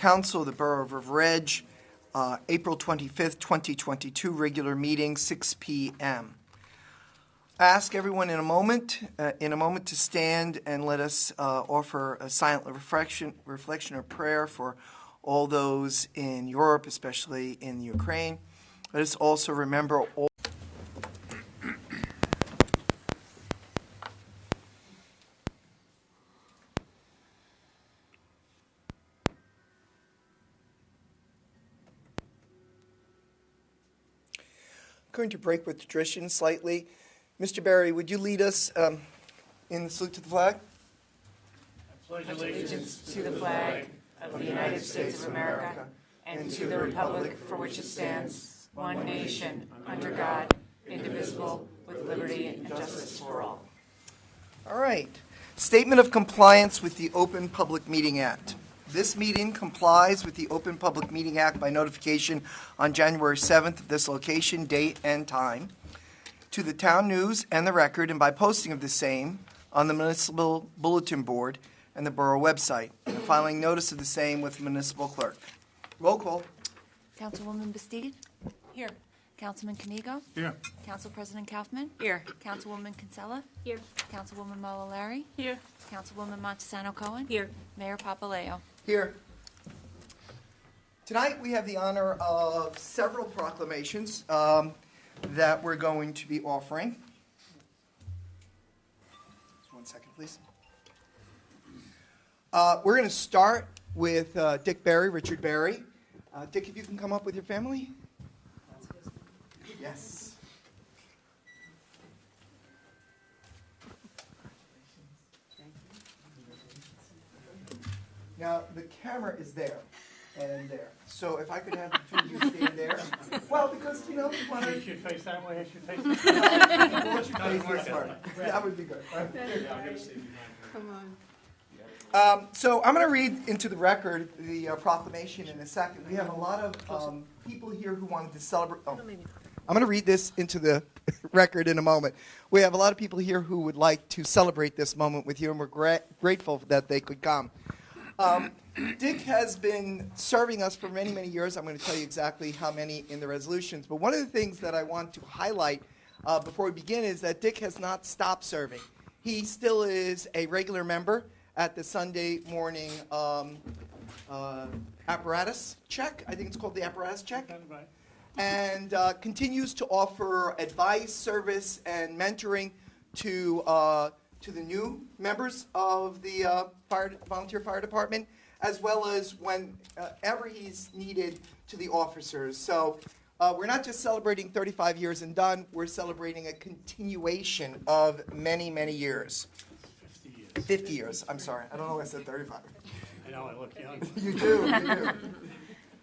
Council of the Borough of River Edge, April 25th, 2022, regular meeting, 6 p.m. I ask everyone in a moment to stand and let us offer a silent reflection or prayer for all those in Europe, especially in Ukraine. Let us also remember all going to break with tradition slightly. Mr. Barry, would you lead us in the salute to the flag? I pledge allegiance to the flag of the United States of America and to the republic for which it stands, one nation, under God, indivisible, with liberty and justice for all. All right. Statement of compliance with the Open Public Meeting Act. This meeting complies with the Open Public Meeting Act by notification on January 7th of this location, date, and time to the Town News and the Record, and by posting of the same on the Municipal Bulletin Board and the Borough website, and filing notice of the same with the Municipal Clerk. Roll call. Councilwoman Bastide? Here. Councilman Canigo? Here. Council President Kaufman? Here. Councilwoman Kinsella? Here. Councilwoman Molinari? Here. Councilwoman Montesano Cohen? Here. Mayor Papaleo? Here. Tonight we have the honor of several proclamations that we're going to be offering. Just 1 second, please. We're going to start with Dick Barry, Richard Barry. Dick, if you can come up with your family. Yes. Now, the camera is there and there. So if I could have the two of you stand there. Well, because, you know, you want to... You should face that way, I should face this way. We'll let you face this part. That would be good. Come on. So I'm going to read into the record the proclamation in a second. We have a lot of people here who wanted to celebrate. Oh, I'm going to read this into the record in a moment. We have a lot of people here who would like to celebrate this moment with you, and we're grateful that they could come. Dick has been serving us for many, many years. I'm going to tell you exactly how many in the resolutions. But one of the things that I want to highlight before we begin is that Dick has not stopped serving. He still is a regular member at the Sunday morning apparatus check. I think it's called the apparatus check. And continues to offer advice, service, and mentoring to the new members of the volunteer fire department, as well as whenever he's needed to the officers. So we're not just celebrating 35 years and done, we're celebrating a continuation of many, many years. 50 years, I'm sorry. I don't know why I said 35. I know, I look young. You do.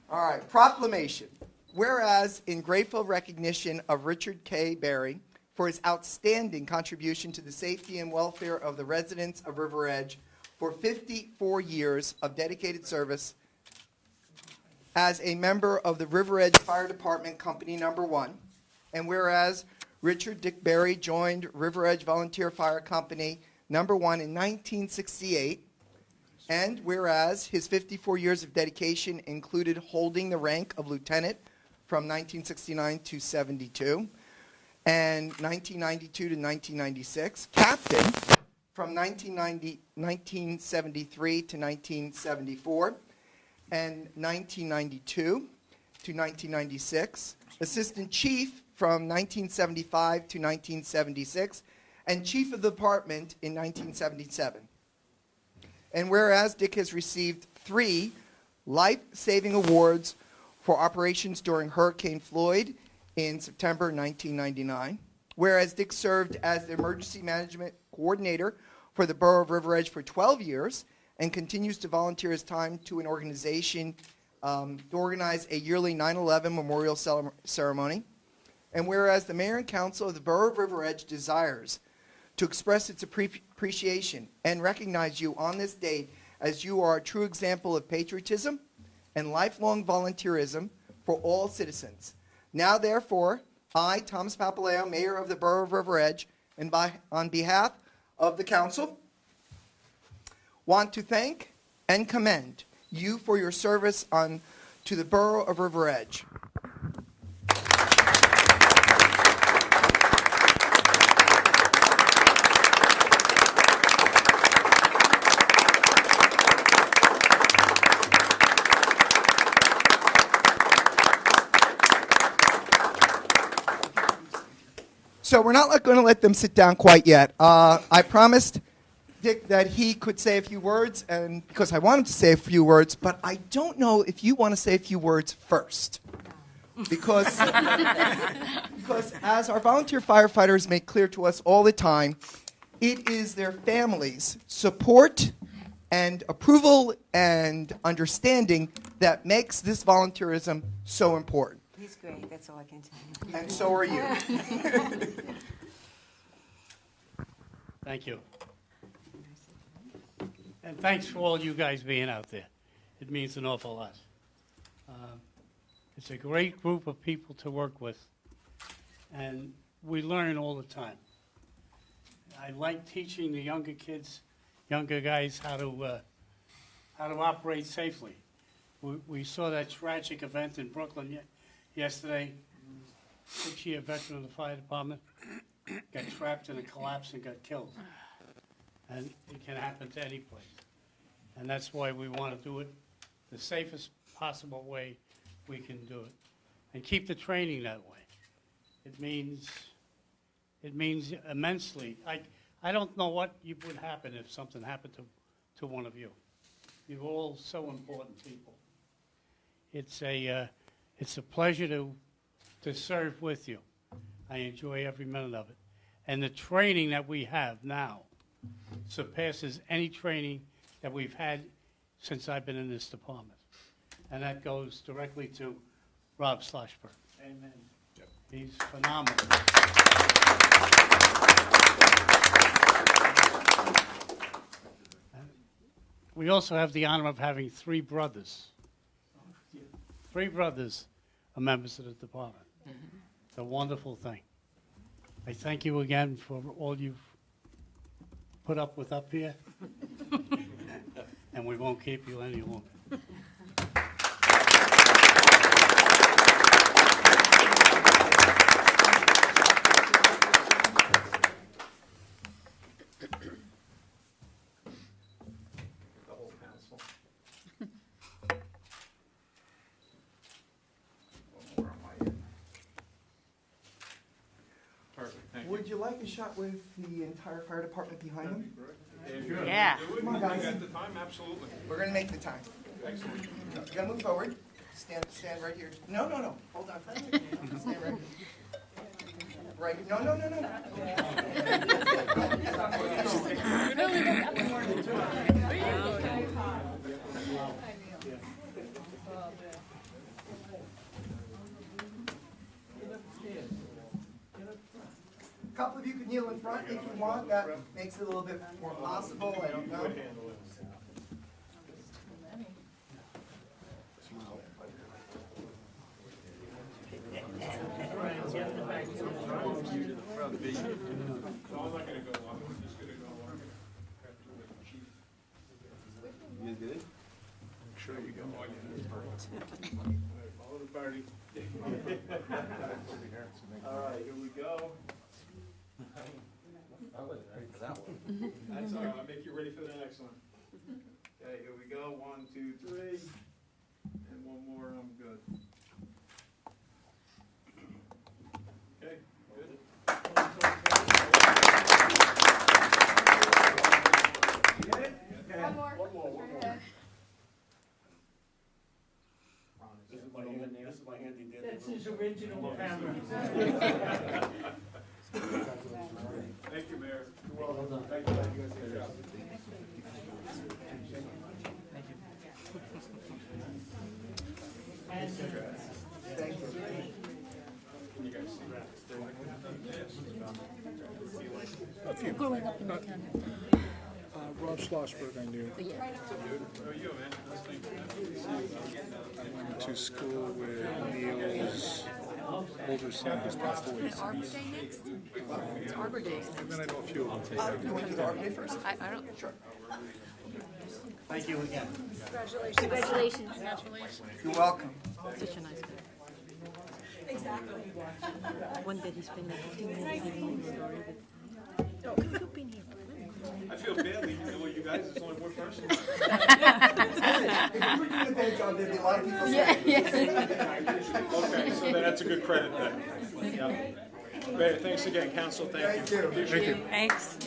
All right, proclamation. Whereas in grateful recognition of Richard K. Barry for his outstanding contribution to the safety and welfare of the residents of River Edge for 54 years of dedicated service as a member of the River Edge Fire Department Company No. 1, and whereas Richard Dick Barry joined River Edge Volunteer Fire Company No. 1 in 1968, and whereas his 54 years of dedication included holding the rank of lieutenant from 1969 to 72, and 1992 to 1996, captain from 1973 to 1974, and 1992 to 1996, assistant chief from 1975 to 1976, and chief of the department in 1977. And whereas Dick has received 3 life-saving awards for operations during Hurricane Floyd in September 1999, whereas Dick served as the emergency management coordinator for the Borough of River Edge for 12 years and continues to volunteer his time to an organization to organize a yearly 9/11 memorial ceremony, and whereas the Mayor and Council of the Borough of River Edge desires to express its appreciation and recognize you on this date as you are a true example of patriotism and lifelong volunteerism for all citizens. Now, therefore, I, Thomas Papaleo, Mayor of the Borough of River Edge, and on behalf of the Council, want to thank and commend you for your service to the Borough of River Edge. So we're not going to let them sit down quite yet. I promised Dick that he could say a few words, and because I want him to say a few words, but I don't know if you want to say a few words first. Because as our volunteer firefighters make clear to us all the time, it is their families' support and approval and understanding that makes this volunteerism so important. He's great, that's all I can tell you. And so are you. Thank you. And thanks for all you guys being out there. It means an awful lot. It's a great group of people to work with, and we learn all the time. I like teaching the younger kids, younger guys, how to operate safely. We saw that tragic event in Brooklyn yesterday. 6-year veteran of the fire department got trapped in a collapse and got killed. And it can happen to any place. And that's why we want to do it the safest possible way we can do it. And keep the training that way. It means immensely. I don't know what would happen if something happened to one of you. You're all so important people. It's a pleasure to serve with you. I enjoy every minute of it. And the training that we have now surpasses any training that we've had since I've been in this department. And that goes directly to Rob Schlossberg. Amen. Yep. He's phenomenal. We also have the honor of having 3 brothers. 3 brothers are members of the department. It's a wonderful thing. I thank you again for all you've put up with up here. And we won't keep you any longer. The whole council. One more on my end. Perfect, thank you. Would you like a shot with the entire fire department behind him? Yeah. Come on, guys. You got the time? Absolutely. We're going to make the time. Excellent. You got to move forward. Stand right here. No. Hold on. Stand right here. Right. No. A couple of you can kneel in front if you want. That makes it a little bit more possible. I don't know. You good? Sure you go. Follow the party. All right, here we go. I wasn't ready for that one. That's all right, I'll make you ready for the next one. Okay, here we go. 1, 2, 3. And one more, and I'm good. Okay, good. You get it? One more. This is my handy dandy. That's his original camera. Thank you, Mayor. You're welcome. Thank you. You guys did a good job. Thank you. Can you guys see that? Growing up in the town. Rob Schlossberg, I knew. How are you, man? I went to school with Neil's older son, who's passed away. Arbor Day next? It's Arbor Day. And then I know a few of them. You want to do the Arbor Day first? I don't. Sure. Thank you again. Congratulations. You're welcome. Such a nice guy. Exactly. One day he spent like 15 minutes telling the story with. Oh, you've been here. I feel badly, you you guys, there's only one person. If you were doing a bad job, there'd be a lot of people saying. Okay, so then that's a good credit then. Yeah. Great, thanks again, council, thank you. Thank you. Thanks.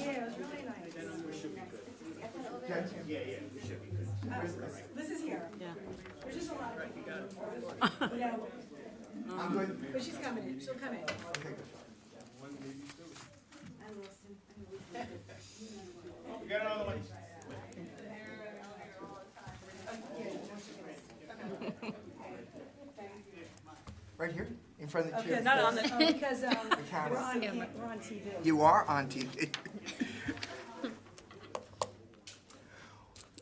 This is here. Yeah. There's just a lot of I'm good. but she's coming in. She'll come in. We got another one. Right here, in front of the Okay, chair. not on the, because camera. we're on TV. You are on TV.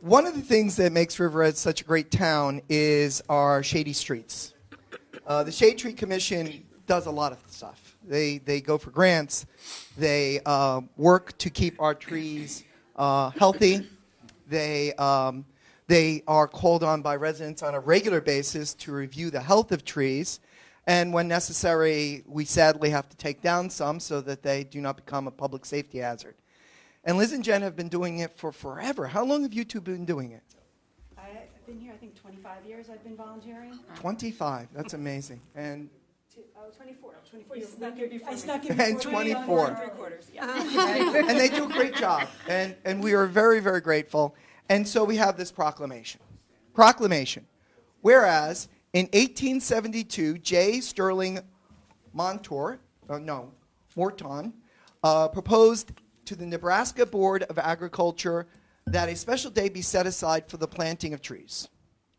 One of the things that makes Riverhead such a great town is our shady streets. The Shade Tree Commission does a lot of stuff. They go for grants. They work to keep our trees healthy. They are called on by residents on a regular basis to review the health of trees. And when necessary, we sadly have to take down some so that they do not become a public safety hazard. And Liz and Jen have been doing it for forever. How long have you two been doing it? I've been here, I think, 25 years I've been volunteering. 25. That's amazing. And 24. 24. I snuck in And before 24. 3/4. Yeah. and they do a great job. And we are very, very grateful. And so we have this proclamation. Proclamation. Whereas in 1872, J. Sterling Morton proposed to the Nebraska Board of Agriculture that a special day be set aside for the planting of trees.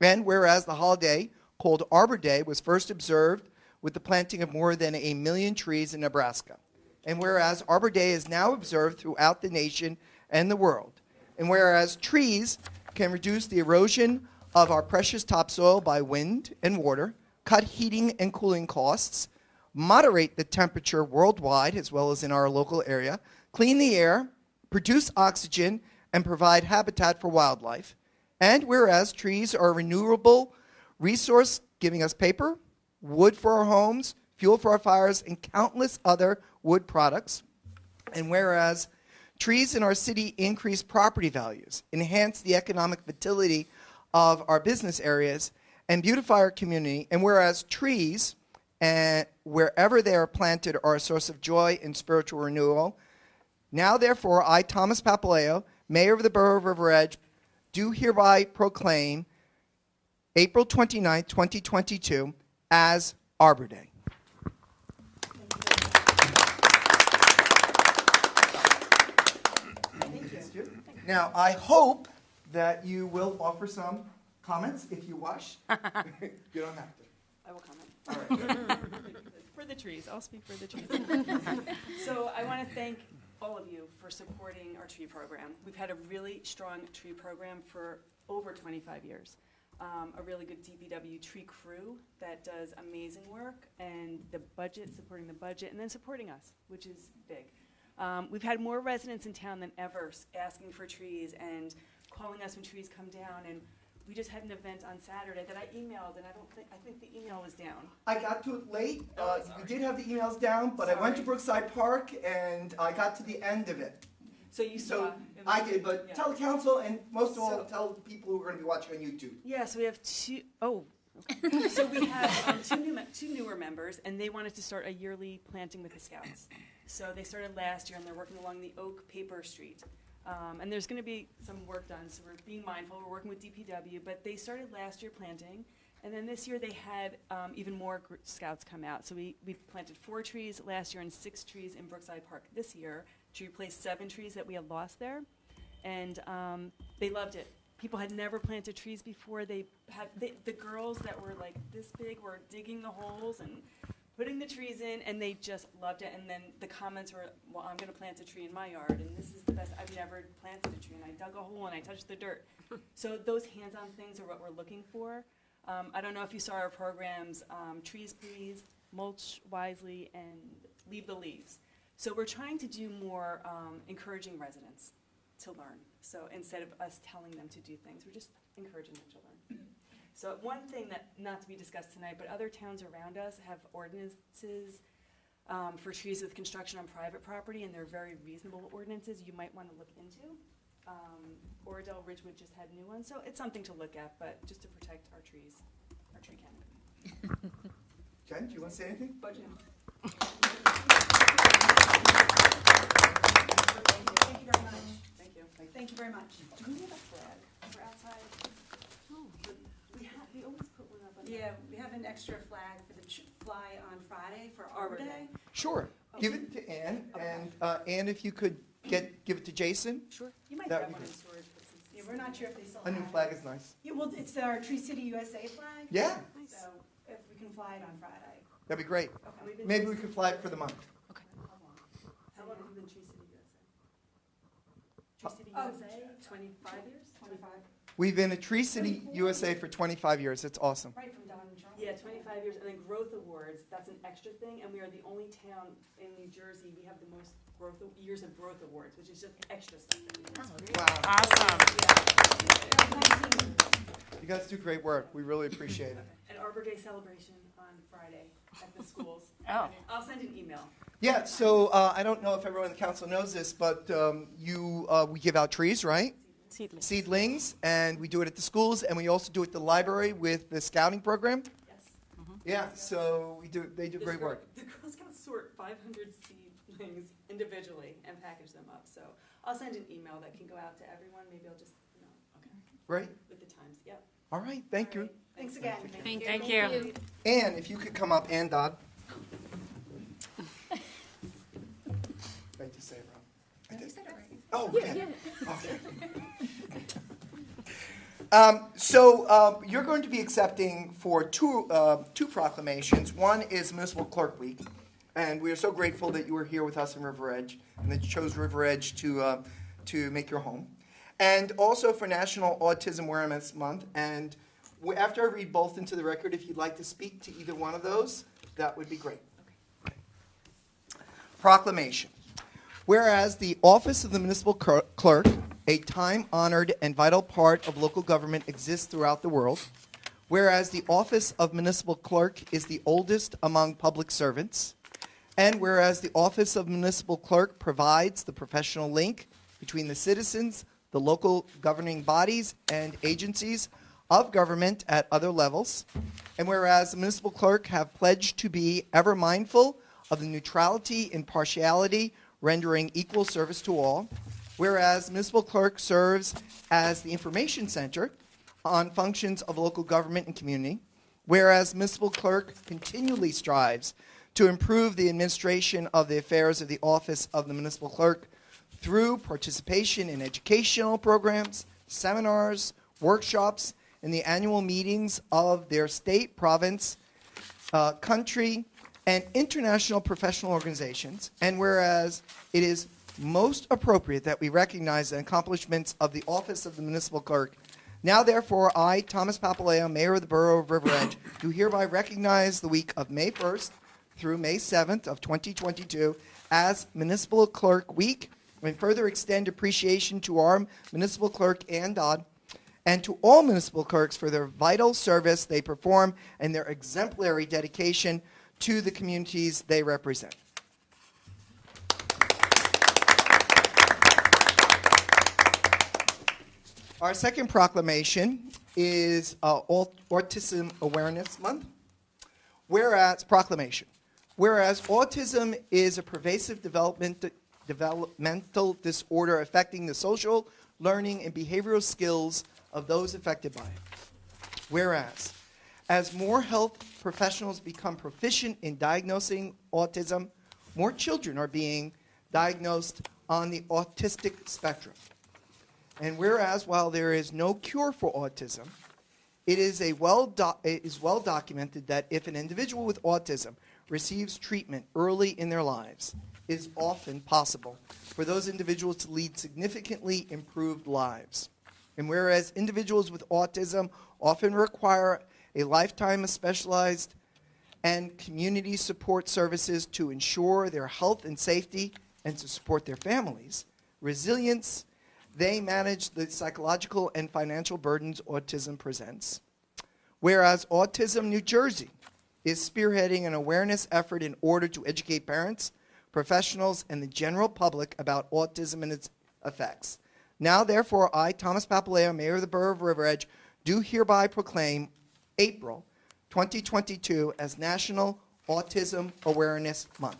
And whereas the holiday called Arbor Day was first observed with the planting of more than 1 million trees in Nebraska. And whereas Arbor Day is now observed throughout the nation and the world. And whereas trees can reduce the erosion of our precious topsoil by wind and water, cut heating and cooling costs, moderate the temperature worldwide as well as in our local area, clean the air, produce oxygen, and provide habitat for wildlife. And whereas trees are a renewable resource giving us paper, wood for our homes, fuel for our fires, and countless other wood products. And whereas trees in our city increase property values, enhance the economic vitality of our business areas, and beautify our community. And whereas trees, wherever they are planted, are a source of joy and spiritual renewal. Now, therefore, I, Thomas Papaleo, Mayor of the Borough of River Edge, do hereby proclaim April 29, 2022, as Arbor Day. Now, I hope that you will offer some comments if you wish. You don't have to. I will comment. All right. For the trees, I'll speak for the trees. So I want to thank all of you for supporting our tree program. We've had a really strong tree program for over 25 years. A really good DPW tree crew that does amazing work, and the budget, supporting the budget, and then supporting us, which is big. We've had more residents in town than ever asking for trees and calling us when trees come down, and we just had an event on Saturday that I emailed, and I think the email was down. I got to it late. We did have the emails down, but I went to Brookside Park and I got to the end of it. So you saw. So it was- I did, but yeah. tell the council and most of all, So- tell the people who are going to be watching on YouTube. Yeah, so we have two, oh, okay. So we have two newer members, and they wanted to start a yearly planting with the Scouts. So they started last year, and they're working along the Oak Paper Street. And there's going to be some work done, so we're being mindful. We're working with DPW, but they started last year planting, and then this year they had even more Scouts come out. So we planted 4 trees last year and 6 trees in Brookside Park this year to replace 7 trees that we had lost there, and they loved it. People had never planted trees before. The girls that were like this big were digging the holes and putting the trees in, and they just loved it. And then the comments were, well, I'm going to plant a tree in my yard, and this is the best. I've never planted a tree, and I dug a hole, and I touched the dirt. So those hands-on things are what we're looking for. I don't know if you saw our programs, Trees Please, Mulch Wisely, and Leave the Leaves. So we're trying to do more encouraging residents. to learn. So instead of us telling them to do things, we're just encouraging them to learn. So one thing that, not to be discussed tonight, but other towns around us have ordinances for trees with construction on private property, and they're very reasonable ordinances you might want to look into. Oradell, Ridgewood just had new ones, so it's something to look at, but just to protect our trees, our tree canopy. Jen, do you want to say anything? Budget. Thank you very much. Thank you. Thank you very much. Do we have a flag for outside? We always put one up on. Yeah, we have an extra flag for the fly on Friday for Arbor Day. Sure. Give it to Ann, and Ann, if you could give it to Jason. Sure. You might That'd grab be one in good. storage, but since. Yeah, we're not sure if they still A have new it. flag is nice. Yeah, well, it's our Tree City USA flag. Yeah, So if we can fly it on Friday. that'd be great. And we've been Maybe Tree we could fly it for the month. How long have you been Tree City USA? Tree City Oh. USA, 25 years? 25, We've been at Tree City USA for 25 years. It's awesome. right from Don and Charlie. Yeah, 25 years, and then Growth Awards, that's an extra thing, and we are the only town in New Jersey, we have the most years of Growth Awards, which is just extra stuff. Wow. Awesome. You guys do great work. We really appreciate it. And Arbor Day Celebration on Friday at the schools. Oh. I'll send an email. Yeah, so I don't know if everyone in the council knows this, but we give out trees, right? Seedlings. Seedlings, and we do it at the schools, and we also do it at the library with the scouting program. Yes. Yeah, so they do great work. The Girl Scouts sort 500 seedlings individually and package them up, so I'll send an email that can go out to everyone, maybe I'll just, Right? with the times, yep. All right, thank All you. right. Thanks again. Thank you. Ann, if you could come up, Ann Dodd. Right to say it wrong. I did. Oh, okay. Okay. So you're going to be accepting for two proclamations. One is Municipal Clerk Week, and we are so grateful that you were here with us in River Edge and that you chose River Edge to make your home. And also for National Autism Awareness Month. And after I read both into the record, if you'd like to speak to either one of those, that would be great. Proclamation. Whereas the office of the municipal clerk, a time-honored and vital part of local government, exists throughout the world. Whereas the office of municipal clerk is the oldest among public servants. And whereas the office of municipal clerk provides the professional link between the citizens, the local governing bodies, and agencies of government at other levels. And whereas the municipal clerk have pledged to be ever mindful of the neutrality, impartiality, rendering equal service to all. Whereas the municipal clerk serves as the information center on functions of local government and community. Whereas municipal clerk continually strives to improve the administration of the affairs of the office of the municipal clerk through participation in educational programs, seminars, workshops, and the annual meetings of their state, province, country, and international professional organizations. And whereas it is most appropriate that we recognize the accomplishments of the office of the municipal clerk, now therefore I, Thomas Papaleo, Mayor of the Borough of River Edge, do hereby recognize the week of May 1st through May 7th of 2022 as Municipal Clerk Week, and further extend appreciation to our municipal clerk, Ann Dodd, and to all municipal clerks for their vital service they perform and their exemplary dedication to the communities they represent. Our second proclamation is Autism Awareness Month. Whereas autism is a pervasive developmental disorder affecting the social, learning, and behavioral skills of those affected by it. Whereas, as more health professionals become proficient in diagnosing autism, more children are being diagnosed on the autistic spectrum. And whereas, while there is no cure for autism, it is well documented that if an individual with autism receives treatment early in their lives, it is often possible for those individuals to lead significantly improved lives. And whereas individuals with autism often require a lifetime of specialized and community support services to ensure their health and safety and to support their families, resilience They manage the psychological and financial burdens autism presents. Whereas Autism New Jersey is spearheading an awareness effort in order to educate parents, professionals, and the general public about autism and its effects. Now, therefore, I, Thomas Papaleo, Mayor of the Borough of River Edge, do hereby proclaim April 2022 as National Autism Awareness Month.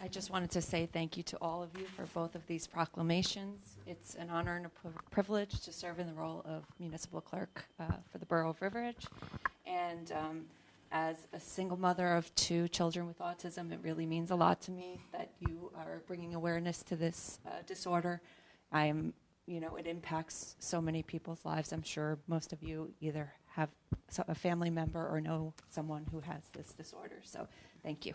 I just wanted to say thank you to all of you for both of these proclamations. It's an honor and a privilege to serve in the role of Municipal Clerk for the Borough of River Edge. And as a single mother of 2 children with autism, it really means a lot to me that you are bringing awareness to this disorder. It impacts so many people's lives. I'm sure most of you either have a family member or know someone who has this disorder. So thank you.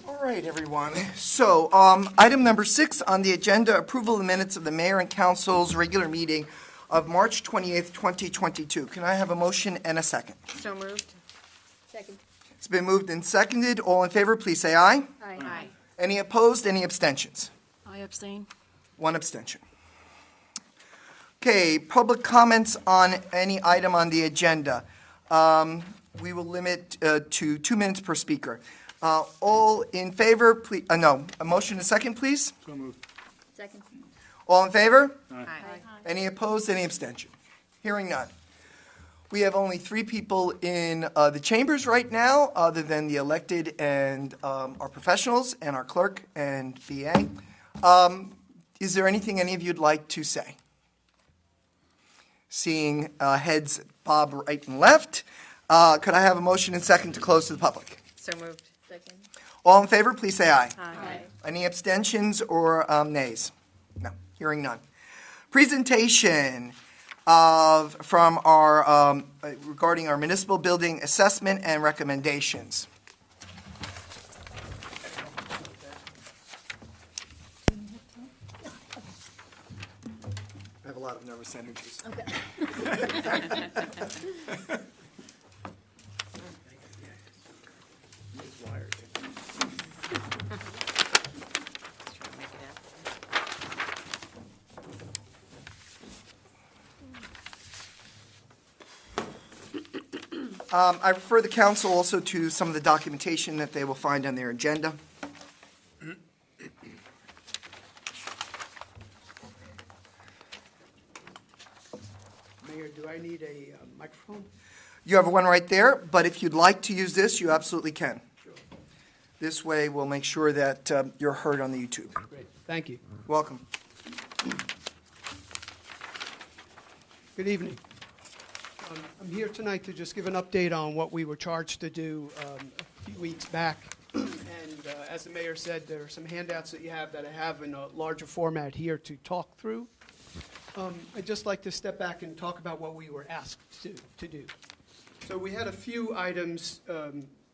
All right, everyone. So, item number 6 on the agenda, approval of the minutes of the Mayor and Council's regular meeting of March 28th, 2022. Can I have a motion and a second? So moved. Second. It's been moved and seconded. All in favor, please say aye. Aye. Any opposed? Any abstentions? I abstain. 1 abstention. Okay, public comments on any item on the agenda. We will limit to 2 minutes per speaker. All in favor, please, no, a motion and a second, please. So moved. Second. All in favor? Aye. Any opposed, any abstention? Hearing none. We have only 3 people in the chambers right now, other than the elected and our professionals and our clerk and BA. Is there anything any of you'd like to say? Seeing heads bob right and left, could I have a motion and second to close to the public? So moved. Second. All in favor, please say aye. Aye. Any abstentions or nays? No, hearing none. Presentation from our, regarding our municipal building assessment and recommendations. I have a lot of nervous energies. I refer the council also to some of the documentation that they will find on their agenda. Mayor, do I need a microphone? You have one right there, but if you'd like to use this, you absolutely can. Sure. This way, we'll make sure that you're heard on the YouTube. Great, thank you. Welcome. Good evening. I'm here tonight to just give an update on what we were charged to do a few weeks back. And as the mayor said, there are some handouts that you have that I have in a larger format here to talk through. I'd just like to step back and talk about what we were asked to do. So we had a few items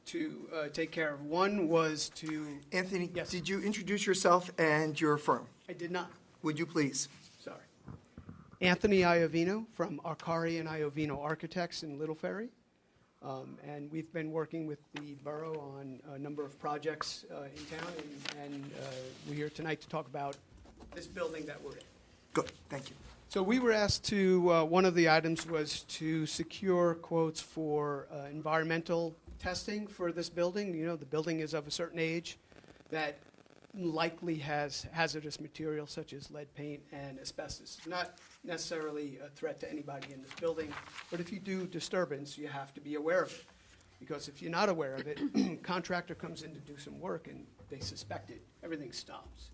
to take care of. One was to... Anthony, Yes. did you introduce yourself and your firm? I did not. Would you please? Sorry. Anthony Iovino from Arcari and Iovino Architects in Little Ferry. And we've been working with the borough on a number of projects in town, and we're here tonight to talk about this building that we're in. Good, thank you. So we were asked to, one of the items was to secure quotes for environmental testing for this building. You know, the building is of a certain age that likely has hazardous materials such as lead paint and asbestos. Not necessarily a threat to anybody in this building, but if you do disturbance, you have to be aware of it. Because if you're not aware of it, contractor comes in to do some work and they suspect it, everything stops.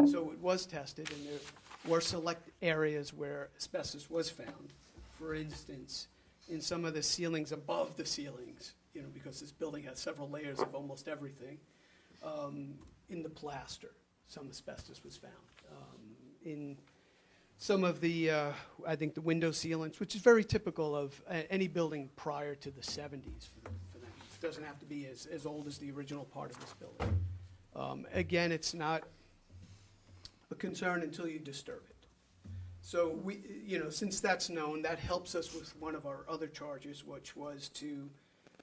So it was tested, and there were select areas where asbestos was found. For instance, in some of the ceilings above the ceilings, you know, because this building has several layers of almost everything. In the plaster, some asbestos was found. In some of the, I think the window sealants, which is very typical of any building prior to the 70s for them. It doesn't have to be as old as the original part of this building. Again, it's not a concern until you disturb it. So we, since that's known, that helps us with one of our other charges, which was to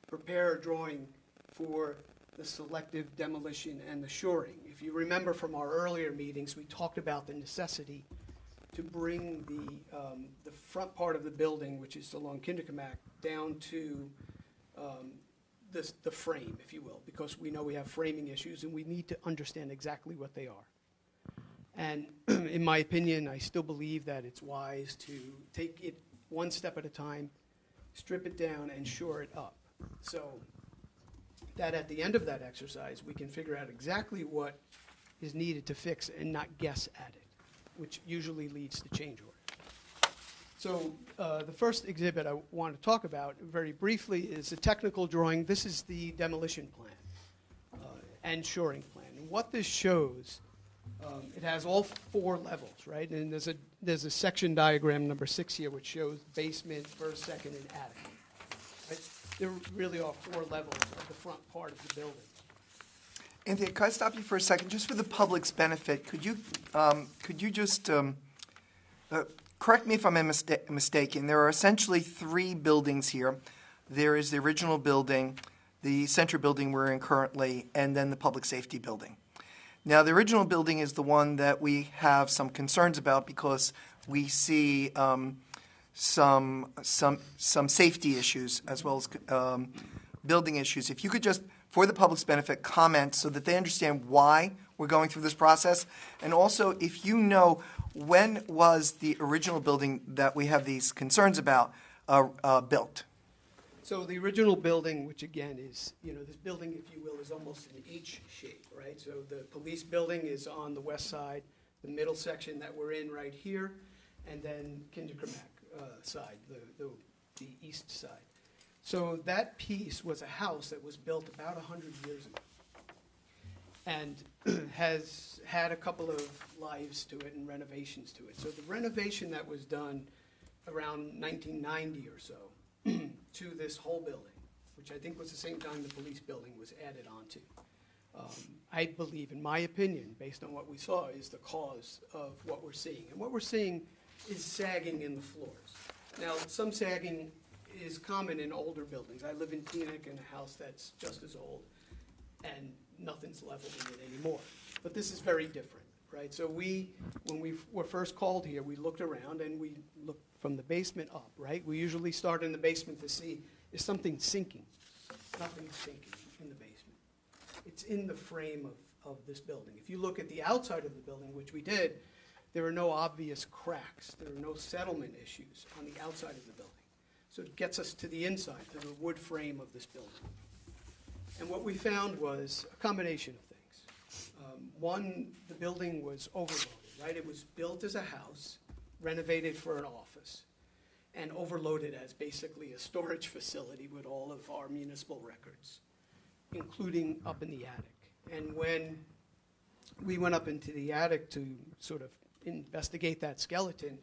prepare a drawing for the selective demolition and the shoring. If you remember from our earlier meetings, we talked about the necessity to bring the front part of the building, which is along Kinderkamak, down to the frame, if you will, because we know we have framing issues and we need to understand exactly what they are. And in my opinion, I still believe that it's wise to take it one step at a time, strip it down, and shore it up. So that at the end of that exercise, we can figure out exactly what is needed to fix and not guess at it, which usually leads to change order. So the first exhibit I want to talk about very briefly is a technical drawing. This is the demolition plan and shoring plan. And what this shows, it has all 4 levels, right? And there's a section diagram number 6 here, which shows basement, first, second, and attic. Right? There really are 4 levels of the front part of the building. Anthony, can I stop you for a second? Just for the public's benefit, could you just correct me if I'm mistaken? There are essentially 3 buildings here. There is the original building, the center building we're in currently, and then the public safety building. Now, the original building is the one that we have some concerns about because we see some safety issues as well as building issues. If you could just, for the public's benefit, comment so that they understand why we're going through this process, and also if you know when was the original building that we have these concerns about built. So the original building, which again is, this building, if you will, is almost an H shape, right? So the police building is on the west side, the middle section that we're in right here, and then Kinderkamak side, the east side. So that piece was a house that was built about 100 years ago and has had a couple of lives to it and renovations to it. So the renovation that was done around 1990 or so to this whole building, which I think was the same time the police building was added onto, I believe, in my opinion, based on what we saw, is the cause of what we're seeing. And what we're seeing is sagging in the floors. Now, some sagging is common in older buildings. I live in Teaneck in a house that's just as old, and nothing's leveled in it anymore. But this is very different, right? So when we were first called here, we looked around and we looked from the basement up, right? We usually start in the basement to see, is something sinking? Nothing's sinking in the basement. It's in the frame of this building. If you look at the outside of the building, which we did, there are no obvious cracks. There are no settlement issues on the outside of the building. So it gets us to the inside, to the wood frame of this building. And what we found was a combination of things. One, the building was overloaded, right? It was built as a house, renovated for an office, and overloaded as basically a storage facility with all of our municipal records, including up in the attic. And when we went up into the attic to sort of investigate that skeleton,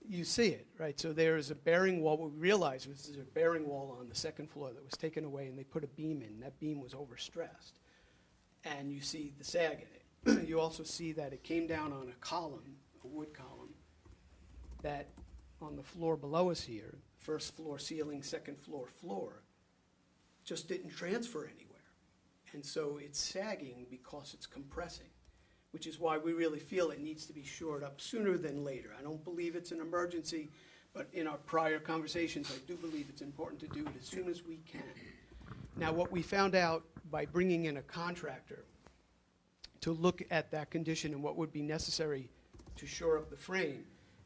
you see it, right? So there is a bearing wall. What we realized was there's a bearing wall on the second floor that was taken away, and they put a beam in. That beam was overstressed. And you see the sag in it. You also see that it came down on a column, a wood column, that on the floor below us here, first floor ceiling, second floor, just didn't transfer anywhere. And so it's sagging because it's compressing, which is why we really feel it needs to be shored up sooner than later. I don't believe it's an emergency, but in our prior conversations, I do believe it's important to do it as soon as we can. Now, what we found out by bringing in a contractor to look at that condition and what would be necessary to shore up the frame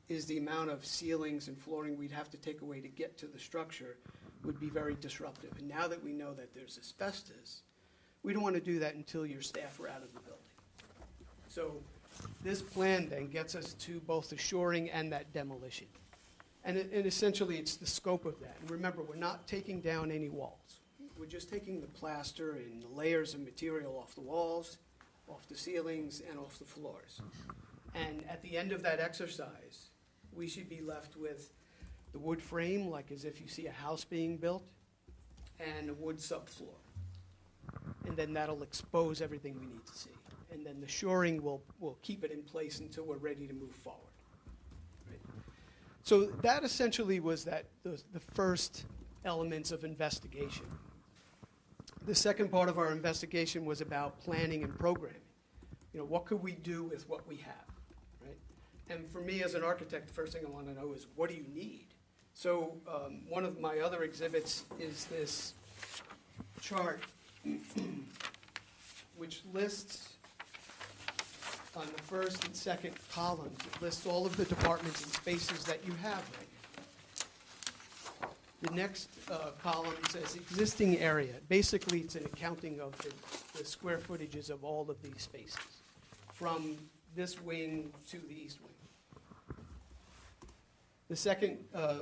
is the amount of ceilings and flooring we'd have to take away to get to the structure would be very disruptive. And now that we know that there's asbestos, we don't want to do that until your staff are out of the building. So this plan then gets us to both the shoring and that demolition. And essentially it's the scope of that. And remember, we're not taking down any walls. we're just taking the plaster and the layers of material off the walls, off the ceilings, and off the floors. And at the end of that exercise, we should be left with the wood frame, like as if you see a house being built, and a wood subfloor. And then that'll expose everything we need to see. And then the shoring will keep it in place until we're ready to move forward. Right? So that essentially was the first elements of investigation. The second part of our investigation was about planning and programming. You know, what could we do with what we have, right? And for me as an architect, the first thing I want to know is, what do you need? So one of my other exhibits is this chart which lists on the first and second columns, it lists all of the departments and spaces that you have right now. The next column says existing area. Basically, it's an accounting of the square footages of all of these spaces, from this wing to the east wing. The second,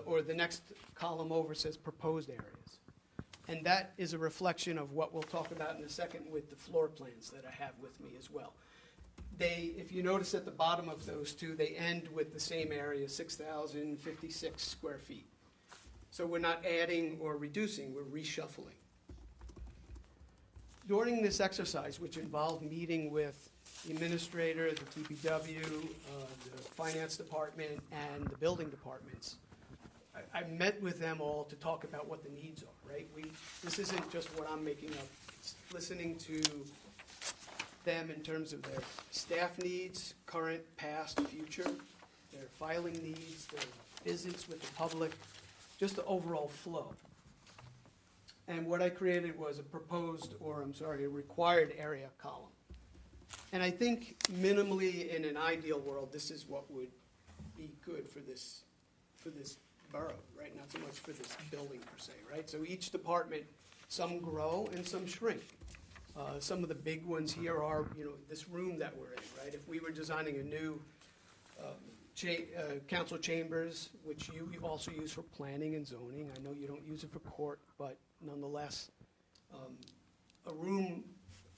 or the next column over says proposed areas. And that is a reflection of what we'll talk about in a second with the floor plans that I have with me as well. They, if you notice at the bottom of those two, they end with the same area, 6,056 square feet. So we're not adding or reducing, we're reshuffling. During this exercise, which involved meeting with the administrator, the DPW, the finance department, and the building departments, I met with them all to talk about what the needs are, right? This isn't just what I'm making up. It's listening to them in terms of their staff needs, current, past, future, their filing needs, their visits with the public, just the overall flow. And what I created was a required area column. And I think minimally in an ideal world, this is what would be good for this borough, right? Not so much for this building per se, right? So each department, some grow and some shrink. Some of the big ones here are, this room that we're in, right? If we were designing a new council chambers, which you also use for planning and zoning, I know you don't use it for court, but nonetheless, a room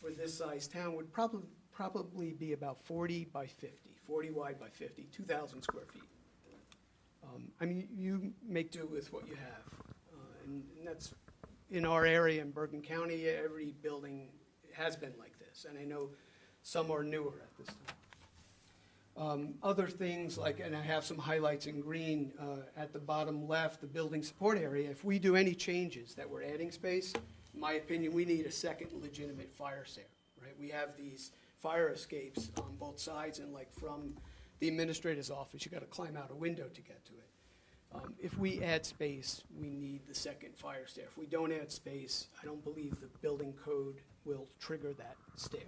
for this size town would probably be about 40 by 50, 40 wide by 50, 2,000 square feet. I mean, you make do with what you have, and that's in our area in Bergen County. Every building has been like this, and I know some are newer at this time. Other things like, and I have some highlights in green at the bottom left, the building support area. If we do any changes that we're adding space, in my opinion, we need a second legitimate fire stair, right? We have these fire escapes on both sides, and like from the administrator's office, you got to climb out a window to get to it. If we add space, we need the second fire stair. If we don't add space, I don't believe the building code will trigger that stair.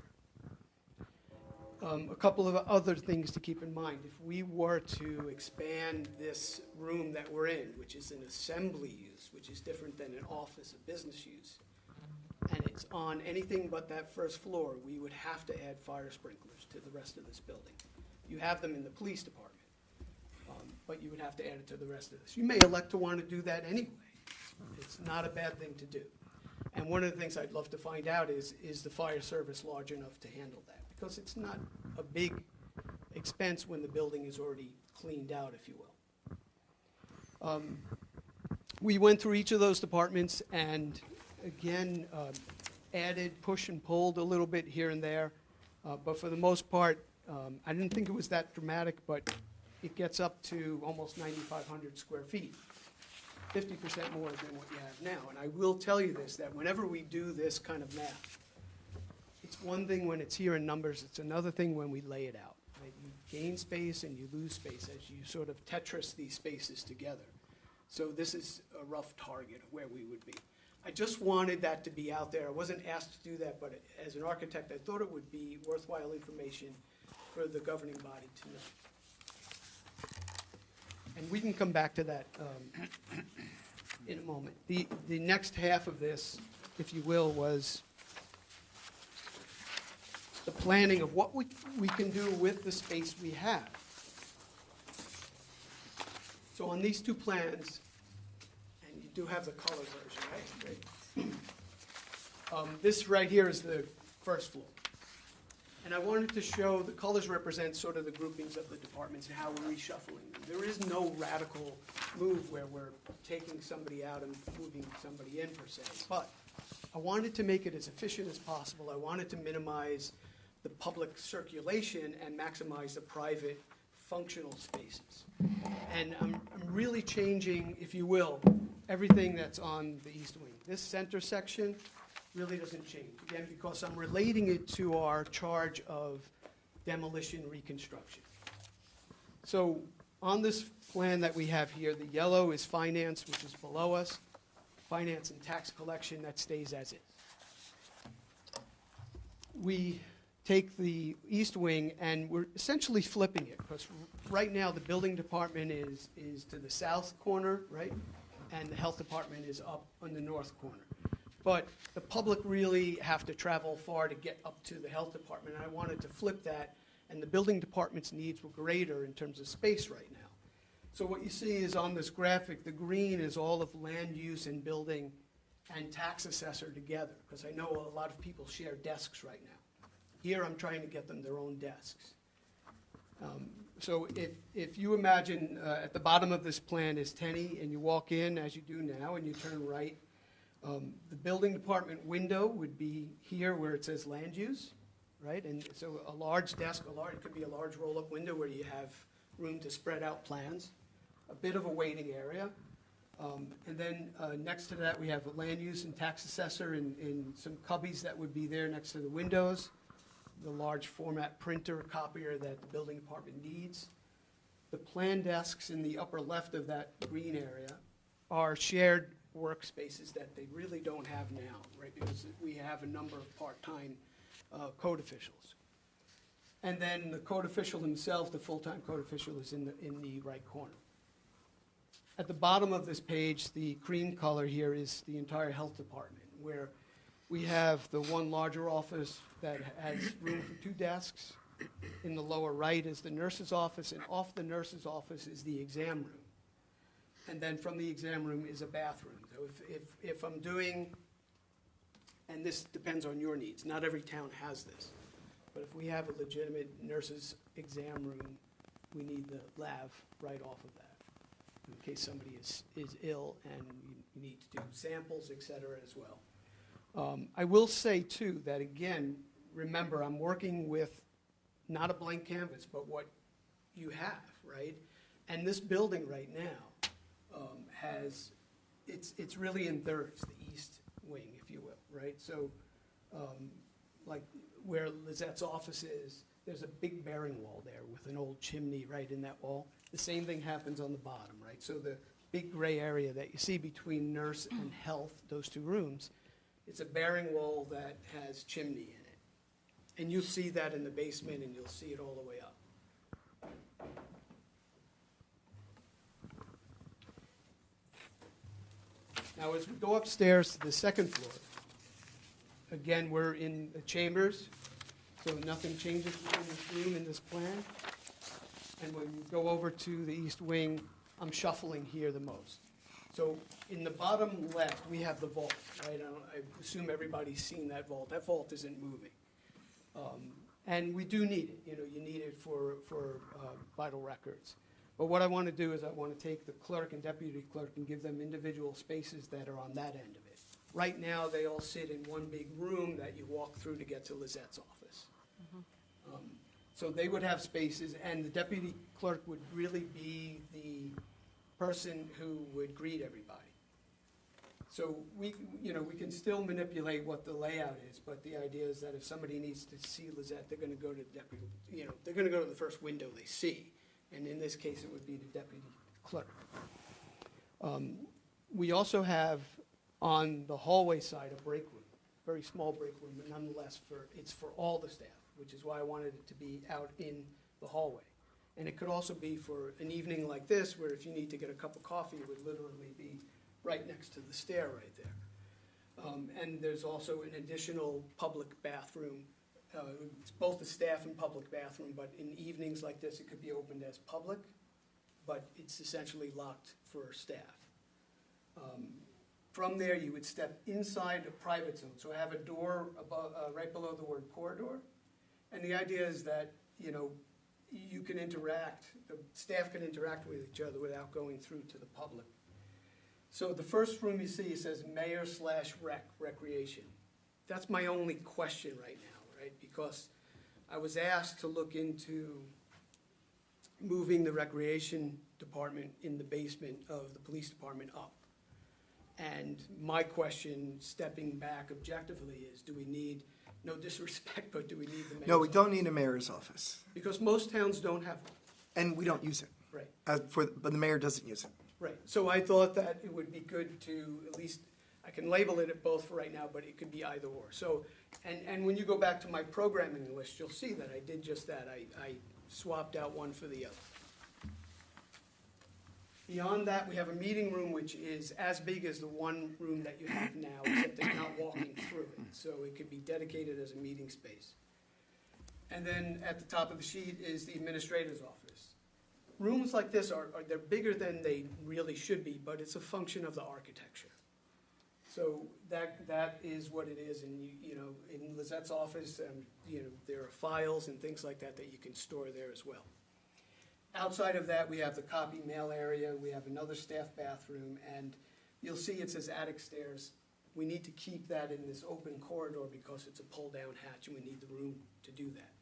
A couple of other things to keep in mind. If we were to expand this room that we're in, which is an assembly use, which is different than an office, a business use, and it's on anything but that first floor, we would have to add fire sprinklers to the rest of this building. You have them in the police department, but you would have to add it to the rest of this. You may elect to want to do that anyway. It's not a bad thing to do. And one of the things I'd love to find out is the fire service large enough to handle that? Because it's not a big expense when the building is already cleaned out, if you will. We went through each of those departments and, again, added, push and pulled a little bit here and there. But for the most part, I didn't think it was that dramatic, but it gets up to almost 9,500 square feet, 50% more than what you have now. And I will tell you this, that whenever we do this kind of math, it's one thing when it's here in numbers, it's another thing when we lay it out. Right? You gain space and you lose space as you sort of Tetris these spaces together. So this is a rough target of where we would be. I just wanted that to be out there. I wasn't asked to do that, but as an architect, I thought it would be worthwhile information for the governing body to know. And we can come back to that in a moment. The next half of this, if you will, was the planning of what we can do with the space we have. So on these two plans, and you do have the color version, right? This right here is the first floor. And I wanted to show, the colors represent sort of the groupings of the departments and how we're reshuffling them. There is no radical move where we're taking somebody out and moving somebody in per se. But I wanted to make it as efficient as possible. I wanted to minimize the public circulation and maximize the private functional spaces. And I'm really changing, if you will, everything that's on the east wing. This center section really doesn't change, again, because I'm relating it to our charge of demolition reconstruction. So on this plan that we have here, the yellow is finance, which is below us, finance and tax collection, that stays as is. We take the east wing and we're essentially flipping it, because right now the building department is to the south corner, right? And the health department is up on the north corner. But the public really have to travel far to get up to the health department, and I wanted to flip that, and the building department's needs were greater in terms of space right now. So what you see is on this graphic, the green is all of land use and building and tax assessor together, because I know a lot of people share desks right now. Here I'm trying to get them their own desks. So if you imagine at the bottom of this plan is Tenny, and you walk in as you do now, and you turn right, the building department window would be here where it says land use, right? And so a large desk, it could be a large roll-up window where you have room to spread out plans, a bit of a waiting area. And then next to that, we have a land use and tax assessor and some cubbies that would be there next to the windows, the large format printer, copier that the building department needs. The plan desks in the upper left of that green area are shared workspaces that they really don't have now, right? Because we have a number of part-time code officials. And then the code official himself, the full-time code official, is in the right corner. At the bottom of this page, the cream color here is the entire health department, where we have the one larger office that has room for 2 desks. In the lower right is the nurse's office, and off the nurse's office is the exam room. And then from the exam room is a bathroom. So if I'm doing, and this depends on your needs, not every town has this, but if we have a legitimate nurse's exam room, we need the lav right off of that, in case somebody is ill and you need to do samples, et cetera, as well. I will say, too, that again, remember, I'm working with not a blank canvas, but what you have, right? And this building right now it's really in thirds, the east wing, if you will, right? So like where Lizette's office is, there's a big bearing wall there with an old chimney right in that wall. The same thing happens on the bottom, right? So the big gray area that you see between nurse and health, those 2 rooms, it's a bearing wall that has chimney in it. And you'll see that in the basement, and you'll see it all the way up. Now, as we go upstairs to the second floor, again, we're in the chambers, so nothing changes in this room in this plan. And when you go over to the east wing, I'm shuffling here the most. So in the bottom left, we have the vault, right? I assume everybody's seen that vault. That vault isn't moving. And we do need it. You know, you need it for vital records. But what I want to do is I want to take the clerk and deputy clerk and give them individual spaces that are on that end of it. Right now, they all sit in one big room that you walk through to get to Lizette's office. So they would have spaces, and the deputy clerk would really be the person who would greet everybody. So we can still manipulate what the layout is, but the idea is that if somebody needs to see Lizette, they're going to go to the deputy, they're going to go to the first window they see. And in this case, it would be the deputy clerk. We also have on the hallway side a break room, very small break room, but nonetheless, it's for all the staff, which is why I wanted it to be out in the hallway. And it could also be for an evening like this, where if you need to get a cup of coffee, it would literally be right next to the stair right there. And there's also an additional public bathroom. It's both the staff and public bathroom, but in evenings like this, it could be opened as public, but it's essentially locked for staff. From there, you would step inside a private zone, so have a door above, right below the word corridor. And the idea is that, you know, you can interact, the staff can interact with each other without going through to the public. So the first room you see says mayor/recreation. That's my only question right now, right? Because I was asked to look into moving the recreation department in the basement of the police department up. And my question, stepping back objectively, is do we need, no disrespect, but do we need the mayor's No, we don't office? need a mayor's office, Because most towns don't have one. and we don't use it. Right. But the mayor doesn't use it. Right, so I thought that it would be good to, at least, I can label it at both for right now, but it could be either or. So, and when you go back to my programming list, you'll see that I did just that. I swapped out one for the other. Beyond that, we have a meeting room which is as big as the one room that you have now, except it's not walking through it. So it could be dedicated as a meeting space. And then at the top of the sheet is the administrator's office. Rooms like this they're bigger than they really should be, but it's a function of the architecture. So that is what it is, and you know, in Lizette's office, you know, there are files and things like that that you can store there as well. Outside of that, we have the copy mail area, we have another staff bathroom, and you'll see it says attic stairs. We need to keep that in this open corridor because it's a pull-down hatch, and we need the room to do that.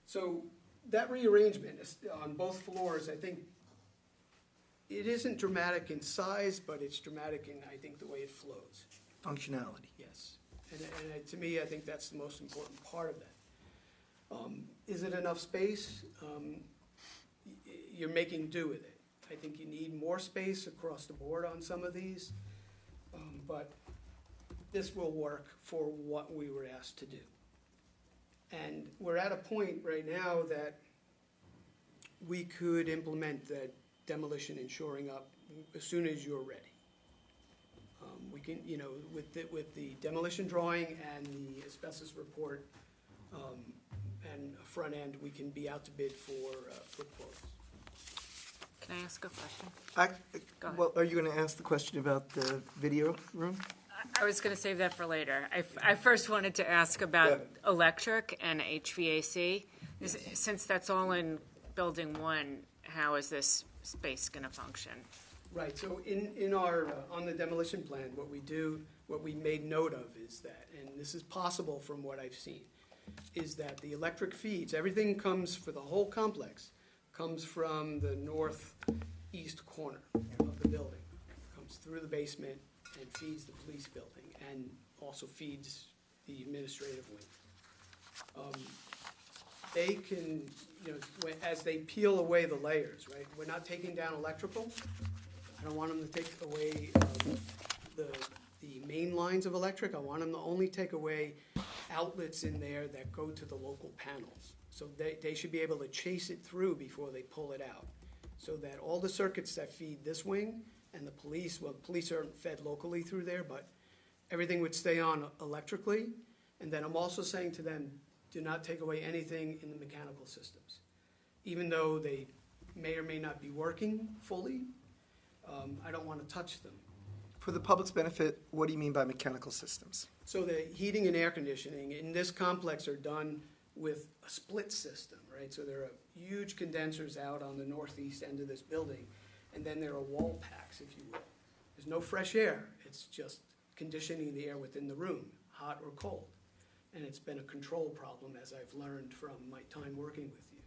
So that rearrangement is on both floors, I think, it isn't dramatic in size, but it's dramatic in, I think, the way it flows. Functionality. Yes. And to me, I think that's the most important part of that. Is it enough space? You're making do with it. I think you need more space across the board on some of these, but this will work for what we were asked to do. And we're at a point right now that we could implement the demolition and shoring up as soon as you're ready. We can, you know, with the demolition drawing and the asbestos report and a front end, we can be out to bid for quotes. Can I ask a question? Go ahead. Well, are you going to ask the question about the video room? I was going to save that for later. I first wanted to ask about electric and HVAC. Since that's all in building one, how is this space going to function? Right, so in our, on the demolition plan, what we made note of is that, and this is possible from what I've seen, is that the electric feeds, everything comes for the whole complex, comes from the northeast corner of the building. Comes through the basement and feeds the police building, and also feeds the administrative wing. They can, you know, as they peel away the layers, right? We're not taking down electrical. I don't want them to take away the main lines of electric. I want them to only take away outlets in there that go to the local panels. So they should be able to chase it through before they pull it out. So that all the circuits that feed this wing and the police, well, police aren't fed locally through there, but everything would stay on electrically. And then I'm also saying to them, do not take away anything in the mechanical systems. Even though they may or may not be working fully, I don't want to touch them. For the public's benefit, what do you mean by mechanical systems? So the heating and air conditioning in this complex are done with a split system, right? So there are huge condensers out on the northeast end of this building, and then there are wall packs, if you will. There's no fresh air. It's just conditioning the air within the room, hot or cold. And it's been a control problem, as I've learned from my time working with you.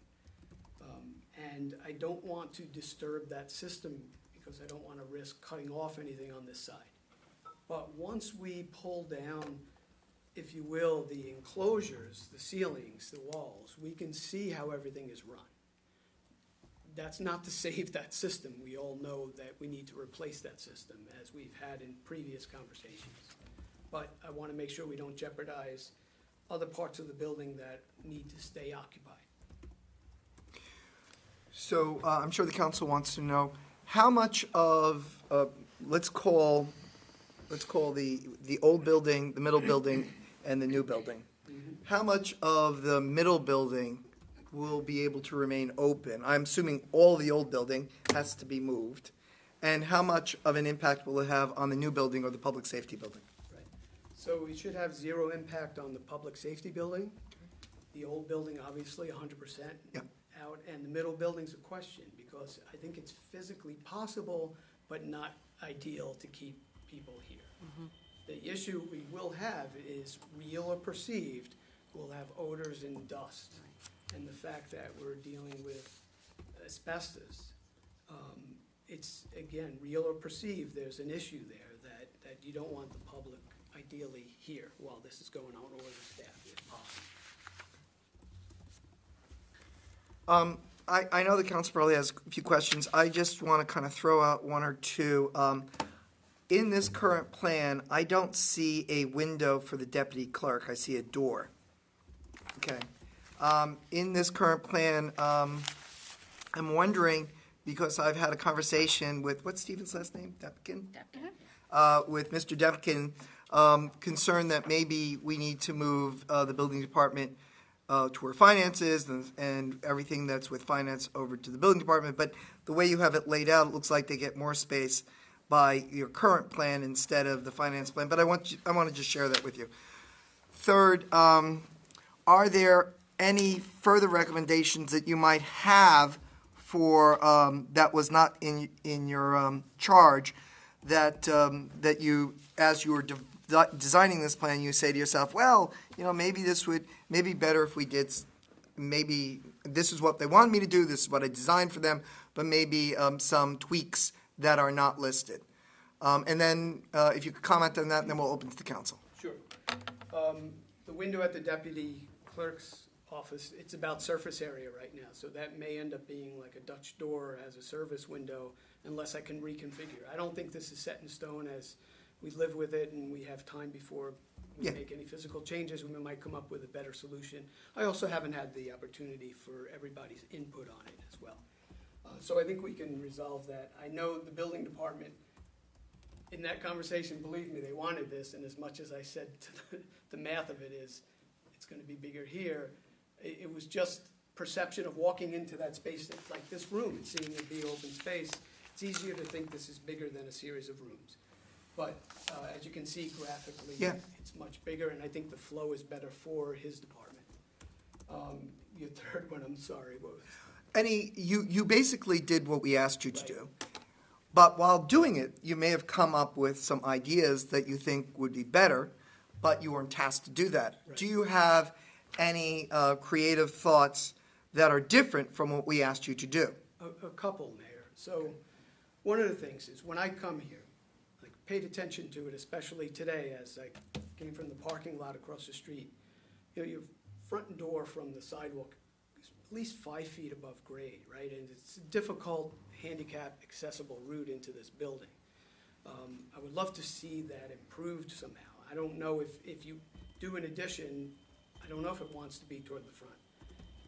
And I don't want to disturb that system because I don't want to risk cutting off anything on this side. But once we pull down, if you will, the enclosures, the ceilings, the walls, we can see how everything is run. That's not to save that system. We all know that we need to replace that system, as we've had in previous conversations. But I want to make sure we don't jeopardize other parts of the building that need to stay occupied. So I'm sure the council wants to know how much of, let's call the old building, the middle building, and the new building. How much of the middle building will be able to remain open? I'm assuming all the old building has to be moved. And how much of an impact will it have on the new building or the public safety building? Right. So it should have zero impact on the public safety building. The old building, obviously, 100% Yeah. out, and the middle building's a question, because I think it's physically possible, but not ideal to keep people here. The issue we will have is, real or perceived, we'll have odors and dust. And the fact that we're dealing with asbestos, it's, again, real or perceived, there's an issue there that you don't want the public ideally here while this is going on, or the staff, if possible. I know the council probably has a few questions. I just want to kind of throw out one or two. In this current plan, I don't see a window for the deputy clerk. I see a door. Okay. In this current plan, I'm wondering, because I've had a conversation with, what's Stephen's last name? Depkin? With Mr. Depkin, concerned that maybe we need to move the building department toward finances and everything that's with finance over to the building department. But the way you have it laid out, it looks like they get more space by your current plan instead of the finance plan. But I want to just share that with you. Third, are there any further recommendations that you might have for that was not in your charge that you, as you were designing this plan, you say to yourself, well, maybe this would be better if we did, maybe this is what they wanted me to do, this is what I designed for them, but maybe some tweaks that are not listed. And then if you could comment on that, and then we'll open to the council. Sure. The window at the deputy clerk's office, it's about surface area right now, so that may end up being like a Dutch door as a service window unless I can reconfigure. I don't think this is set in stone as we live with it and we have time before we make any physical changes. We might come up with a better solution. I also haven't had the opportunity for everybody's input on it as well. So I think we can resolve that. I know the building department, in that conversation, believe me, they wanted this, and as much as I said the math of it is, it's going to be bigger here, it was just perception of walking into that space, like this room, and seeing it be open space. It's easier to think this is bigger than a series of rooms. But as you can see graphically, it's much bigger, and I think the flow is better for his department. Your third one, I'm sorry, what was? You basically did what we asked you to do. But while doing it, you may have come up with some ideas that you think would be better, but you weren't tasked to do that. Right. Do you have any creative thoughts that are different from what we asked you to do? A couple, Mayor. So one of the things is when I come here, I paid attention to it, especially today as I came from the parking lot across the street. Your front door from the sidewalk is at least 5 feet above grade, right? And it's a difficult handicap accessible route into this building. I would love to see that improved somehow. I don't know if you do an addition, I don't know if it wants to be toward the front.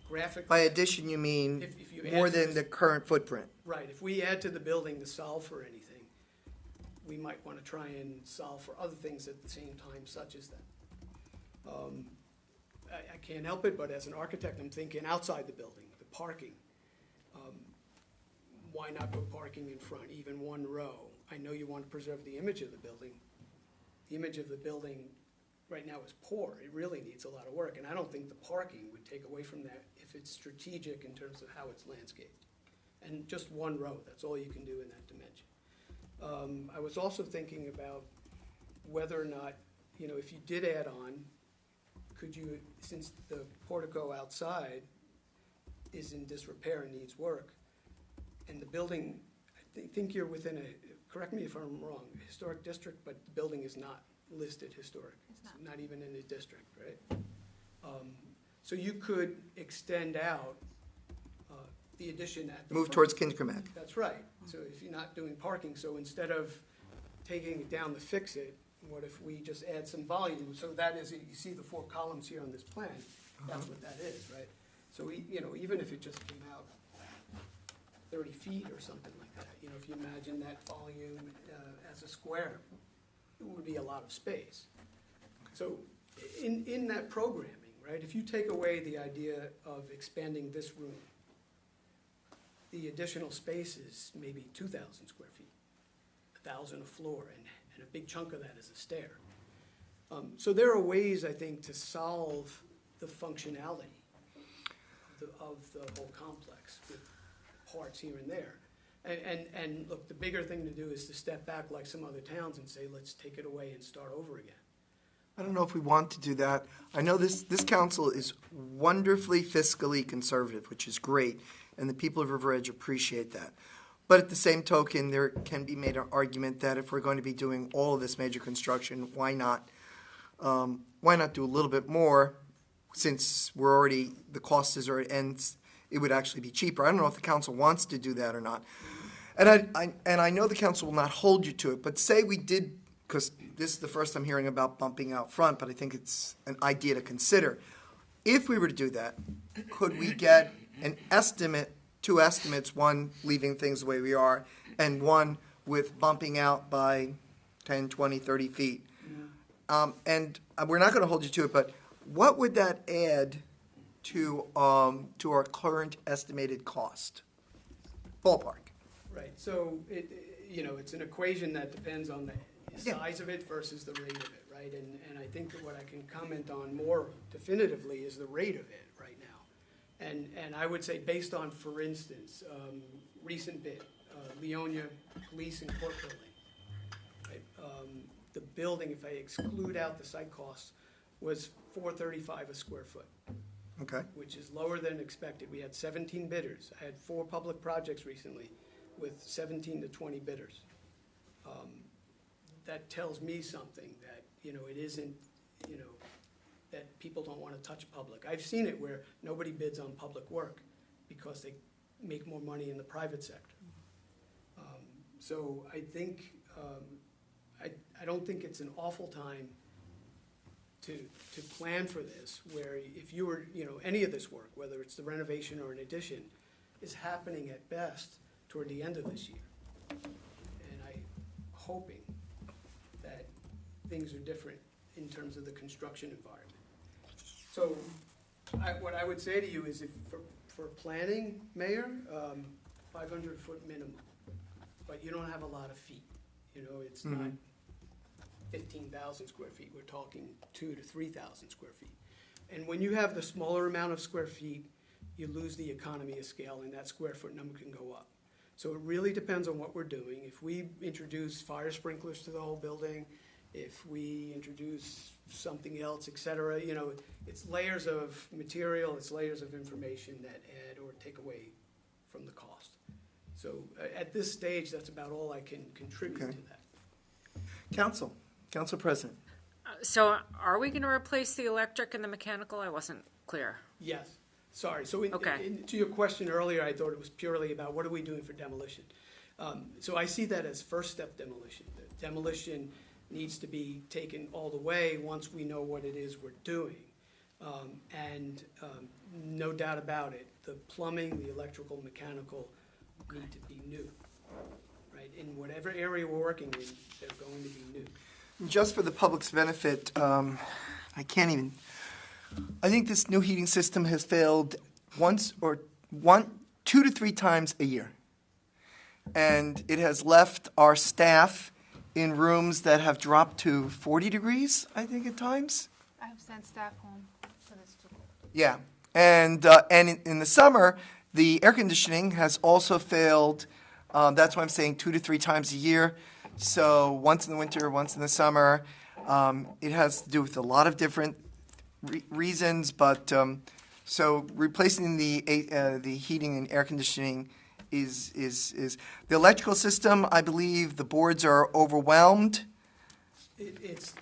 Graphically. By addition, you mean If you add more to than this- the current footprint? Right, if we add to the building to solve for anything, we might want to try and solve for other things at the same time, such as that. I can't help it, but as an architect, I'm thinking outside the building, the parking. Why not put parking in front, even one row? I know you want to preserve the image of the building. The image of the building right now is poor. It really needs a lot of work, and I don't think the parking would take away from that if it's strategic in terms of how it's landscaped. And just one row, that's all you can do in that dimension. I was also thinking about whether or not, if you did add on, could you, since the portico outside is in disrepair and needs work, and the building, I think you're within correct me if I'm wrong, historic district, but the building is not listed historic. It's not even in the district, right? So you could extend out the addition at the Move front. towards Kindermack. That's right. So if you're not doing parking, so instead of taking it down to fix it, what if we just add some volume? So that is, you see the 4 columns here on this plan, that's what that is, right? So, even if it just came out 30 feet or something like that, if you imagine that volume as a square, it would be a lot of space. So in that programming, right, if you take away the idea of expanding this room, the additional space is maybe 2,000 square feet. $1,000 a floor, and a big chunk of that is a stair. So there are ways, I think, to solve the functionality of the whole complex with parts here and there. And look, the bigger thing to do is to step back like some other towns and say, let's take it away and start over again. I don't know if we want to do that. I know this council is wonderfully fiscally conservative, which is great, and the people of River Edge appreciate that. But at the same token, there can be made an argument that if we're going to be doing all of this major construction, why not do a little bit more, since the cost is already, and it would actually be cheaper. I don't know if the council wants to do that or not. And I know the council will not hold you to it, but say we did, because this is the first I'm hearing about bumping out front, but I think it's an idea to consider. If we were to do that, could we get an estimate, two estimates, one leaving things the way we are, and one with bumping out by 10, 20, 30 feet? And we're not going to hold you to it, but what would that add to our current estimated cost? Ballpark. Right, so it's an equation that depends on the size of it versus the rate of it, right? And I think that what I can comment on more definitively is the rate of it right now. And I would say based on, for instance, recent bid, Leonia Police and Court Building. Right? The building, if I exclude out the site costs, was $435 a square foot. Okay. Which is lower than expected. We had 17 bidders. I had 4 public projects recently with 17 to 20 bidders. That tells me something that, it isn't, that people don't want to touch public. I've seen it where nobody bids on public work because they make more money in the private sector. So I think, I don't think it's an awful time to plan for this, where if you were, any of this work, whether it's the renovation or an addition, is happening at best toward the end of this year. And I'm hoping that things are different in terms of the construction environment. So what I would say to you is, if for planning, Mayor, 500-foot minimum, but you don't have a lot of feet. It's not 15,000 square feet. We're talking 2,000 to 3,000 square feet. And when you have the smaller amount of square feet, you lose the economy of scale, and that square foot number can go up. So it really depends on what we're doing. If we introduce fire sprinklers to the whole building, if we introduce something else, et cetera, it's layers of material, it's layers of information that add or take away from the cost. So at this stage, that's about all I can contribute to that. Council President. So are we going to replace the electric and the mechanical? I wasn't clear. Yes, sorry. So Okay. To your question earlier, I thought it was purely about what are we doing for demolition. So I see that as first step demolition. The demolition needs to be taken all the way once we know what it is we're doing. And no doubt about it, the plumbing, the electrical, mechanical need to be new. Right? In whatever area we're working in, they're going to be new. Just for the public's benefit, I think this new heating system has failed 2 to 3 times a year. And it has left our staff in rooms that have dropped to 40 degrees, I think, at times. I have sent staff home, so it's too cold. Yeah. And in the summer, the air conditioning has also failed. That's why I'm saying 2 to 3 times a year. So once in the winter, once in the summer. It has to do with a lot of different reasons, but so replacing the heating and air conditioning is the electrical system. I believe the boards are overwhelmed. It's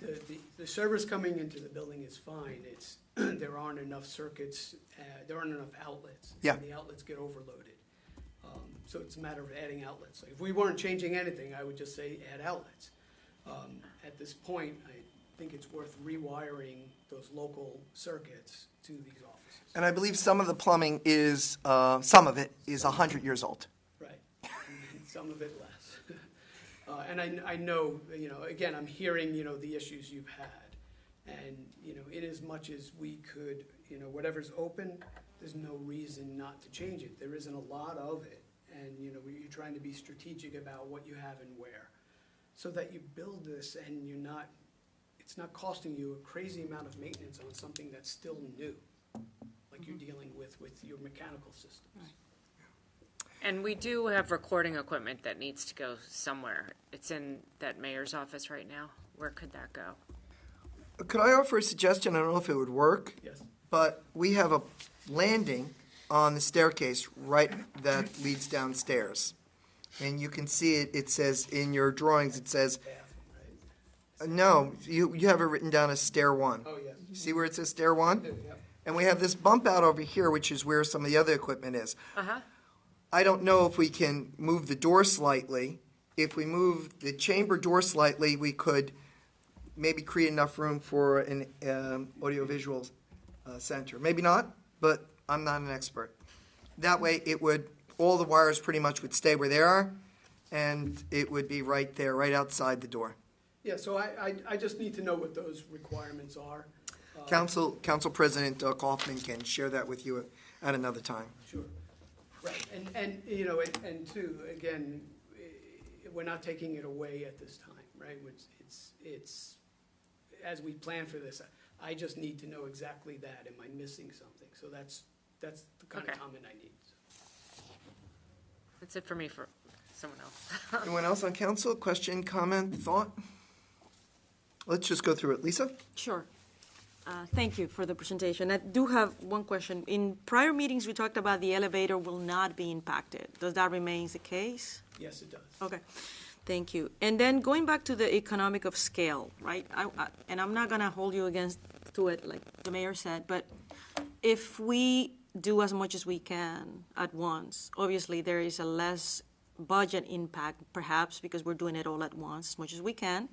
the service coming into the building is fine. It's there aren't enough circuits, there aren't enough outlets. Yeah. And the outlets get overloaded. So it's a matter of adding outlets. If we weren't changing anything, I would just say add outlets. At this point, I think it's worth rewiring those local circuits to these offices. And I believe some of the plumbing is, some of it is 100 years old. Right. Some of it less. And I know, again, I'm hearing, the issues you've had. And, in as much as we could, whatever's open, there's no reason not to change it. There isn't a lot of it. And, you're trying to be strategic about what you have and where. so that you build this and it's not costing you a crazy amount of maintenance on something that's still new, like you're dealing with your mechanical systems. And we do have recording equipment that needs to go somewhere. It's in that mayor's office right now. Where could that go? Could I offer a suggestion? I don't know if it would work, Yes. but we have a landing on the staircase right that leads downstairs. And you can see it, it says in your drawings, it says, no, you have it written down as stair one. Oh, yes. See where it says stair one? Yep. And we have this bump out over here, which is where some of the other equipment is. Uh-huh. I don't know if we can move the door slightly. If we move the chamber door slightly, we could maybe create enough room for an audiovisual center. Maybe not, but I'm not an expert. That way, all the wires pretty much would stay where they are, and it would be right there, right outside the door. Yeah, so I just need to know what those requirements are. Council President Kaufman can share that with you at another time. Sure. Right, and and two, again, we're not taking it away at this time, right? It's as we plan for this, I just need to know exactly that. Am I missing something? So that's the kind Okay. of comment I need. That's it for me, for someone else. Anyone else on council? Question, comment, thought? Let's just go through it. Lisa? Sure. Thank you for the presentation. I do have one question. In prior meetings, we talked about the elevator will not be impacted. Does that remain the case? Yes, it does. Okay, thank you. And then going back to the economic of scale, right? And I'm not gonna hold you against to it, like the mayor said, but if we do as much as we can at once, obviously there is a less budget impact, perhaps because we're doing it all at once, as much as we can.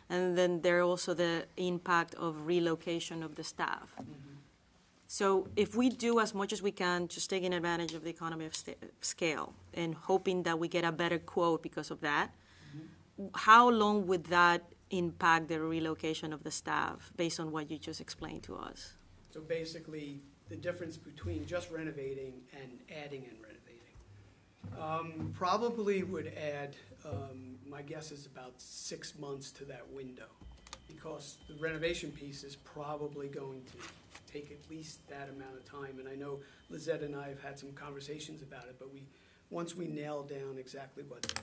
And then there also the impact of relocation of the staff. So if we do as much as we can, just taking advantage of the economy of scale and hoping that we get a better quote because of that, how long would that impact the relocation of the staff based on what you just explained to us? So basically, the difference between just renovating and adding and renovating. Probably would add, my guess is about 6 months to that window, because the renovation piece is probably going to take at least that amount of time. And I know Lizette and I have had some conversations about it, but once we nail down exactly what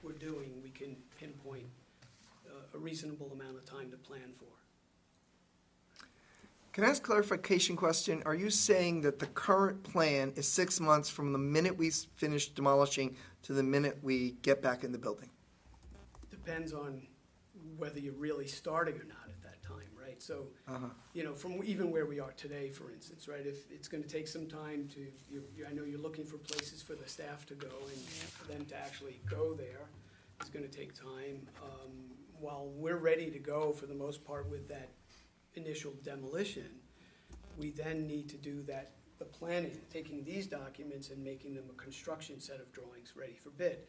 we're doing, we can pinpoint a reasonable amount of time to plan for. Can I ask a clarification question? Are you saying that the current plan is 6 months from the minute we finish demolishing to the minute we get back in the building? Depends on whether you're really starting or not at that time, right? So, from even where we are today, for instance, right? If it's gonna take some time I know you're looking for places for the staff to go, and for them to actually go there, it's gonna take time. While we're ready to go, for the most part, with that initial demolition, we then need to do the planning, taking these documents and making them a construction set of drawings ready for bid.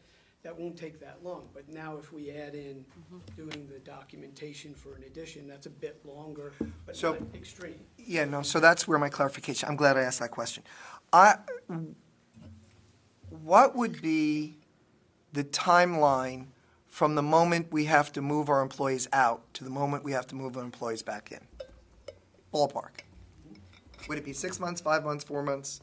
That won't take that long, but now if we add in doing the documentation for an addition, that's a bit longer, but So- not extreme. Yeah, no, so that's where my clarification, I'm glad I asked that question. What would be the timeline from the moment we have to move our employees out to the moment we have to move our employees back in? Ballpark. Would it be 6 months, 5 months, 4 months?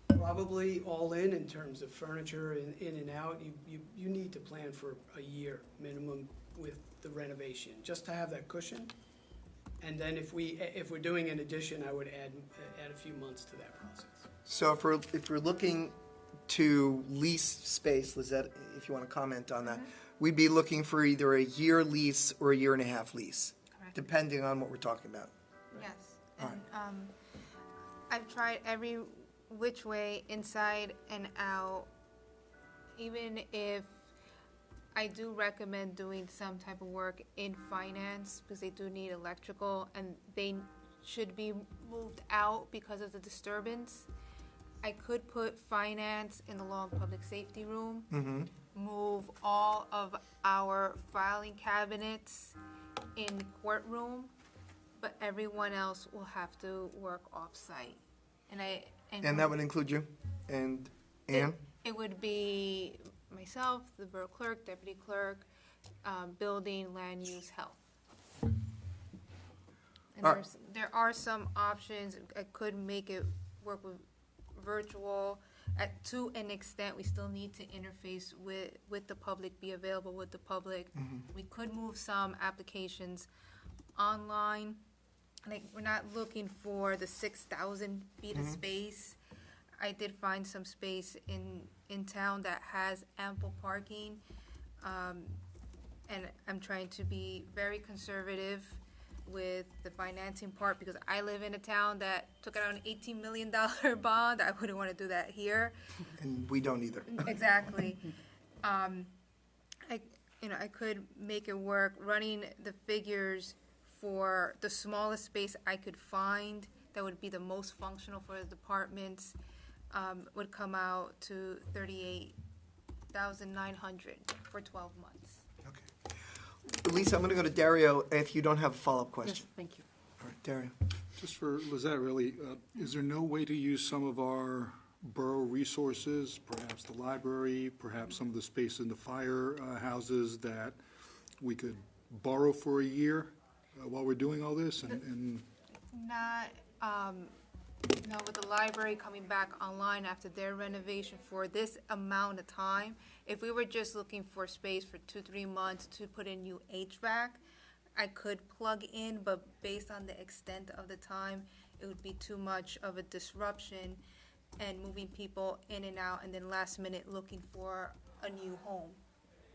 Probably all in terms of furniture in and out, you need to plan for a year minimum with the renovation, just to have that cushion. And then if we're doing an addition, I would add a few months to that process. So if we're looking to lease space, Lizette, if you want to comment on that, we'd be looking for either a year lease or a 1.5 year lease, Correct. depending on what we're talking about. Yes. All And I've tried every which way, inside and out. Even if I do recommend doing some type of work in finance, because they do need electrical and they should be moved out because of the disturbance. I could put finance in the law and public safety room, move all of our filing cabinets in the courtroom, but everyone else will have to work off-site. And that would include you and Ann? It would be myself, the borough clerk, deputy clerk, building, land use, health. And Alright. there are some options. I could make it work with virtual. To an extent, we still need to interface with the public, be available with the public. We could move some applications online. Like, we're not looking for the 6,000 feet of space. I did find some space in town that has ample parking. And I'm trying to be very conservative with the financing part, because I live in a town that took out an $18 million bond. I wouldn't want to do that here. And we don't either. Exactly. I could make it work, running the figures for the smallest space I could find that would be the most functional for the departments, would come out to $38,900 for 12 months. Okay. Lisa, I'm going to go to Dario if you don't have a follow-up question. Yes, thank you. All right, Dario. Just for Lizette, really, is there no way to use some of our borough resources, perhaps the library, perhaps some of the space in the fire houses that we could borrow for a year while we're doing all this? And Not, no, with the library coming back online after their renovation for this amount of time, if we were just looking for space for 2-3 months to put in new HVAC, I could plug in, but based on the extent of the time, it would be too much of a disruption and moving people in and out, and then last minute looking for a new home.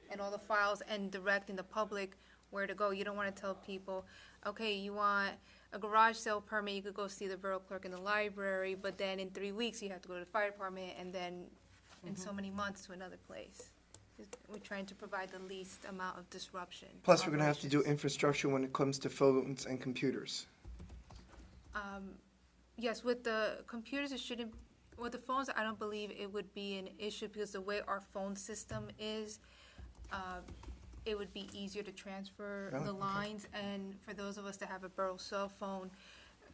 And all the files and directing the public where to go. You don't want to tell people, okay, you want a garage sale permit, you could go see the borough clerk in the library, but then in 3 weeks, you have to go to the fire department, and then in so many months to another place. We're trying to provide the least amount of disruption. Plus, we're going to have to do operations. infrastructure when it comes to phones and computers. Yes, with the computers, it shouldn't, with the phones, I don't believe it would be an issue, because the way our phone system is, it would be easier to transfer Oh, the okay. lines, and for those of us that have a borough cell phone,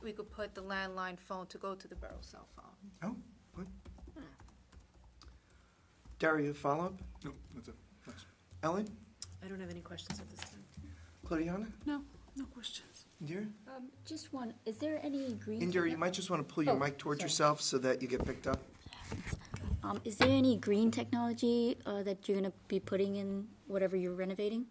we could put the landline phone to go to the borough cell phone. Oh, good. Dario, follow-up? no, that's it. Thanks. Ellen? I don't have any questions at this time. Claudiana? No questions. Indira? Just one, is there any green? Indira, you might just want to pull your Oh, mic towards sorry. yourself so that you get picked up. Is there any green technology that you're gonna be putting in whatever you're renovating?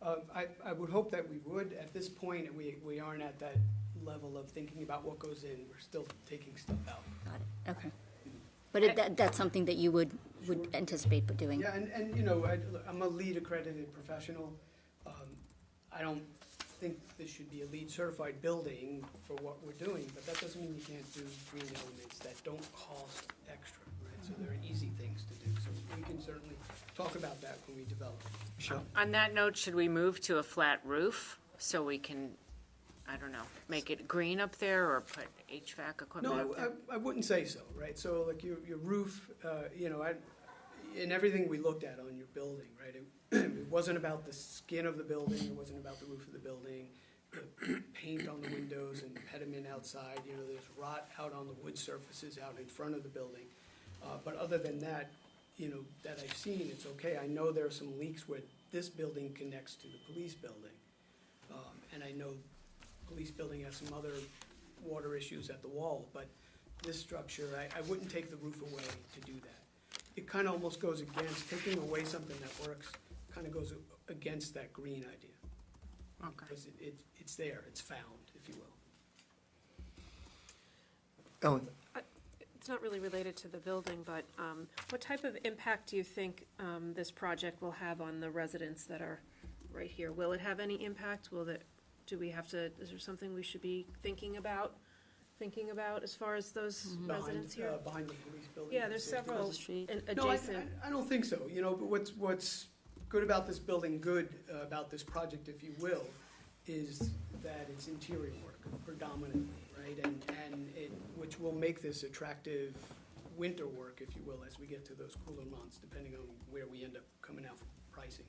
I would hope that we would. At this point, we aren't at that level of thinking about what goes in. We're still taking stuff out. Got it, okay. But that's something that you would anticipate doing? Yeah, and I'm a LEED accredited professional. I don't think this should be a LEED certified building for what we're doing, but that doesn't mean you can't do green elements that don't cost extra, right? So there are easy things to do. So we can certainly talk about that when we develop. Michelle? On that note, should we move to a flat roof so we can, I don't know, make it green up there or put HVAC equipment No, up there? I wouldn't say so, right? So like your roof, in everything we looked at on your building, right? It wasn't about the skin of the building, it wasn't about the roof of the building, the paint on the windows and the pediment outside, there's rot out on the wood surfaces out in front of the building. But other than that, that I've seen, it's okay. I know there are some leaks where this building connects to the police building. And I know police building has some other water issues at the wall, but this structure, I wouldn't take the roof away to do that. It kind of almost goes against, taking away something that works, kind of goes against that green idea. Okay. Because it's there, it's found, if you will. Ellen? It's not really related to the building, but what type of impact do you think this project will have on the residents that are right here? Will it have any impact? Is there something we should be thinking about as far as those residents here? Behind the police building. Yeah, there's Safety several street. No, adjacent. I don't think so, but what's good about this building, about this project, if you will, is that it's interior work predominantly, right? And which will make this attractive winter work, if you will, as we get to those cooler months, depending on where we end up coming out for pricing.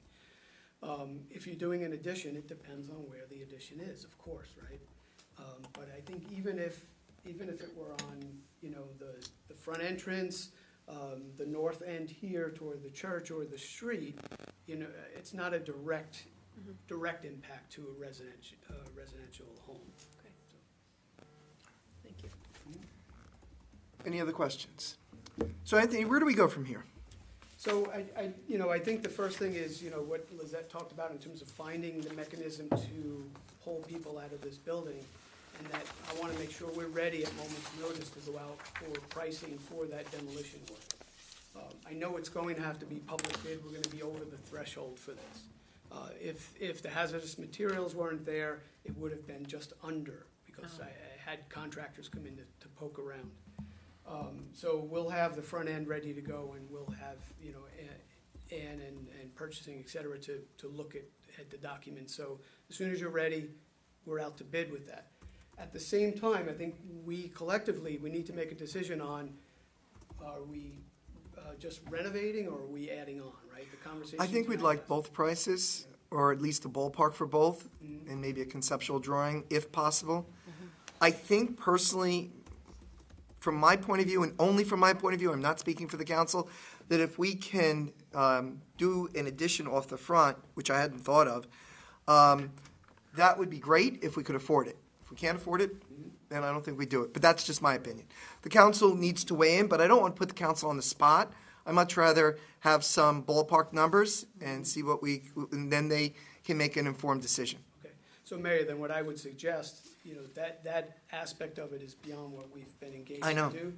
If you're doing an addition, it depends on where the addition is, of course, right? But I think even if it were on, the front entrance, the north end here toward the church or the street, it's not a direct impact to a residential home. Okay. Thank you. Any other questions? So Anthony, where do we go from here? So I think the first thing is, what Lizette talked about in terms of finding the mechanism to pull people out of this building, and that I want to make sure we're ready at moment's notice to go out for pricing for that demolition work. I know it's going to have to be public bid, we're going to be over the threshold for this. If the hazardous materials weren't there, it would have been just under, because I had contractors come in to poke around. So we'll have the front end ready to go, and we'll have, Ann and purchasing, et cetera, to look at the documents. So as soon as you're ready, we're out to bid with that. At the same time, I think we collectively, we need to make a decision on, are we just renovating, or are we adding on, right? The conversation. I think we'd like both prices, or at least a ballpark for both, and maybe a conceptual drawing, if possible. I think personally, from my point of view, and only from my point of view, I'm not speaking for the council, that if we can do an addition off the front, which I hadn't thought of, that would be great if we could afford it. If we can't afford it, then I don't think we do it. But that's just my opinion. The council needs to weigh in, but I don't want to put the council on the spot. I'd much rather have some ballpark numbers and see and then they can make an informed decision. Okay, so Mayor, then what I would suggest, that aspect of it is beyond what we've been engaged I know. to do.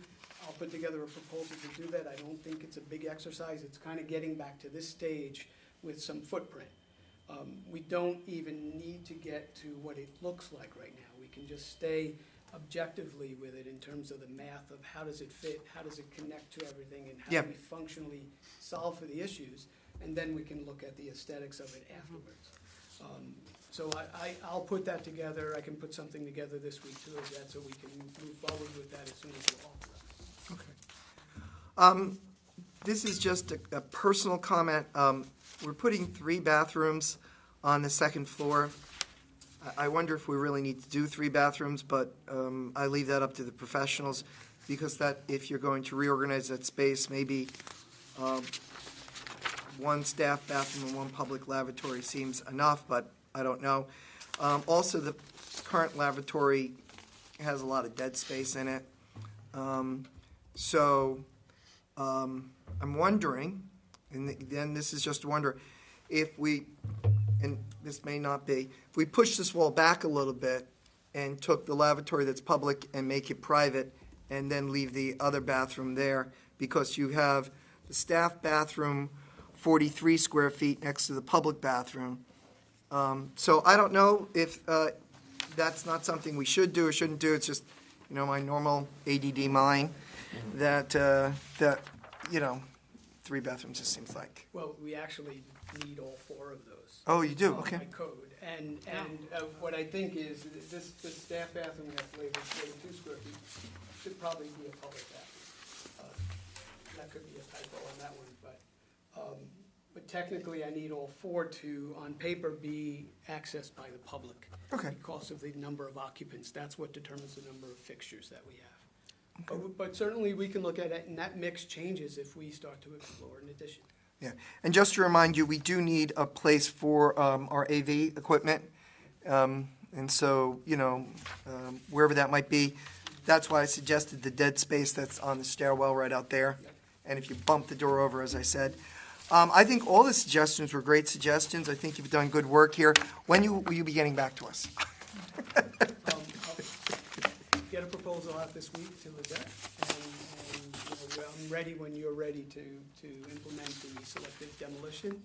I'll put together a proposal to do that. I don't think it's a big exercise. It's kind of getting back to this stage with some footprint. We don't even need to get to what it looks like right now. We can just stay objectively with it in terms of the math of how does it fit, how does it connect to everything, and how do we functionally solve for the issues, and then we can look at the aesthetics of it afterwards. So I'll put that together. I can put something together this week too, so we can move forward with that as soon as we're authorized. Okay. This is just a personal comment. We're putting 3 bathrooms on the second floor. I wonder if we really need to do 3 bathrooms, but I leave that up to the professionals, because that, if you're going to reorganize that space, maybe 1 staff bathroom and 1 public lavatory seems enough, but I don't know. Also, the current lavatory has a lot of dead space in it. I'm wondering, and then this is just a wonder, if we, and this may not be, if we push this wall back a little bit and took the lavatory that's public and make it private, and then leave the other bathroom there, because you have the staff bathroom 43 square feet next to the public bathroom. So I don't know if that's not something we should do or shouldn't do. It's just, my normal ADD mind that 3 bathrooms just seems like. Well, we actually need all 4 of those. Oh, you do? Okay. By code. And what I think is, this staff bathroom we have labeled 42 square feet should probably be a public bathroom. That could be a typo on that one, but technically I need all 4 to, on paper, be accessed by the public. Okay. Because of the number of occupants. That's what determines the number of fixtures that we have. Okay. But certainly we can look at it, and that mix changes if we start to explore an addition. Yeah, and just to remind you, we do need a place for our AV equipment, and so, wherever that might be, that's why I suggested the dead space that's on the stairwell right out there, and if you bump the door over, as I said. I think all the suggestions were great suggestions. I think you've done good work here. When will you be getting back to us? I'll get a proposal out this week to Lizette, and I'm ready when you're ready to implement the selective demolition.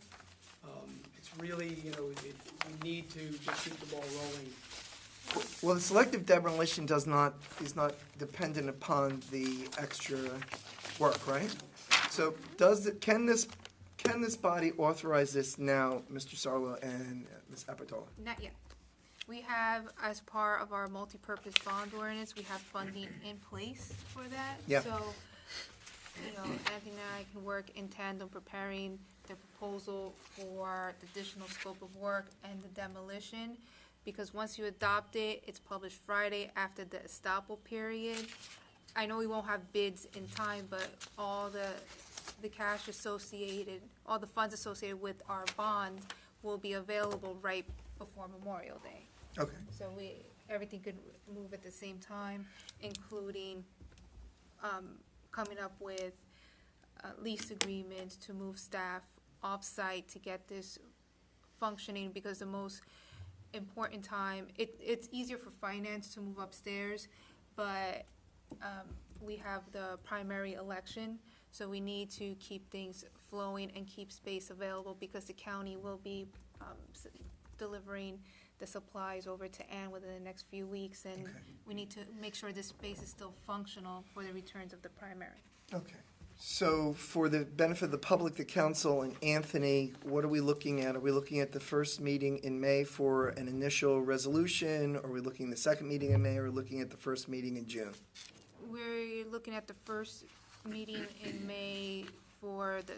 It's really, we need to just keep the ball rolling. Well, the selective demolition is not dependent upon the extra work, right? So can this body authorize this now, Mr. Sarlo and Ms. Apatola? Not yet. We have, as part of our multi-purpose bond ordinance, we have funding in place for that. Yeah. So, Anthony and I can work in tandem preparing the proposal for the additional scope of work and the demolition. Because once you adopt it, it's published Friday after the estoppel period. I know we won't have bids in time, but all the the cash associated, all the funds associated with our bond will be available right before Memorial Day. Okay. So everything could move at the same time, including coming up with lease agreements to move staff off-site to get this functioning, because the most important time, it's easier for finance to move upstairs, but we have the primary election, so we need to keep things flowing and keep space available, because the county will be delivering the supplies over to Ann within the next few weeks, and Okay. we need to make sure this space is still functional for the returns of the primary. Okay. So for the benefit of the public, the council, and Anthony, what are we looking at? Are we looking at the first meeting in May for an initial resolution? Are we looking at the second meeting in May, or are we looking at the first meeting in June? We're looking at the first meeting in May for the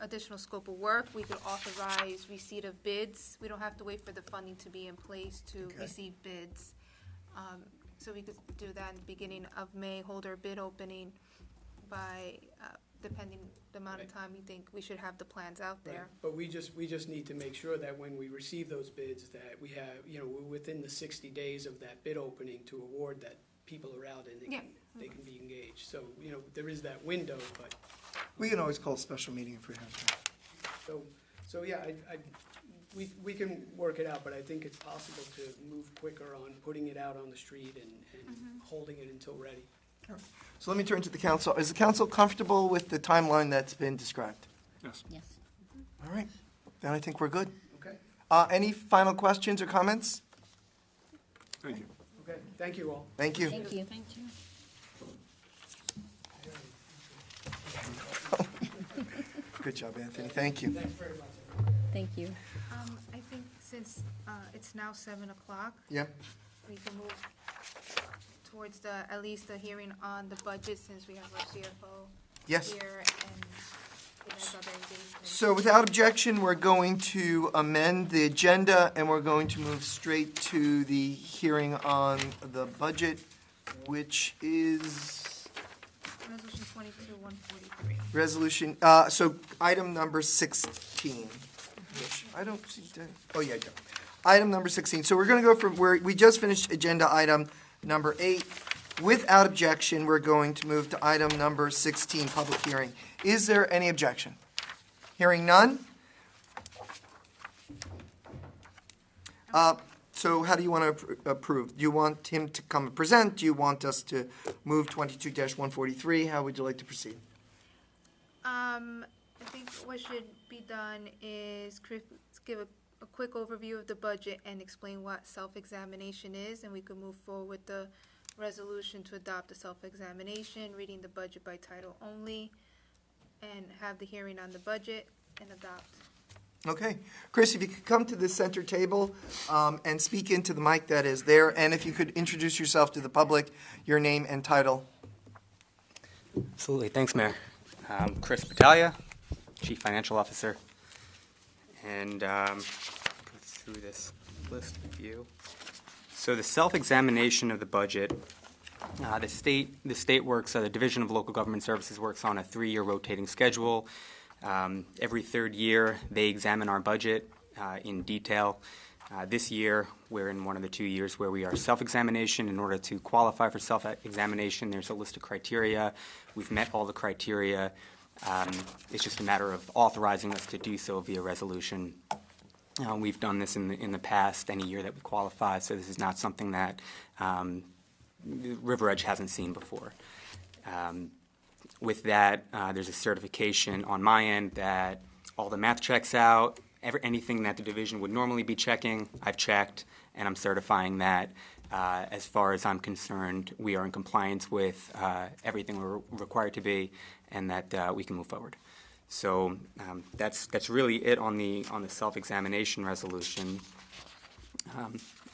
additional scope of work. We could authorize receipt of bids. We don't have to wait for the funding to be in place to Okay. receive bids. So we could do that in the beginning of May, hold our bid opening by, depending the amount of time we think we should have the plans out there. Right. But we just need to make sure that when we receive those bids, that we have, we're within the 60 days of that bid opening to award, that people are out and Yeah. they can be engaged. So, there is that window, but, We can always call a special meeting if we have to. so yeah, we can work it out, but I think it's possible to move quicker on putting it out on the street and holding it until ready. So let me turn to the council. Is the council comfortable with the timeline that's been described? Yes. Yes. All right, then I think we're good. Okay? Any final questions or comments? Thank you. Okay, thank you all. Thank you. Thank you. Thank you. Good job, Anthony. Thank you. Thanks very much. Thank you. I think since it's now 7 o'clock, Yeah, we can move towards at least the hearing on the budget, since we have our CFO yes. here and he has other engagements. So without objection, we're going to amend the agenda, and we're going to move straight to the hearing on the budget, which is Resolution 22-143. resolution, so item number 16. Which I don't see, oh, yeah, I do. Item number 16. So we're going to go from where, we just finished agenda item number 8. Without objection, we're going to move to item number 16, public hearing. Is there any objection? Hearing none? So how do you want to approve? Do you want him to come and present? Do you want us to move 22-143? How would you like to proceed? I think what should be done is give a quick overview of the budget and explain what self-examination is, and we could move forward with the resolution to adopt the self-examination, reading the budget by title only, and have the hearing on the budget and adopt. Okay. Chris, if you could come to the center table and speak into the mic that is there, and if you could introduce yourself to the public, your name and title. Absolutely. Thanks, Mayor. Chris Battaglia, Chief Financial Officer. And go through this list with you. So the self-examination of the budget, the state works, the Division of Local Government Services works on a 3-year rotating schedule. Every third year, they examine our budget in detail. This year, we're in one of the 2 years where we are self-examination. In order to qualify for self-examination, there's a list of criteria. We've met all the criteria. It's just a matter of authorizing us to do so via resolution. We've done this in the past, any year that we qualify, so this is not something that River Edge hasn't seen before. With that, there's a certification on my end that all the math checks out. Anything that the division would normally be checking, I've checked, and I'm certifying that, as far as I'm concerned, we are in compliance with everything we're required to be, and that we can move forward. So that's really it on the self-examination resolution.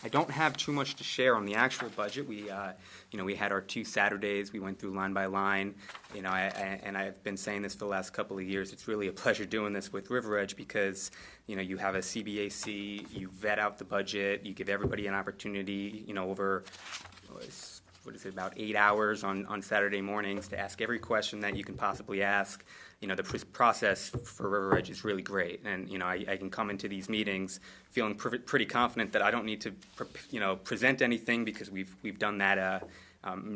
I don't have too much to share on the actual budget. We had our 2 Saturdays. We went through line by line. And I've been saying this for the last couple of years. It's really a pleasure doing this with River Edge because, you have a CBAC, you vet out the budget, you give everybody an opportunity, over, about 8 hours on Saturday mornings to ask every question that you can possibly ask. the process for River Edge is really great. And, I can come into these meetings feeling pretty confident that I don't need to, present anything because we've done that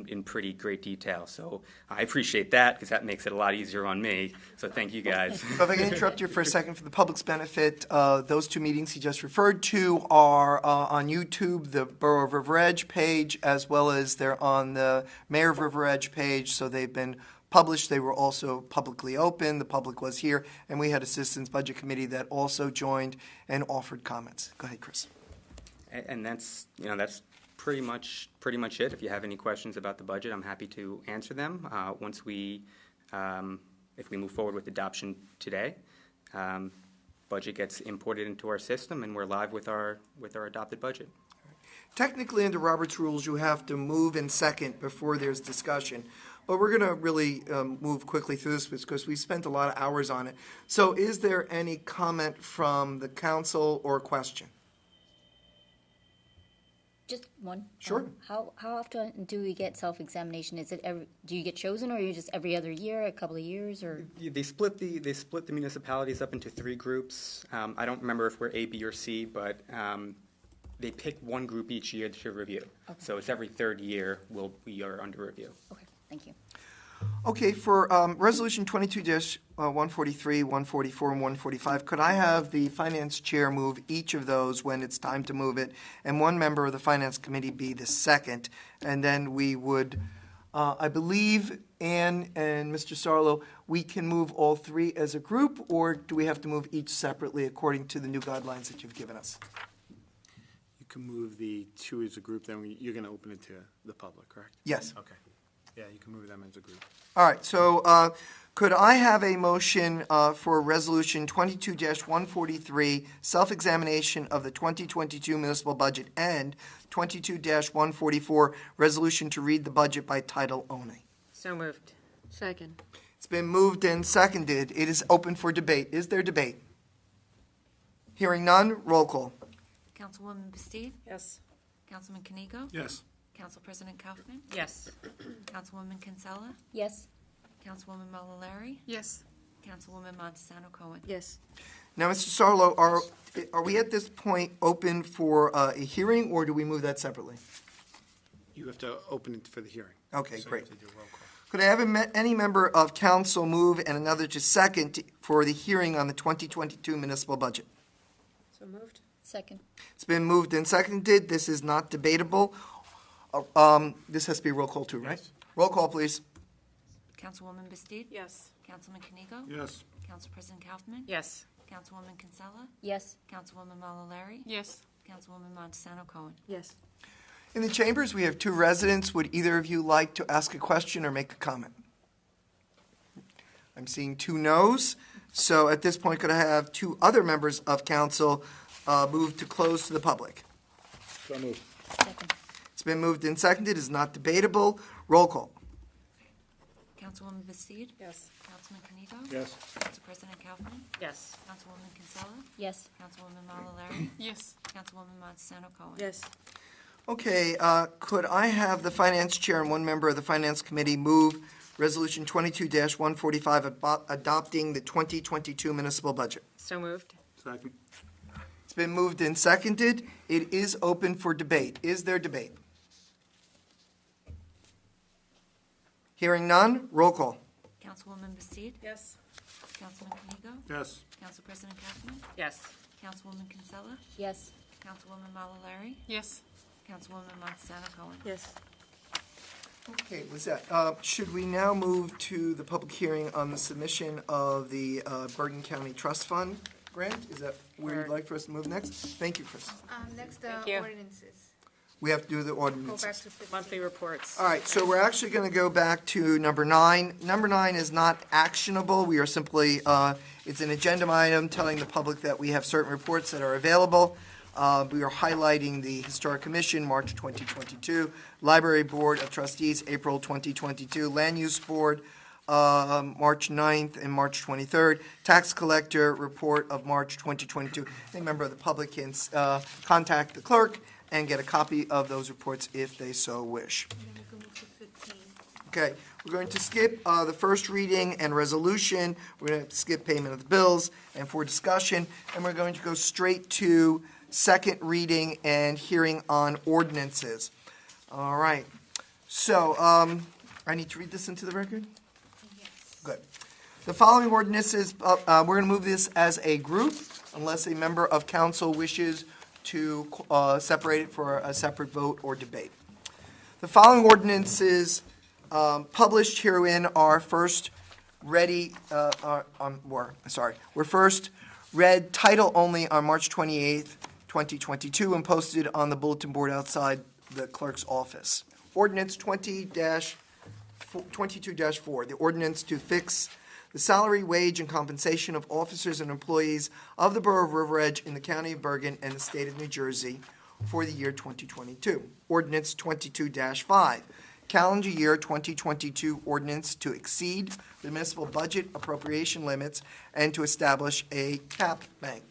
in pretty great detail. So I appreciate that because that makes it a lot easier on me. So thank you guys. So if I can interrupt you for a second for the public's benefit, those two meetings he just referred to are on YouTube, the Borough of River Edge page, as well as they're on the Mayor of River Edge page. So they've been published. They were also publicly open. The public was here, and we had a Citizens Budget Committee that also joined and offered comments. Go ahead, Chris. And that's pretty much it. If you have any questions about the budget, I'm happy to answer them. Once if we move forward with adoption today, budget gets imported into our system, and we're live with our adopted budget. Technically, under Robert's rules, you have to move and second before there's discussion. But we're going to really move quickly through this because we spent a lot of hours on it. So is there any comment from the council or question? Just one. Sure. How often do we get self-examination? Is it do you get chosen, or are you just every other year, a couple of years, or? They split the municipalities up into three groups. I don't remember if we're A, B, or C, but they pick one group each year to review. Okay. So it's every third year we are under review. Okay, thank you. Okay, for Resolution 22-143, 144, and 145, could I have the Finance Chair move each of those when it's time to move it, and one member of the Finance Committee be the second? And then we would, I believe, Ann and Mr. Sarlo, we can move all three as a group, or do we have to move each separately according to the new guidelines that you've given us? You can move the two as a group, then you're going to open it to the public, correct? Yes. Okay. Yeah, you can move them as a group. All right, so could I have a motion for Resolution 22-143, self-examination of the 2022 municipal budget, and 22-144, resolution to read the budget by title only? So moved. Second. It's been moved and seconded. It is open for debate. Is there debate? Hearing none, roll call. Councilwoman Bastide? Yes. Councilman Kanigo? Yes. Council President Kaufman? Yes. Councilwoman Kinsella? Yes. Councilwoman Malalari? Yes. Councilwoman Montesano Cohen? Yes. Now, Mr. Sarlo, are we at this point open for a hearing, or do we move that separately? You have to open it for the hearing. Okay, So you great. have to do roll call. Could I have any member of council move and another to second for the hearing on the 2022 municipal budget? So moved. Second. It's been moved and seconded. This is not debatable. This has to be roll call too, right? Yes. Roll call, please. Councilwoman Bastide? Yes. Councilman Kanigo? Yes. Council President Kaufman? Yes. Councilwoman Kinsella? Yes. Councilwoman Malalari? Yes. Councilwoman Montesano Cohen? Yes. In the chambers, we have two residents. Would either of you like to ask a question or make a comment? I'm seeing two noes. So at this point, could I have two other members of council move to close to the public? So moved. Second. It's been moved and seconded. It is not debatable. Roll call. Councilwoman Bastide? Yes. Councilman Kanigo? Yes. Council President Kaufman? Yes. Councilwoman Kinsella? Yes. Councilwoman Malalari? Yes. Councilwoman Montesano Cohen? Yes. Okay, could I have the finance chair and one member of the finance committee move Resolution 22-145 adopting the 2022 municipal budget? So moved. Second. It's been moved and seconded. It is open for debate. Is there debate? Hearing none, roll call. Councilwoman Bastide? Yes. Councilman Kanigo? Yes. Council President Kaufman? Yes. Councilwoman Kinsella? Yes. Councilwoman Malalari? Yes. Councilwoman Montesano Cohen? Yes. Okay, Lizette, should we now move to the public hearing on the submission of the Bergen County Trust Fund grant? Is that where you'd like for us to move next? Thank you, Chris. Next, Thank you. ordinances. We have to do the Go ordinances. back to 15. Monthly reports. All right, so we're actually going to go back to number 9. Number 9 is not actionable. We are simply, it's an agenda item telling the public that we have certain reports that are available. We are highlighting the Historic Commission, March 2022, Library Board of Trustees, April 2022, Land Use Board, March 9th and March 23rd, Tax Collector Report of March 2022. Any member of the public can contact the clerk and get a copy of those reports if they so wish. And then we go move to 15. Okay, We're going to skip the first reading and resolution. We're going to skip payment of the bills and for discussion, and we're going to go straight to second reading and hearing on ordinances. All right. So, I need to read this into the record? Yes. Good. The following ordinances, we're going to move this as a group unless a member of council wishes to separate it for a separate vote or debate. The following ordinances published herein are first read title only on March 28th, 2022, and posted on the bulletin board outside the clerk's office. Ordinance 22-4, the ordinance to fix the salary, wage, and compensation of officers and employees of the Borough of River Edge in the County of Bergen and the State of New Jersey for the year 2022. Ordinance 22-5, calendar year 2022 ordinance to exceed the municipal budget appropriation limits and to establish a cap bank.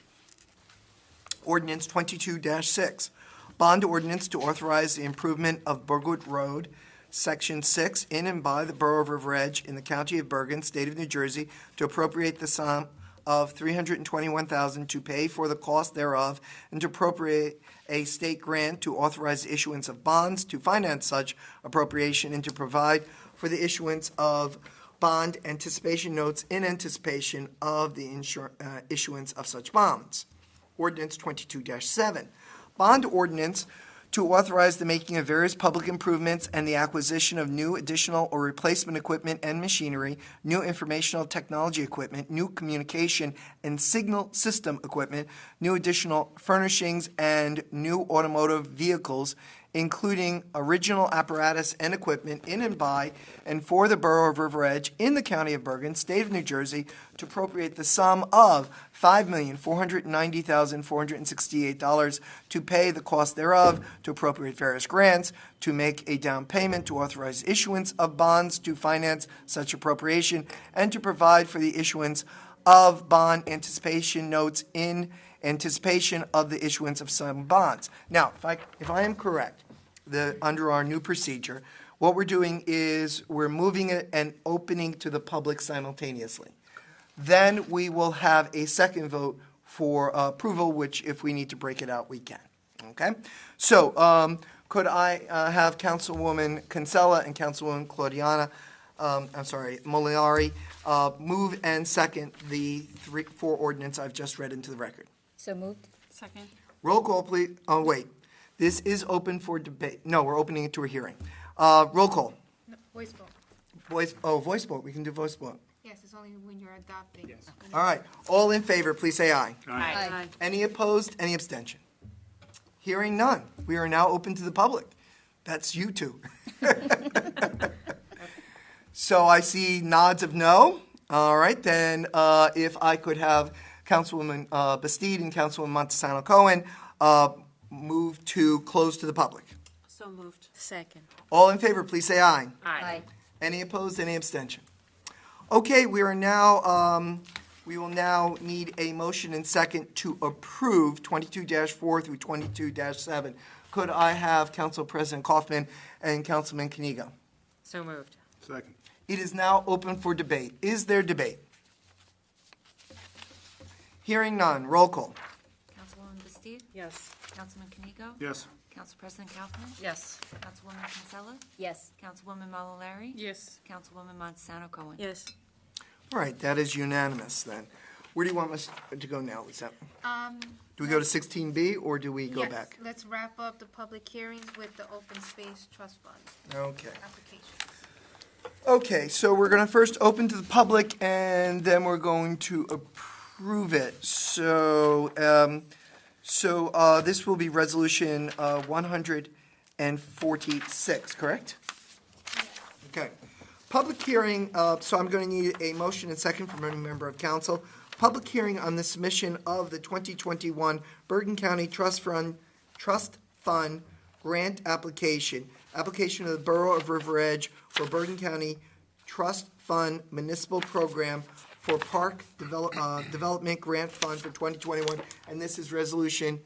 Ordinance 22-6, bond ordinance to authorize the improvement of Burgood Road, Section 6, in and by the Borough of River Edge in the County of Bergen, State of New Jersey, to appropriate the sum of $321,000 to pay for the cost thereof, and to appropriate a state grant to authorize the issuance of bonds to finance such appropriation, and to provide for the issuance of bond anticipation notes in anticipation of the issuance of such bonds. Ordinance 22-7, bond ordinance to authorize the making of various public improvements and the acquisition of new, additional, or replacement equipment and machinery, new informational technology equipment, new communication and signal system equipment, new additional furnishings, and new automotive vehicles, including original apparatus and equipment in and by and for the Borough of River Edge in the County of Bergen, State of New Jersey, to appropriate the sum of $5,490,468 to pay the cost thereof, to appropriate various grants, to make a down payment, to authorize issuance of bonds to finance such appropriation, and to provide for the issuance of bond anticipation notes in anticipation of the issuance of some bonds. Now, if I am correct, under our new procedure, what we're doing is we're moving it and opening to the public simultaneously. Then we will have a second vote for approval, which if we need to break it out, we can. Okay? So could I have Councilwoman Kinsella and Councilwoman Molinari move and second the four ordinance I've just read into the record. So moved. Second. Roll call, please. Oh, wait. This is open for debate. No, we're opening it to a hearing. Roll call. No, voice vote. Voice vote. We can do voice vote. Yes, it's only when you're adopting. Yes. All right. All in favor, please say aye. Aye. Any opposed? Any abstention? Hearing none. We are now open to the public. That's you two. So I see nods of no. All right, then if I could have Councilwoman Bastide and Councilwoman Montesano Cohen move to close to the public. So moved. Second. All in favor, please say aye. Aye. Any opposed? Any abstention? Okay, we will now need a motion and second to approve 22-4 through 22-7. Could I have Council President Kaufman and Councilman Kanigo? So moved. Second. It is now open for debate. Is there debate? Hearing none. Roll call. Councilwoman Bastide? Yes. Councilman Kanigo? Yes. Council President Kaufman? Yes. Councilwoman Kinsella? Yes. Councilwoman Molinari? Yes. Councilwoman Montesano Cohen? Yes. All right, that is unanimous then. Where do you want us to go now, Lisa? Do we go to 16B or do we go Yes, back? let's wrap up the public hearings with the open space trust fund Okay. applications. Okay, so we're going to first open to the public and then we're going to approve it. So, this will be resolution 146, correct? Okay. Public hearing, so I'm going to need a motion and second from any member of council. Public hearing on the submission of the 2021 Bergen County Trust Fund grant application. Application of the Borough of River Edge for Bergen County Trust Fund Municipal Program for Park Development Grant Fund for 2021. And this is resolution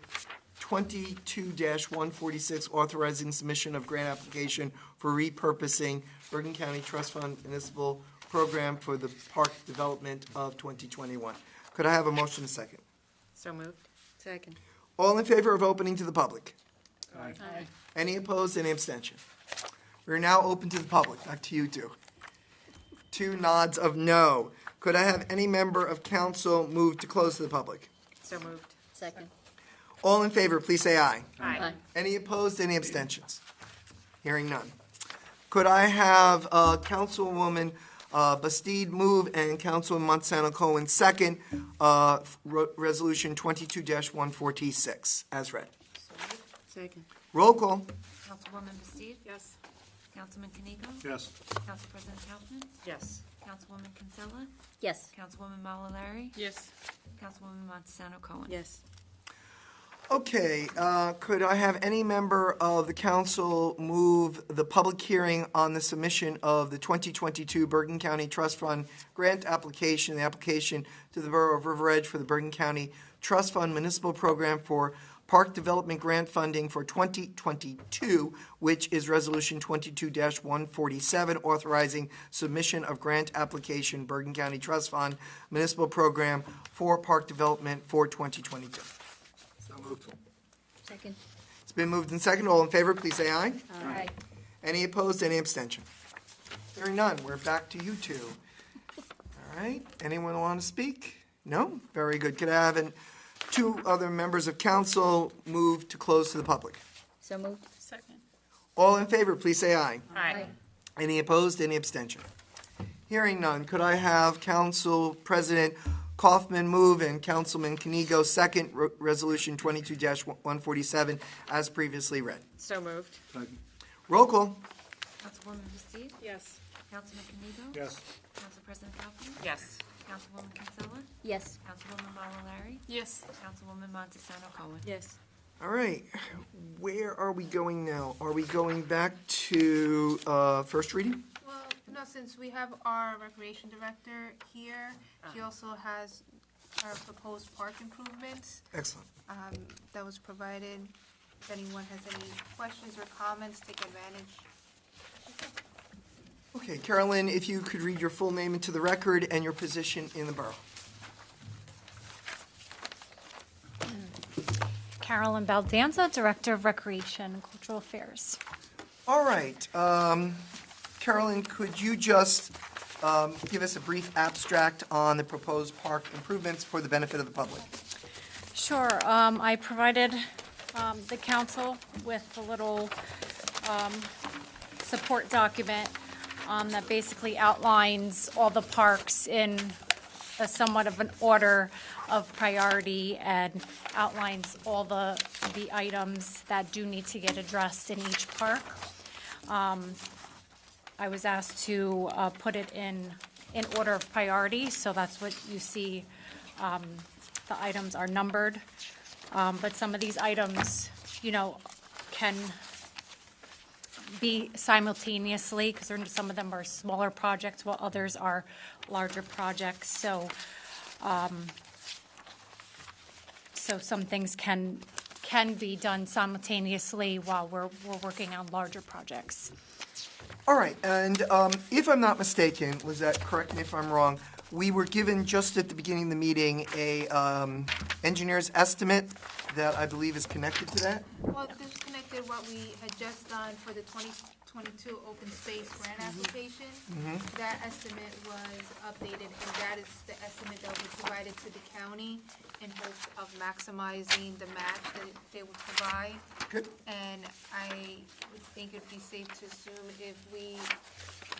22-146, authorizing submission of grant application for repurposing Bergen County Trust Fund Municipal Program for the Park Development of 2021. Could I have a motion and a second? So moved. Second. All in favor of opening to the public? Aye. Any opposed, any abstention? We're now open to the public. Back to you two. Two nods of no. Could I have any member of council move to close to the public? So moved. Second. All in favor, please say aye. Aye. Any opposed, any abstentions? Hearing none. Could I have Councilwoman Bastide move and Councilman Monsanto Cohen second, Resolution 22-146, as read? Second. Roll call. Councilwoman Bastide? Yes. Councilman Kanigo? Yes. Council President Kaufman? Yes. Councilwoman Kinsella? Yes. Councilwoman Malalari? Yes. Councilwoman Montesano Cohen? Yes. Okay, could I have any member of the council move the public hearing on the submission of the 2022 Bergen County Trust Fund grant application, the application to the Borough of River Edge for the Bergen County Trust Fund Municipal Program for Park Development Grant Funding for 2022, which is Resolution 22-147, authorizing submission of grant application, Bergen County Trust Fund Municipal Program for Park Development for 2022. So moved. Second. It's been moved and seconded. All in favor, please say aye. Aye. Any opposed, any abstention? Hearing none, we're back to you two. All right, anyone want to speak? No? Very good. Could I have two other members of council move to close to the public? So moved. Second. All in favor, please say aye. Aye. Any opposed, any abstention? Hearing none, could I have Council President Kaufman move and Councilman Kanigo second, Resolution 22-147, as previously read? So moved. Second. Roll call. Councilwoman Bastide? Yes. Councilman Kanigo? Yes. Council President Kaufman? Yes. Councilwoman Kinsella? Yes. Councilwoman Malalari? Yes. Councilwoman Montesano Cohen? Yes. All right, where are we going now? Are we going back to first reading? Well, no, since we have our recreation director here, she also has our proposed park improvements Excellent. that was provided. If anyone has any questions or comments, take advantage. Okay, Carolyn, if you could read your full name into the record and your position in the borough. Carolyn Baldanza, Director of Recreation and Cultural Affairs. All right, Carolyn, could you just give us a brief abstract on the proposed park improvements for the benefit of the public? Sure. I provided the council with a little support document that basically outlines all the parks in a somewhat of an order of priority and outlines all the items that do need to get addressed in each park. I was asked to put it in order of priority, so that's what you see. The items are numbered, but some of these items, can be simultaneously, because some of them are smaller projects, while others are larger projects. So some things can be done simultaneously while we're working on larger projects. All right, and if I'm not mistaken, Lizette, correct me if I'm wrong, we were given just at the beginning of the meeting a engineer's estimate that I believe is connected to that? Well, this connected what we had just done for the 2022 open space grant application. That estimate was updated, and that is the estimate that we provided to the county in hopes of maximizing the match that they would provide. Good. And I would think it'd be safe to assume if we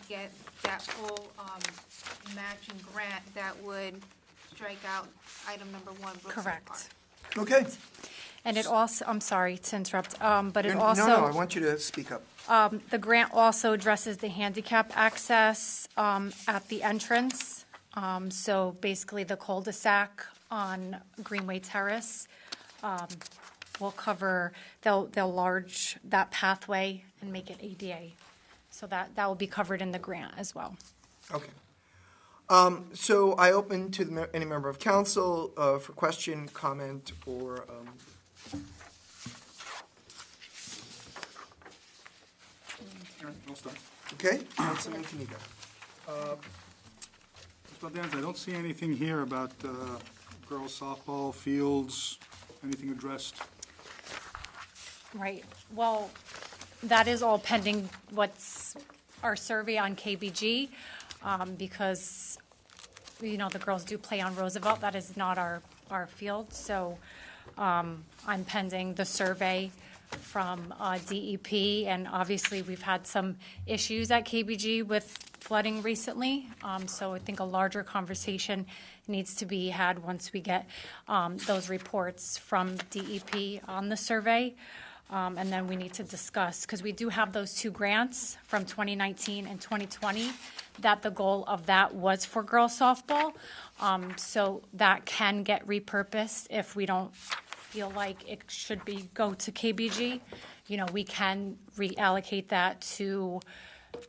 get that full matching grant, that would strike out item number 1, Brookside Park. Correct. Okay. And it also, I'm sorry to interrupt, but it No, also. I want you to speak up. The grant also addresses the handicap access at the entrance. So basically, the cul-de-sac on Greenway Terrace will cover, they'll enlarge that pathway and make it ADA. So that will be covered in the grant as well. Okay. So I open to any member of council for question, comment, or All right, I'll start. Okay, Councilman Kaniga. Ms. Valdez, I don't see anything here about girls softball fields, anything addressed. Right, well, that is all pending what's our survey on KBG, because, you know, the girls do play on Roosevelt, that is not our field, so I'm pending the survey from DEP, and obviously, we've had some issues at KBG with flooding recently, so I think a larger conversation needs to be had once we get those reports from DEP on the survey. And then we need to discuss, because we do have those two grants from 2019 and 2020, that the goal of that was for girls softball. So that can get repurposed if we don't feel like it should go to KBG. You know, we can reallocate that to,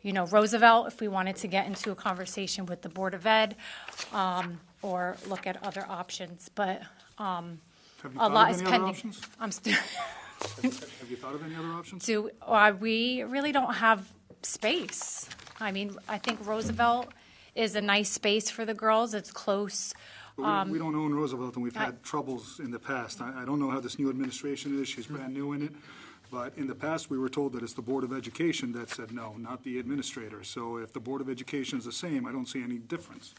you know, Roosevelt if we wanted to get into a conversation with the Board of Ed, or look at other options. But Have you a thought lot of is any other pending. options? I'm still. Have you thought of any other options? We really don't have space. I mean, I think Roosevelt is a nice space for the girls. It's close. But we don't own Roosevelt, and we've had troubles in the past. I don't know how this new administration is. She's brand new in it. But in the past, we were told that it's the Board of Education that said no, not the administrator. So if the Board of Education is the same, I don't see any difference.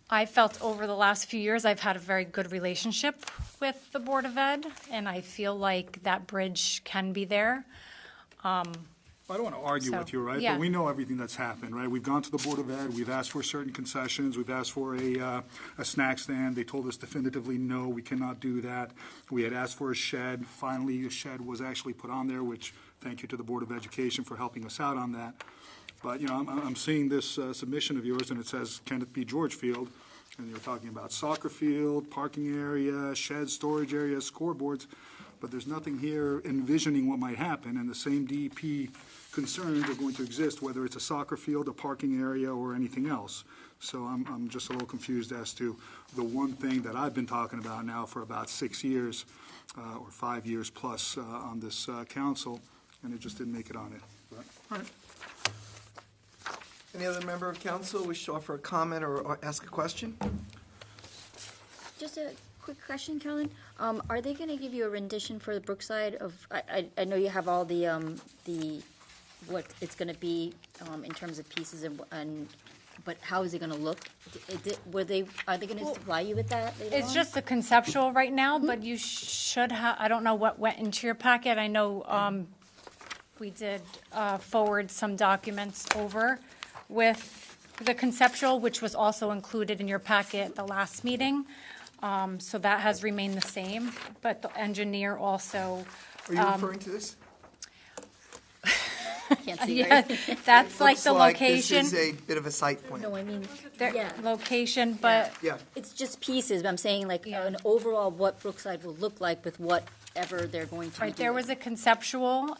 I felt over the last few years, I've had a very good relationship with the Board of Ed, and I feel like that bridge can be there. I don't want to argue So, with you, right? yeah. But we know everything that's happened, right? We've gone to the Board of Ed, we've asked for certain concessions, we've asked for a snack stand. They told us definitively, no, we cannot do that. We had asked for a shed. Finally, a shed was actually put on there, which, thank you to the Board of Education for helping us out on that. But, you know, I'm seeing this submission of yours, and it says Kenneth B. George Field, and you're talking about soccer field, parking area, shed, storage area, scoreboards, but there's nothing here envisioning what might happen, and the same DEP concerns are going to exist, whether it's a soccer field, a parking area, or anything else. So I'm just a little confused as to the one thing that I've been talking about now for about 6 years, or 5 years plus on this council, and it just didn't make it on it. But, all right. Any other member of council wish to offer a comment or ask a question? Just a quick question, Carolyn. Are they gonna give you a rendition for the Brookside of, I know you have all the, what it's gonna be, in terms of pieces and, but how is it gonna look? Are they gonna supply you with that later It's on? just a conceptual right now, but you should have, I don't know what went into your packet. I know we did forward some documents over with the conceptual, which was also included in your packet at the last meeting. So that has remained the same, but the engineer also. Are you referring to this? Can't see, Yeah, right? that's like Looks the location. This is a bit of a site plan. No, I mean, Their yeah. location, but Yeah, It's just pieces, but I'm saying like Yeah. an overall what Brookside will look like with whatever they're going to be right, there doing. was a conceptual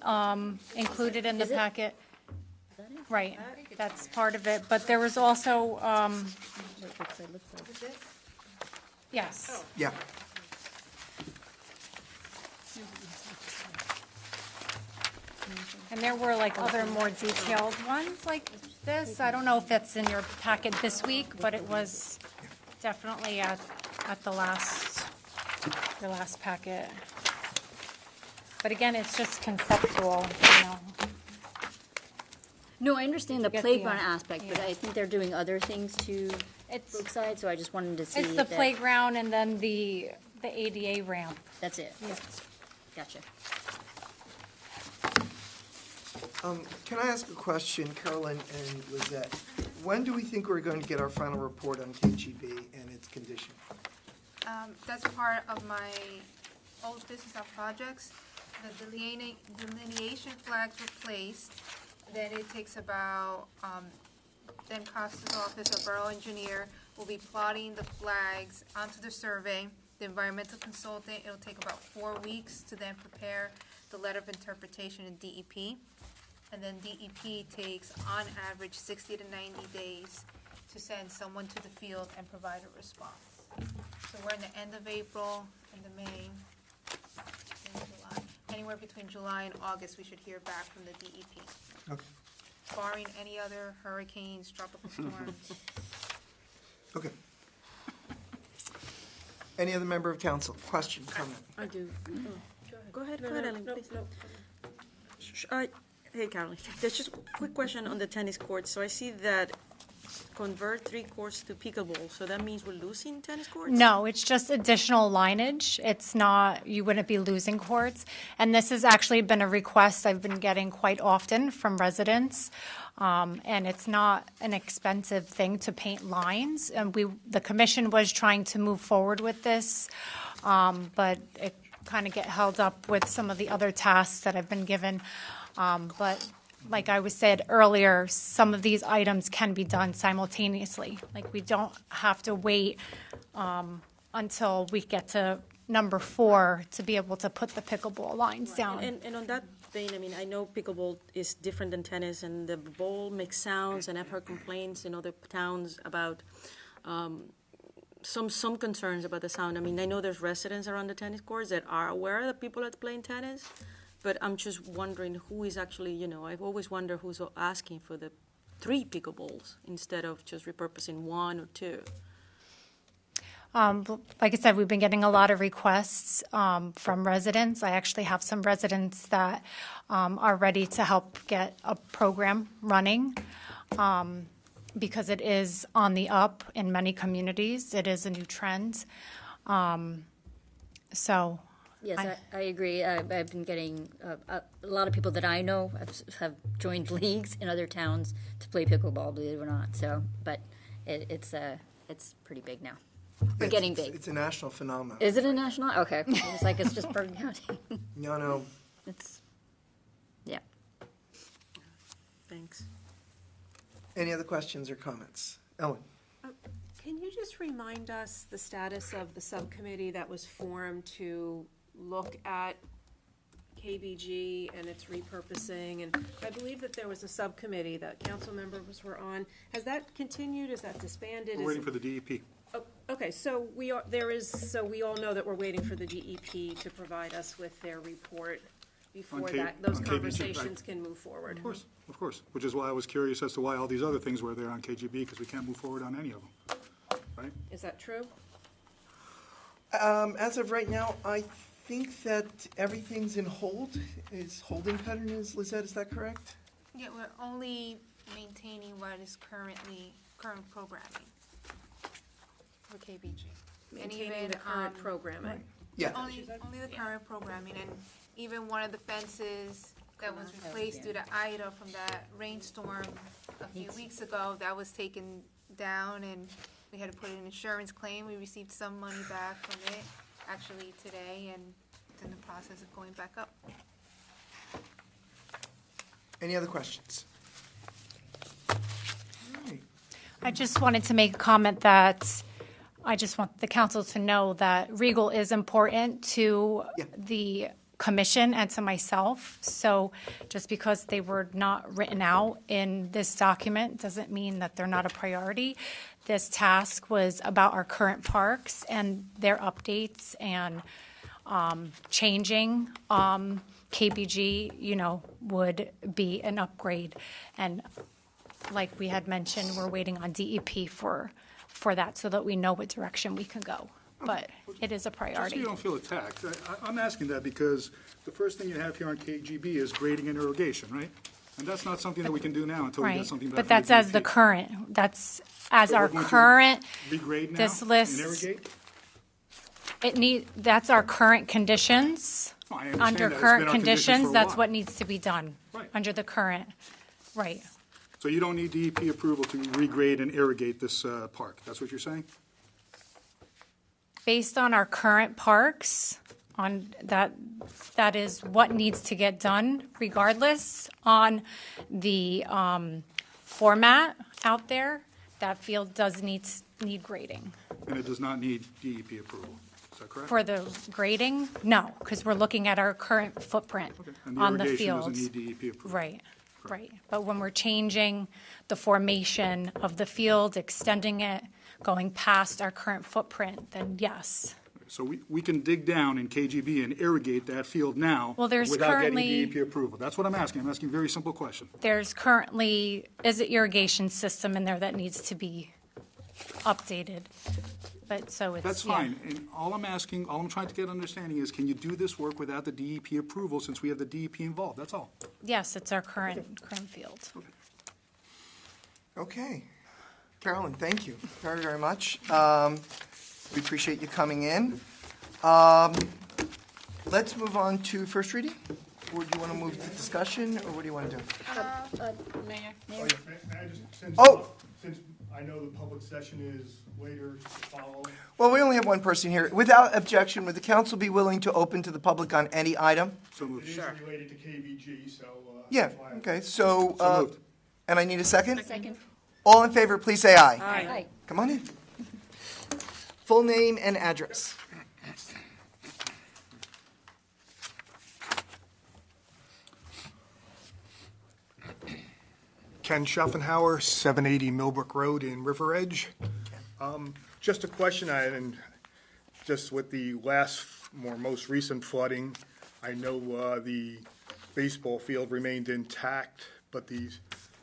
included in the Is it? packet. Is that it? Right, that's part of it, but there was also, What Brookside looks like. yes. yeah. And there were like other more detailed ones like this. I don't know if that's in your packet this week, but it was definitely at the your last packet. But again, it's just conceptual, you know. No, I understand the Get the, playground aspect, but yeah. I think they're doing other things to It's, Brookside, so I just wanted to see it's the that. playground and then the ADA ramp. That's it. Yeah. Gotcha. Can I ask a question, Carolyn and Lizette? When do we think we're going to get our final report on KGB and its condition? That's part of my old business of projects. The delineation flags were placed, then it takes about, then Costa's office, a borough engineer, will be plotting the flags onto the survey. The environmental consultant, it'll take about 4 weeks to then prepare the letter of interpretation in DEP. And then DEP takes, on average, 60 to 90 days to send someone to the field and provide a response. So we're in the end of April, into May, June, July. anywhere between July and August, we should hear back from the DEP, Okay. barring any other hurricanes, tropical storms. Okay. Any other member of council? Question, comment? I do. Go ahead, No, Ellen, no, please. no. Hey, Carolyn, there's just a quick question on the tennis courts. So I see that convert 3 courts to pickleball, so that means we're losing tennis courts? No, it's just additional lineage. It's not, you wouldn't be losing courts. And this has actually been a request I've been getting quite often from residents. And it's not an expensive thing to paint lines. And the commission was trying to move forward with this, but it kind of get held up with some of the other tasks that have been given. But like I was said earlier, some of these items can be done simultaneously. Like, we don't have to wait until we get to number 4 to be able to put the pickleball lines down. And on that vein, I mean, I know pickleball is different than tennis, and the ball makes sounds, and I've heard complaints in other towns about some concerns about the sound. I mean, I know there's residents around the tennis courts that are aware that people are playing tennis, but I'm just wondering who is actually, I've always wondered who's asking for the 3 pickleballs instead of just repurposing 1 or 2. Like I said, we've been getting a lot of requests from residents. I actually have some residents that are ready to help get a program running because it is on the up in many communities. It is a new trend. So. Yes, I agree. I've been getting, a lot of people that I know have joined leagues in other towns to play pickleball, believe it or not. So, but it's pretty big now. We're getting big. It's a national phenomenon. Is it a national? Okay. It's like it's just Bergen County. No. It's, yeah. Thanks. Any other questions or comments? Ellen? Can you just remind us the status of the subcommittee that was formed to look at KBG and its repurposing? And I believe that there was a subcommittee that council members were on. Has that continued? Is that disbanded? We're waiting for the DEP. Oh, okay, so we all know that we're waiting for the DEP to provide us with their report before those on KBG, conversations right. can move forward. Of course, which is why I was curious as to why all these other things were there on KGB, because we can't move forward on any of them, right? Is that true? As of right now, I think that everything's in hold. Is holding pattern, Lizette, is that correct? Yeah, we're only maintaining what is current programming for KBG. And Maintaining even, the current programming. Yeah. Only the current programming, and even one of the fences that was replaced due to Ida from that rainstorm a few weeks ago, that was taken down, and we had to put an insurance claim. We received some money back from it, actually today, and it's in the process of going back up. Any other questions? All right. I just wanted to make a comment that I just want the council to know that Regal is important to the commission and to myself. So just because they were not written out in this document doesn't mean that they're not a priority. This task was about our current parks and their updates and changing. KBG, would be an upgrade. And like we had mentioned, we're waiting on DEP for that so that we know what direction we can go. But it is a Just so priority. you don't feel attacked, I'm asking that because the first thing you have here on KGB is grading and irrigation, right? And that's not something that we can do now until we Right, get something back but from that's as the DEP. current, that's as So our we're going to current, Regrade now this and list, irrigate? that's our current conditions. Oh, I understand Under that. It's been current our conditions for conditions, a that's while. what needs to be done. Right. Under the current, right. So you don't need DEP approval to regrade and irrigate this park, that's what you're saying? Based on our current parks, on that is what needs to get done regardless on the format out there. That field does need grading. And it does not need DEP approval, is that correct? For the grading, no, because we're looking at our current footprint And the on the irrigation fields. doesn't need DEP approval? Right, right. But when we're changing the formation of the field, extending it, going past our current footprint, then yes. So we can dig down in KGB and irrigate that field now Well, there's without getting currently- DEP approval. That's what I'm asking. I'm asking a very simple question. There's currently is an irrigation system in there that needs to be updated, but so it's. That's yeah. fine. And all I'm trying to get understanding is, can you do this work without the DEP approval since we have the DEP involved? That's all. Yes, it's our current field. Okay. Carolyn, thank you very, very much. We appreciate you coming in. Let's move on to first reading. Or do you want to move to discussion, or what do you want to do? Mayor? May I just, since I know the public session is later to follow. Well, we only have one person here. Without objection, would the council be willing to open to the public on any item? So moved. It is related to KBG, so. Yeah, that's why I- okay, so, moved. and I need a second? Second. All in favor, please say aye. Aye. Come on in. Full name and address. Ken Schaffenhauer, 780 Millbrook Road in River Edge. Just a question, and just with the most recent flooding, I know the baseball field remained intact, but the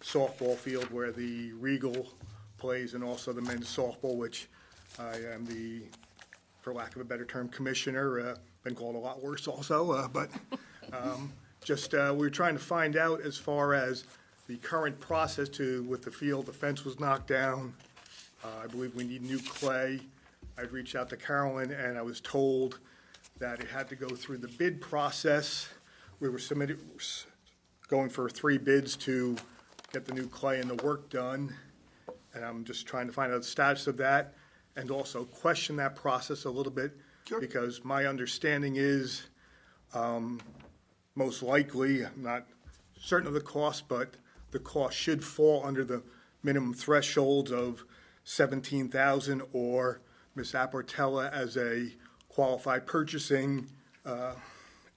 softball field where the Regal plays, and also the men's softball, which I am the, for lack of a better term, commissioner, been called a lot worse also, but we're trying to find out as far as the current process with the field. The fence was knocked down. I believe we need new clay. I'd reached out to Carolyn, and I was told that it had to go through the bid process. We were going for 3 bids to get the new clay and the work done, and I'm just trying to find out the status of that, and also question that process a little bit. Sure. Because my understanding is, most likely, I'm not certain of the cost, but the cost should fall under the minimum thresholds of 17,000, or Ms. Apportella, as a qualified purchasing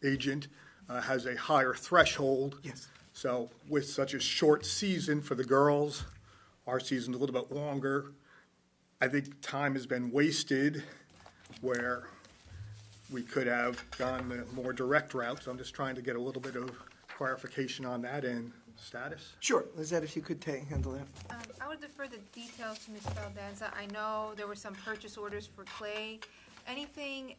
agent, has a higher threshold. Yes. So with such a short season for the girls, our season's a little bit longer, I think time has been wasted where we could have gone the more direct route. So I'm just trying to get a little bit of clarification on that and status. Sure, Lizette, if you could handle that. I would defer the details to Ms. Valdenza. I know there were some purchase orders for clay. Anything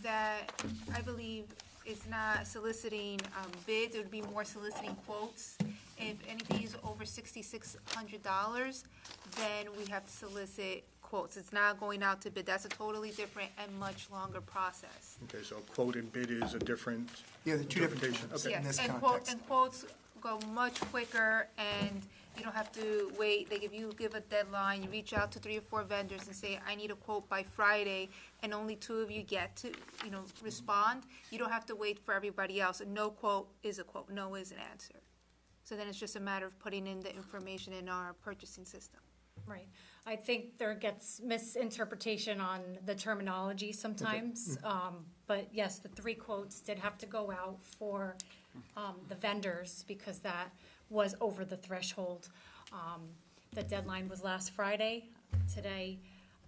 that I believe is not soliciting bids, it would be more soliciting quotes. If anything is over $6,600, then we have to solicit quotes. It's not going out to bid. That's a totally different and much longer process. Okay, so quote and bid is a different Yeah, they're two different interpretation. things. Okay. In this Yes, context. and quotes go much quicker, and you don't have to wait. They give a deadline, you reach out to 3 or 4 vendors and say, I need a quote by Friday, and only 2 of you get to, respond. You don't have to wait for everybody else. A no quote is a quote, no is an answer. So then it's just a matter of putting in the information in our purchasing system. Right. I think there gets misinterpretation on the terminology sometimes. But yes, the 3 quotes did have to go out for the vendors because that was over the threshold. The deadline was last Friday. Today,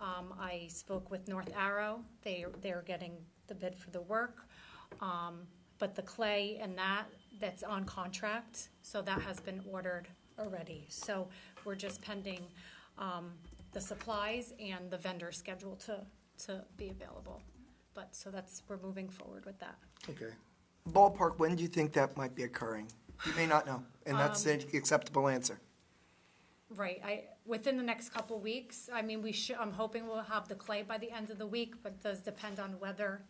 I spoke with North Arrow. They're getting the bid for the work. But the clay and that's on contract, so that has been ordered already. So we're just pending the supplies and the vendor schedule to be available. But, so we're moving forward with that. Okay. Ballpark, when do you think that might be occurring? You may not know, and that's an acceptable answer. Right, within the next couple weeks, I mean, I'm hoping we'll have the clay by the end of the week, but it does depend on weather.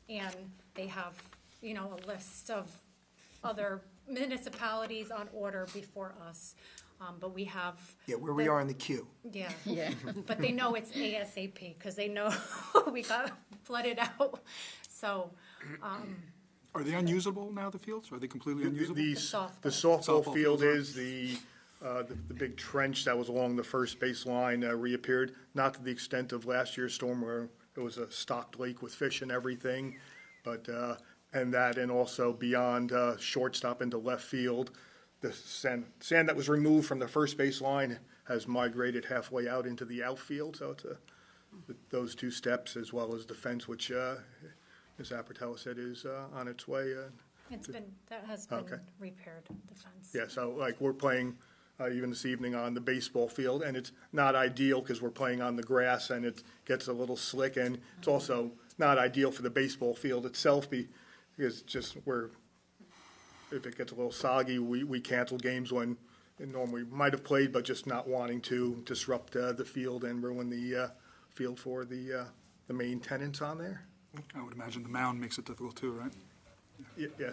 And they have, a list of other municipalities on order before us. But we have. Yeah, where we are in the queue. Yeah. Yeah. But they know it's ASAP because they know we got flooded out. So, Are they unusable now, the fields? Are they completely unusable? The softball field is the big trench that was along the first baseline reappeared, not to the extent of last year's storm where it was a stocked lake with fish and everything, but, and also beyond shortstop into left field, the sand that was removed from the first baseline has migrated halfway out into the outfield, so it's a those two steps, as well as the fence, which Ms. Apatella said is on its way. That has been Okay. repaired, the fence. Yeah, so like we're playing even this evening on the baseball field, and it's not ideal because we're playing on the grass and it gets a little slick, and it's also not ideal for the baseball field itself because just if it gets a little soggy, we cancel games when normally we might have played, but just not wanting to disrupt the field and ruin the field for the main tenants on there. I would imagine the mound makes it difficult too, right? Yeah.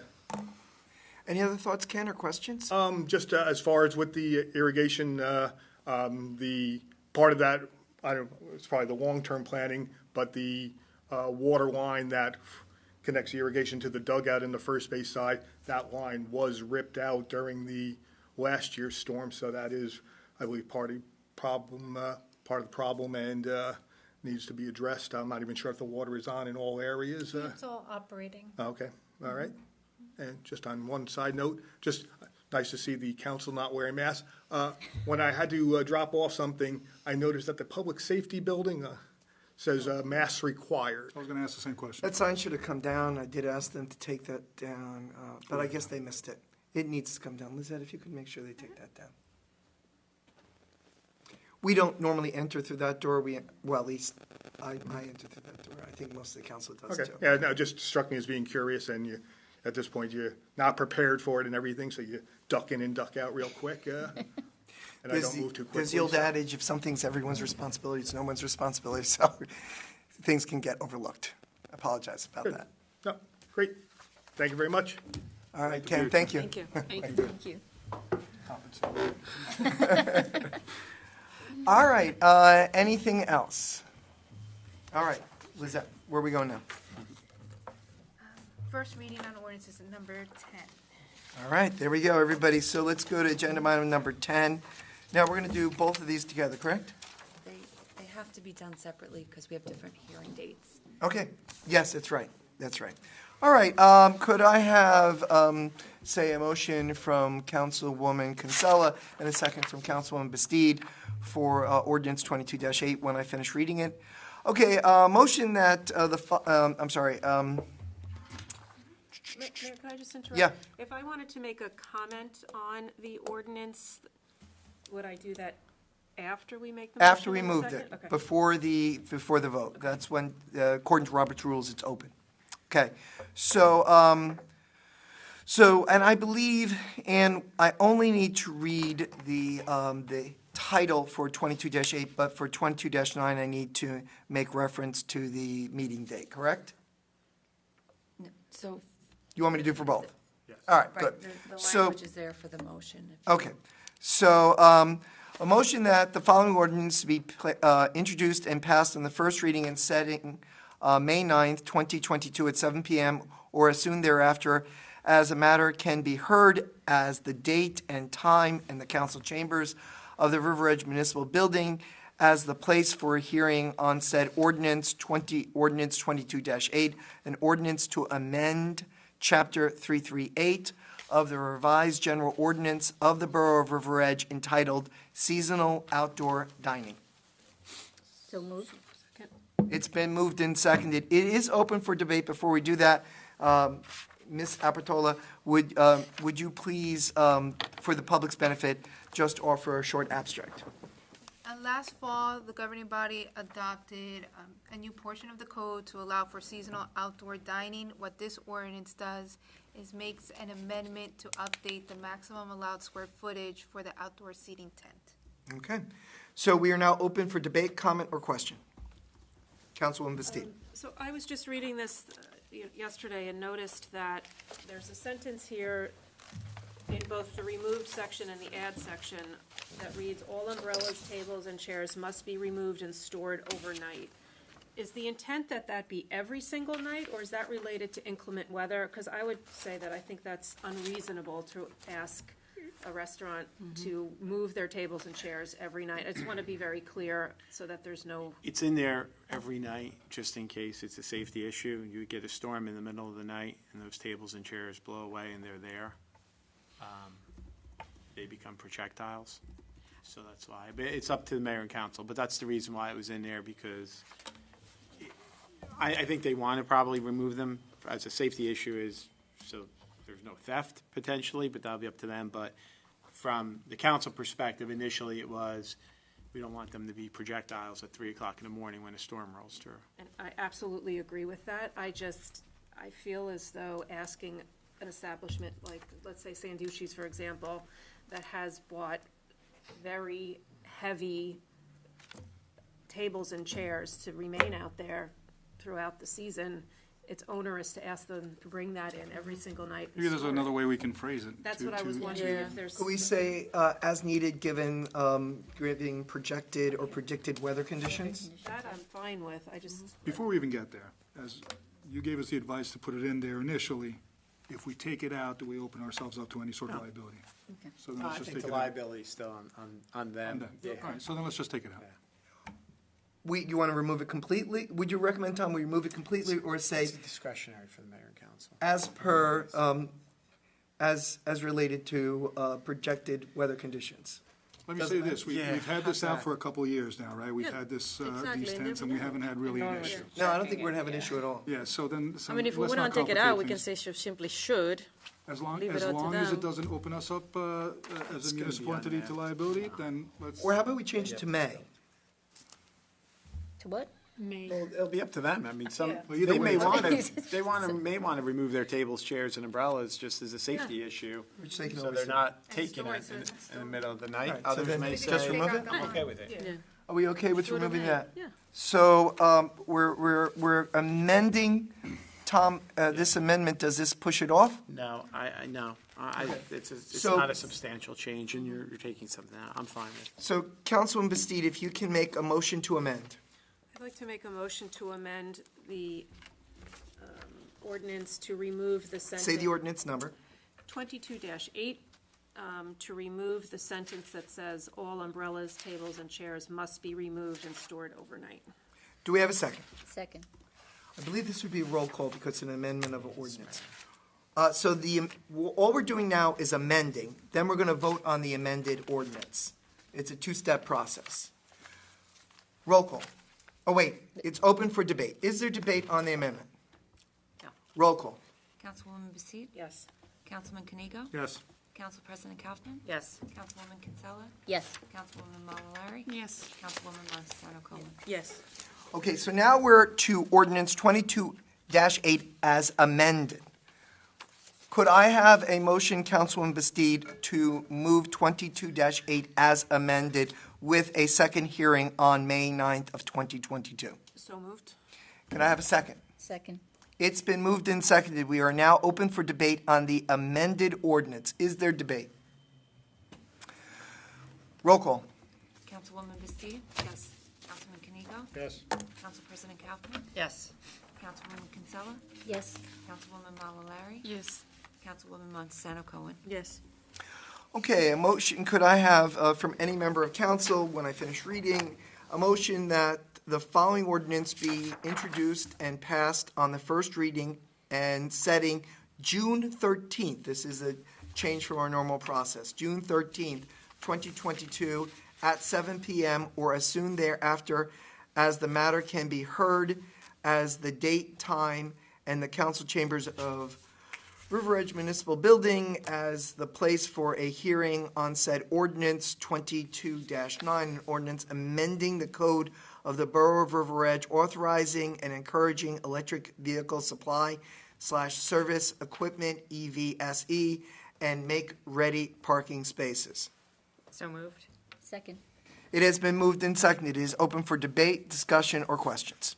Any other thoughts, Ken, or questions? Just as far as with the irrigation, the part of that, it's probably the long-term planning, but the water line that connects the irrigation to the dugout in the first base side, that line was ripped out during the last year's storm, so that is, I believe, part of the problem, and needs to be addressed. I'm not even sure if the water is on in all areas. It's all operating. Okay, all right. And just on one side note, just nice to see the council not wearing masks. When I had to drop off something, I noticed that the public safety building says masks required. I was going to ask the same question. That sign should have come down. I did ask them to take that down, but I guess they missed it. It needs to come down. Lizette, if you could make sure they take that down. We don't normally enter through that door. Well, at least I enter through that door. I think most of the council does Okay, too. yeah, no, it just struck me as being curious, and at this point, you're not prepared for it and everything, so you duck in and duck out real quick, and I don't move too quickly. There's the old adage, if something's everyone's responsibility, it's no one's responsibility, so things can get overlooked. I apologize about Good. that. No, great. Thank you very much. All right, Ken, thank you. Thank you. Thank you. All right, anything else? All right, Lizette, where are we going now? First reading on ordinances number 10. All right, there we go, everybody. So let's go to agenda item number 10. Now, we're going to do both of these together, correct? They have to be done separately because we have different hearing dates. Okay, yes, that's right, that's right. All right, could I have, say, a motion from Councilwoman Kinsella and a second from Councilwoman Bastide for ordinance 22-8 when I finish reading it? Okay, motion that I'm sorry, Mayor, can I just interrupt? Yeah. If I wanted to make a comment on the ordinance, would I do that after we make the motion? after we in a moved second? it, Okay. before the vote. That's when, according to Robert's rules, it's open. Okay, so, and I believe, and I only need to read the title for 22-8, but for 22-9, I need to make reference to the meeting date, correct? No, So, You want me to do for both? Yes. All right, good. right, the So- language is there for the motion. Okay, so, a motion that the following ordinance be introduced and passed on the first reading and setting May 9th, 2022 at 7 p.m. or as soon thereafter, as a matter can be heard as the date and time in the council chambers of the River Edge Municipal Building as the place for a hearing on said ordinance 22-8, an ordinance to amend Chapter 338 of the revised general ordinance of the Borough of River Edge entitled Seasonal Outdoor Dining. So moved. It's been moved and seconded. It is open for debate. Before we do that, Ms. Apertola, would you please, for the public's benefit, just offer a short abstract? Last fall, the governing body adopted a new portion of the code to allow for seasonal outdoor dining. What this ordinance does is makes an amendment to update the maximum allowed square footage for the outdoor seating tent. Okay. So we are now open for debate, comment, or question. Councilwoman Bastide. So I was just reading this yesterday and noticed that there's a sentence here in both the removed section and the add section that reads, "All umbrellas, tables, and chairs must be removed and stored overnight." Is the intent that that be every single night, or is that related to inclement weather? Because I would say that I think that's unreasonable to ask a restaurant to move their tables and chairs every night. I just want to be very clear so that there's no... It's in there every night, just in case it's a safety issue. You get a storm in the middle of the night, and those tables and chairs blow away, and they're there. They become projectiles. So that's why, but it's up to the mayor and council, but that's the reason why it was in there, because I think they want to probably remove them as a safety issue is, so there's no theft potentially, but that'll be up to them. But from the council perspective, initially it was, we don't want them to be projectiles at 3 o'clock in the morning when a storm rolls through. And I absolutely agree with that. I feel as though asking an establishment like, let's say Sanducci's, for example, that has bought very heavy tables and chairs to remain out there throughout the season, it's onerous to ask them to bring that in every single night. and Maybe there's store it. another way we can phrase it. That's what I was wondering, if there's. Could we say, as needed, given projected or predicted weather conditions? That I'm fine with, I just. Before we even get there, as you gave us the advice to put it in there initially, if we take it out, do we open ourselves up to any sort of liability? So then let's I just think take the it out. liability is still on them. Yeah. All right, so then let's just take it out. You want to remove it completely? Would you recommend, Tom, we remove it completely or say, It's discretionary for the mayor and council. as per, as related to projected weather conditions? Let me say this, Yeah, we've had this how's out that? for a couple of years now, right? We've Yeah, had this, exactly, these and tents, and we haven't had really an issue. No, I don't think we're going to have an issue at all. Yeah, so then, I mean, if we let's want not to take it out, we complicate can things. say simply should. As long leave it as up to long as it them. doesn't open us up as a gonna municipal be on entity there. to liability, then let's. Or how about we change it to May? To what? Well, it'll be up to them. I mean, some, Well, either they may way. want to, may want to remove their tables, chairs, and umbrellas just as a safety issue. Which they can So always they're do. not And taking store it it, in the middle of the night. Right, so Others then may just say, remove it? I'm okay with it. Yeah. Are we okay with Short of removing May, that? yeah. So we're amending, Tom, this amendment, does this push it off? No, no. It's So- not a substantial change, and you're taking something out. I'm fine with it. So Councilman Bastide, if you can make a motion to amend. I'd like to make a motion to amend the ordinance to remove the sentence. Say the ordinance number. 22-8, to remove the sentence that says, "All umbrellas, tables, and chairs must be removed and stored overnight." Do we have a second? Second. I believe this would be a roll call because it's an amendment of an ordinance. So all we're doing now is amending, then we're going to vote on the amended ordinance. It's a two-step process. Roll call. Oh, wait, it's open for debate. Is there debate on the amendment? No. Roll call. Councilwoman Basile? Yes. Councilman Canigo? Yes. Council President Kaufman? Yes. Councilwoman Kinsella? Yes. Councilwoman Malalari? Yes. Councilwoman Montesano Coleman? Yes. Okay, so now we're to ordinance 22-8 as amended. Could I have a motion, Councilwoman Bastide, to move 22-8 as amended with a second hearing on May 9th of 2022? So moved? Can I have a second? Second. It's been moved and seconded. We are now open for debate on the amended ordinance. Is there debate? Roll call. Councilwoman Bastide? Yes. Councilman Canigo? Yes. Council President Kaufman? Yes. Councilwoman Kinsella? Yes. Councilwoman Malalari? Yes. Councilwoman Montesano Coleman? Yes. Okay, a motion, could I have from any member of council, when I finish reading, a motion that the following ordinance be introduced and passed on the first reading and setting June 13th, this is a change from our normal process, June 13th, 2022, at 7 p.m. or as soon thereafter as the matter can be heard, as the date, time, and the council chambers of River Edge Municipal Building as the place for a hearing on said ordinance 22-9, an ordinance amending the code of the Borough of River Edge, authorizing and encouraging electric vehicle supply/service equipment, EVSE, and make-ready parking spaces. So moved. Second. It has been moved and seconded. It is open for debate, discussion, or questions.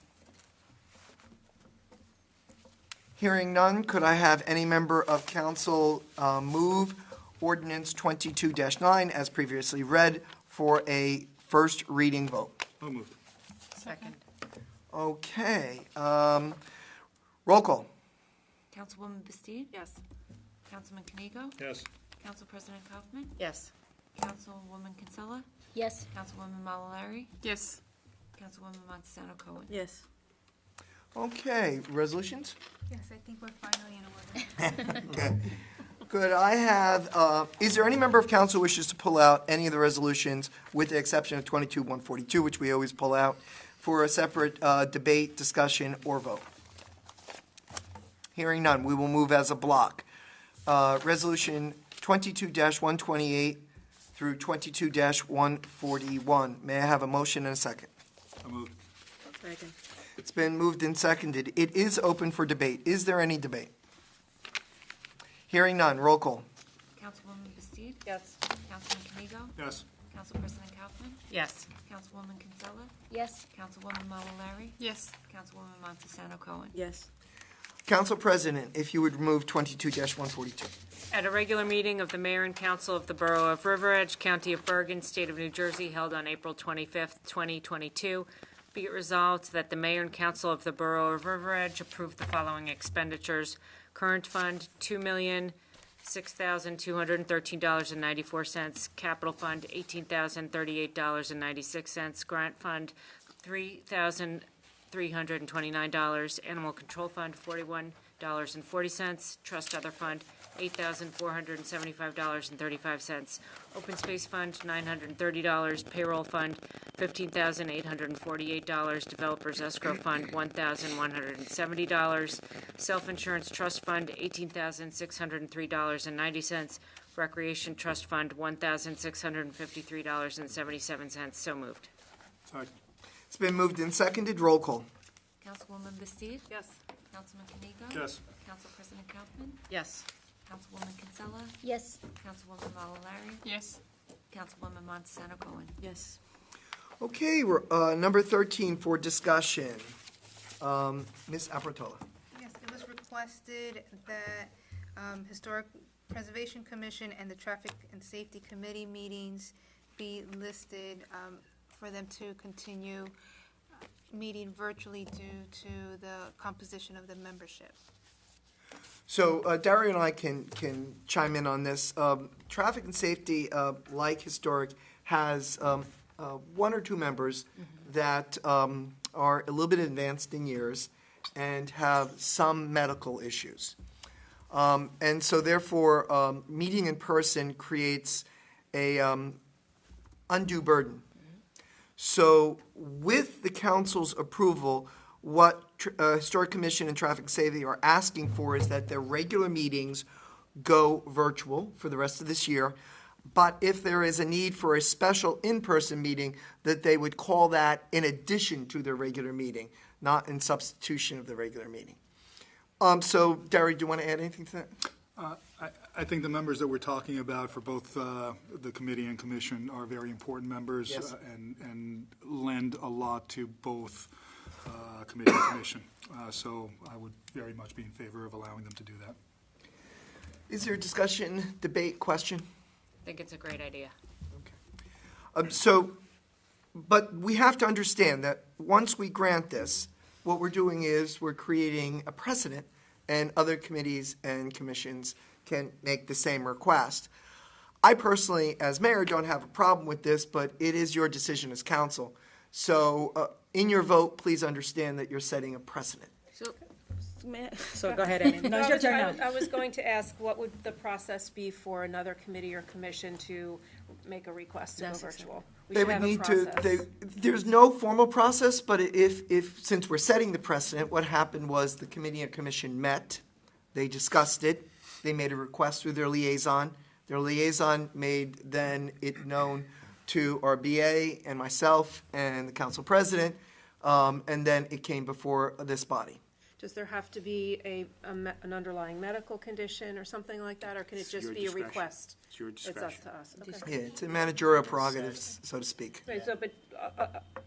Hearing none, could I have any member of council move ordinance 22-9 as previously read for a first reading vote? So moved. Second. Okay, roll call. Councilwoman Bastide? Yes. Councilman Canigo? Yes. Council President Kaufman? Yes. Councilwoman Kinsella? Yes. Councilwoman Malalari? Yes. Councilwoman Montesano Coleman? Yes. Okay, resolutions? Yes, I think we're finally in order. Okay. Good. I have, is there any member of council who wishes to pull out any of the resolutions with the exception of 22-142, which we always pull out, for a separate debate, discussion, or vote? Hearing none, we will move as a block. Resolution 22-128 through 22-141. May I have a motion and a second? I move. Second. It's been moved and seconded. It is open for debate. Is there any debate? Hearing none, roll call. Councilwoman Bastide? Yes. Councilman Canigo? Yes. Council President Kaufman? Yes. Councilwoman Kinsella? Yes. Councilwoman Malilari? Yes. Councilwoman Montesano Cohen? Yes. Council President, if you would remove 22-142. At a regular meeting of the Mayor and Council of the Borough of River Edge, County of Bergen, State of New Jersey, held on April 25th, 2022, be it resolved that the Mayor and Council of the Borough of River Edge approve the following expenditures. Current fund, $2,006,213.94. Capital fund, $18,038.96. Grant fund, $3,329. Animal control fund, $41.40. Trust other fund, $8,475.35. Open space fund, $930. Payroll fund, $15,848. Developers escrow fund, $1,170. Self-insurance trust fund, $18,603.90. Recreation trust fund, $1,653.77. So moved. Second. It's been moved and seconded. Roll call. Councilwoman Bastide? Yes. Councilman Canigo? Yes. Council President Kaufman? Yes. Councilwoman Kinsella? Yes. Councilwoman Malilari? Yes. Councilwoman Montesano Cohen? Yes. Okay, we're, number 13 for discussion. Ms. Apertola. Yes, it was requested that Historic Preservation Commission and the Traffic and Safety Committee meetings be listed for them to continue meeting virtually due to the composition of the membership. So Dario and I can chime in on this. Traffic and safety, like historic, has one or two members that are a little bit advanced in years and have some medical issues. And so therefore, meeting in person creates a undue burden. So with the council's approval, what Historic Commission and Traffic Safety are asking for is that their regular meetings go virtual for the rest of this year, but if there is a need for a special in-person meeting, that they would call that in addition to their regular meeting, not in substitution of the regular meeting. So, Derry, do you want to add anything to that? I think the members that we're talking about for both the committee and commission are very important members. Yes. And lend a lot to both committee and commission. So I would very much be in favor of allowing them to do that. Is there a discussion, debate, question? I think it's a great idea. But we have to understand that once we grant this, what we're doing is we're creating a precedent, and other committees and commissions can make the same request. I personally, as mayor, don't have a problem with this, but it is your decision as council. So in your vote, please understand that you're setting a precedent. So go ahead, Amy. No, it's your turn now. I was going to ask, what would the process be for another committee or commission to make a request to go virtual? We They should would have a need to, process. there's no formal process, but since we're setting the precedent, what happened was the committee and commission met, they discussed it, they made a request through their liaison. Their liaison made then it known to our BA and myself and the council president, and then it came before this body. Does there have to be an underlying medical condition or something like that, or can it It's just your be a discretion. request? It's your It's up discretion. to us, okay. Yeah, it's a managerial prerogative, so to speak. Right, so, but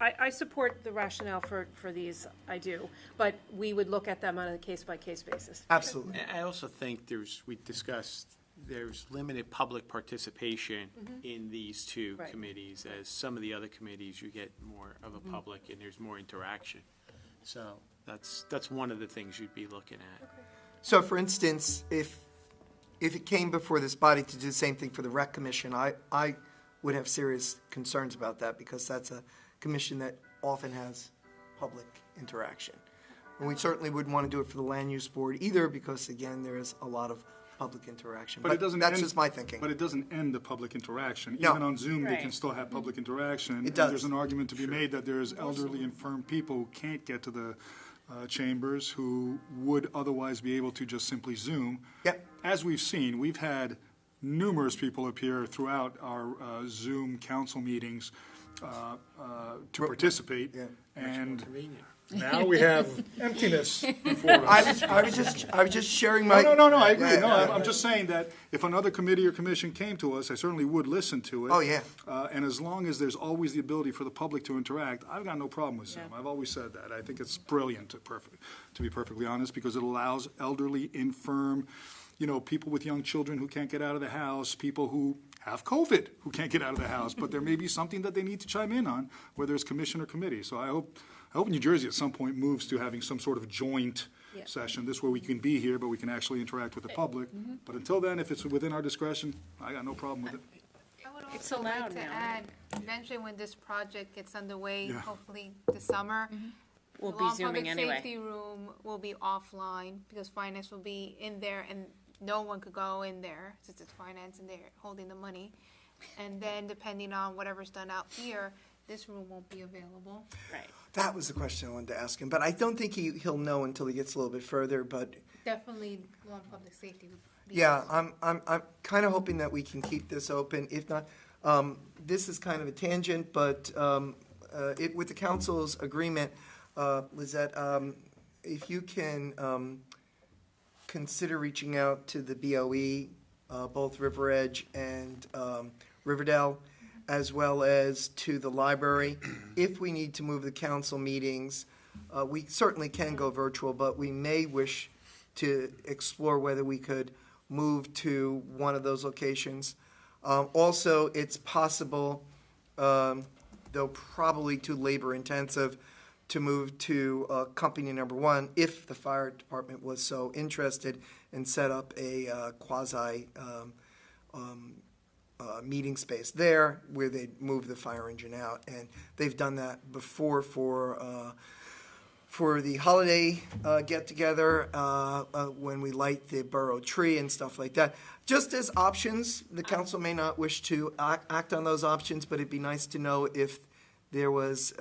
I support the rationale for these, I do, but we would look at them on a case-by-case basis. Absolutely. I also think we discussed, there's limited public participation in these two Right. committees. As some of the other committees, you get more of a public and there's more interaction. So that's one of the things you'd be looking at. So for instance, if it came before this body to do the same thing for the rec commission, I would have serious concerns about that because that's a commission that often has public interaction. And we certainly wouldn't want to do it for the land use board either because, again, there is a lot of public interaction. But it doesn't That's end- just my thinking. But it doesn't end the public interaction. No. Even on Zoom, they can Right. still have public interaction. It And does. there's an argument to be made that there's elderly infirm people who can't get to the chambers who would otherwise be able to just simply Zoom. Yep. As we've seen, we've had numerous people appear throughout our Zoom council meetings to participate. Yeah. And now we have emptiness before us. I was just sharing my. No, I agree. Yeah, No, yeah. I'm just saying that if another committee or commission came to us, I certainly would listen to it. Oh, yeah. And as long as there's always the ability for the public to interact, I've got no problem with Zoom. I've always said that. I think it's brilliant, to be perfectly honest, because it allows elderly, infirm, people with young children who can't get out of the house, people who have COVID who can't get out of the house, but there may be something that they need to chime in on, whether it's commission or committee. So I hope New Jersey at some point moves to having some sort of joint session, this way we can be here, but we can actually interact with the public. But until then, if it's within our discretion, I got no problem with it. I would It's also like allowed to now, add, eventually when this project gets underway, Yeah. hopefully this summer, We'll the be law Zooming public anyway. safety room will be offline because finance will be in there and no one could go in there since it's finance and they're holding the money. And then depending on whatever's done out here, this room won't be available. Right. That was the question I wanted to ask him, but I don't think he'll know until he gets a little bit further. But Definitely law and public safety would be. yeah, I'm kind of hoping that we can keep this open. If not, this is kind of a tangent, but with the council's agreement, Lizette, if you can consider reaching out to the BOE, both River Edge and Riverdale, as well as to the library. If we need to move the council meetings, we certainly can go virtual, but we may wish to explore whether we could move to one of those locations. Also, it's possible, though probably too labor-intensive, to move to company number one if the fire department was so interested and set up a quasi meeting space there where they'd move the fire engine out. And they've done that before for the holiday get-together when we light the borough tree and stuff like that. Just as options, the council may not wish to act on those options, but it'd be nice to know if there was,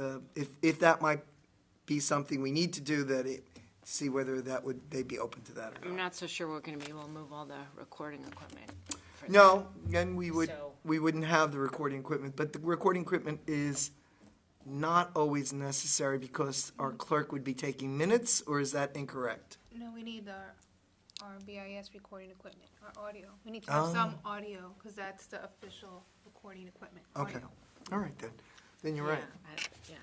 if that might be something we need to do, see whether they'd be open to that or I'm not. not so sure we're gonna be able to move all the recording equipment. for No, then we So- wouldn't have the recording equipment, but the recording equipment is not always necessary because our clerk would be taking minutes, or is that incorrect? No, we need our BIS recording equipment, our audio. We need to have some audio, because that's the official recording equipment. Okay, audio. all right then. Then you're right. Yeah.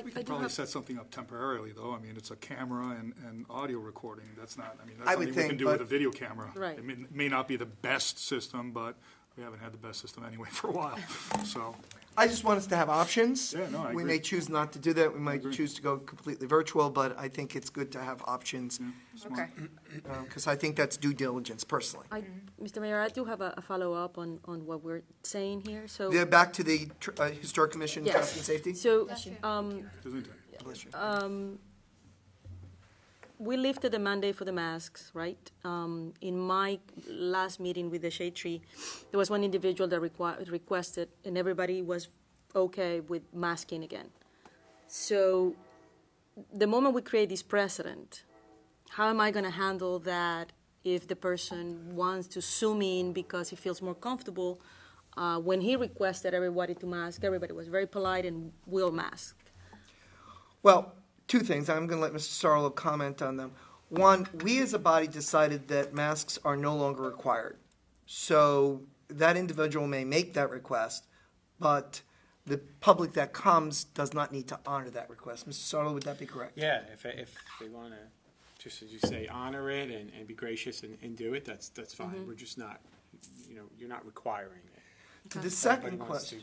We could probably set something up temporarily, though. I mean, it's a camera and audio recording. That's not, I mean, that's I would something we can think, do with but- a video camera. Right. It may not be the best system, but we haven't had the best system anyway for a while, so. I just want us to have options. Yeah, no, I We agree. may choose not to do that, we might choose to go completely virtual, but I think it's good to have options, Okay. because I think that's due diligence personally. Mr. Mayor, I do have a follow-up on what we're saying here, so. Back to the Historic Commission, Yes. Traffic and Safety? So, Gesundheit. Bless you. we lifted the mandate for the masks, right? In my last meeting with the shade tree, there was one individual that requested, and everybody was okay with masking again. So the moment we create this precedent, how am I going to handle that if the person wants to zoom in because he feels more comfortable? When he requested everybody to mask, everybody was very polite and will mask. Well, two things. I'm going to let Mr. Sarlo comment on them. One, we as a body decided that masks are no longer required. So that individual may make that request, but the public that comes does not need to honor that request. Mr. Sarlo, would that be correct? Yeah, if they want to, just as you say, honor it and be gracious and do it, that's fine. We're just not, you're not requiring it. The If second anybody wants question.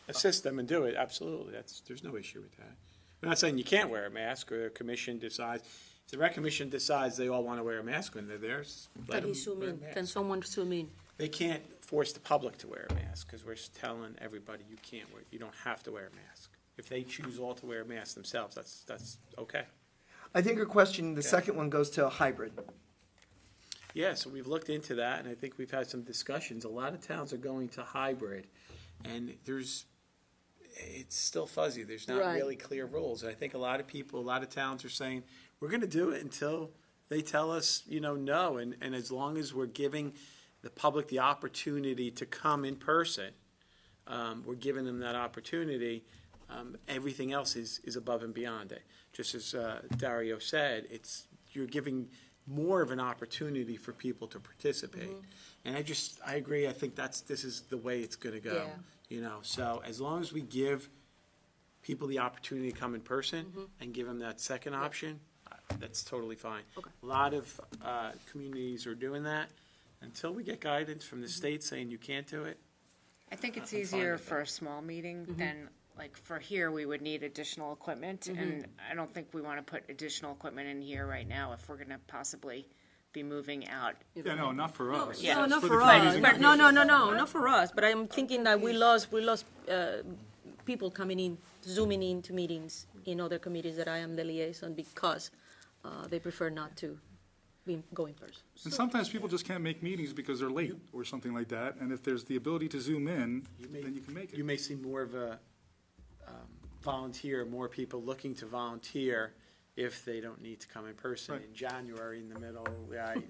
to assist them and do it, absolutely. There's no issue with that. We're not saying you can't wear a mask, or a commission decides. If the rec commission decides they all want to wear a mask when they're there, let Can he them zoom wear a in? mask. Can someone zoom in? They can't force the public to wear a mask, because we're telling everybody you don't have to wear a mask. If they choose all to wear a mask themselves, that's okay. I think her question, the second one goes to a hybrid. Yeah, so we've looked into that, and I think we've had some discussions. A lot of towns are going to hybrid, and it's still fuzzy. There's not Right. really clear rules. I think a lot of people, a lot of towns are saying, we're going to do it until they tell us, no. And as long as we're giving the public the opportunity to come in person, we're giving them that opportunity. Everything else is above and beyond it. Just as Dario said, you're giving more of an opportunity for people to participate. And I agree. I think this is the way it's going to go. So as long as we give people the opportunity to come in person and give them that second option, that's totally fine. A lot of communities are doing that. Until we get guidance from the state saying you can't do it, I think it's I'm fine easier with for that. a small meeting than, like, for here, we would need additional equipment, and I don't think we want to put additional equipment in here right now if we're going to possibly be moving out. Yeah, no, not for us. Yeah. No, not For for the us. communities in No, not for us. But I'm thinking that we lost people coming in, zooming into meetings in other committees that I am the liaison because they prefer not to go in person. And sometimes people just can't make meetings because they're late or something like that, and if there's the ability to zoom in, then you can make it. You may see more of a volunteer, more people looking to volunteer if they don't need to come in person. Right. In January, in the middle,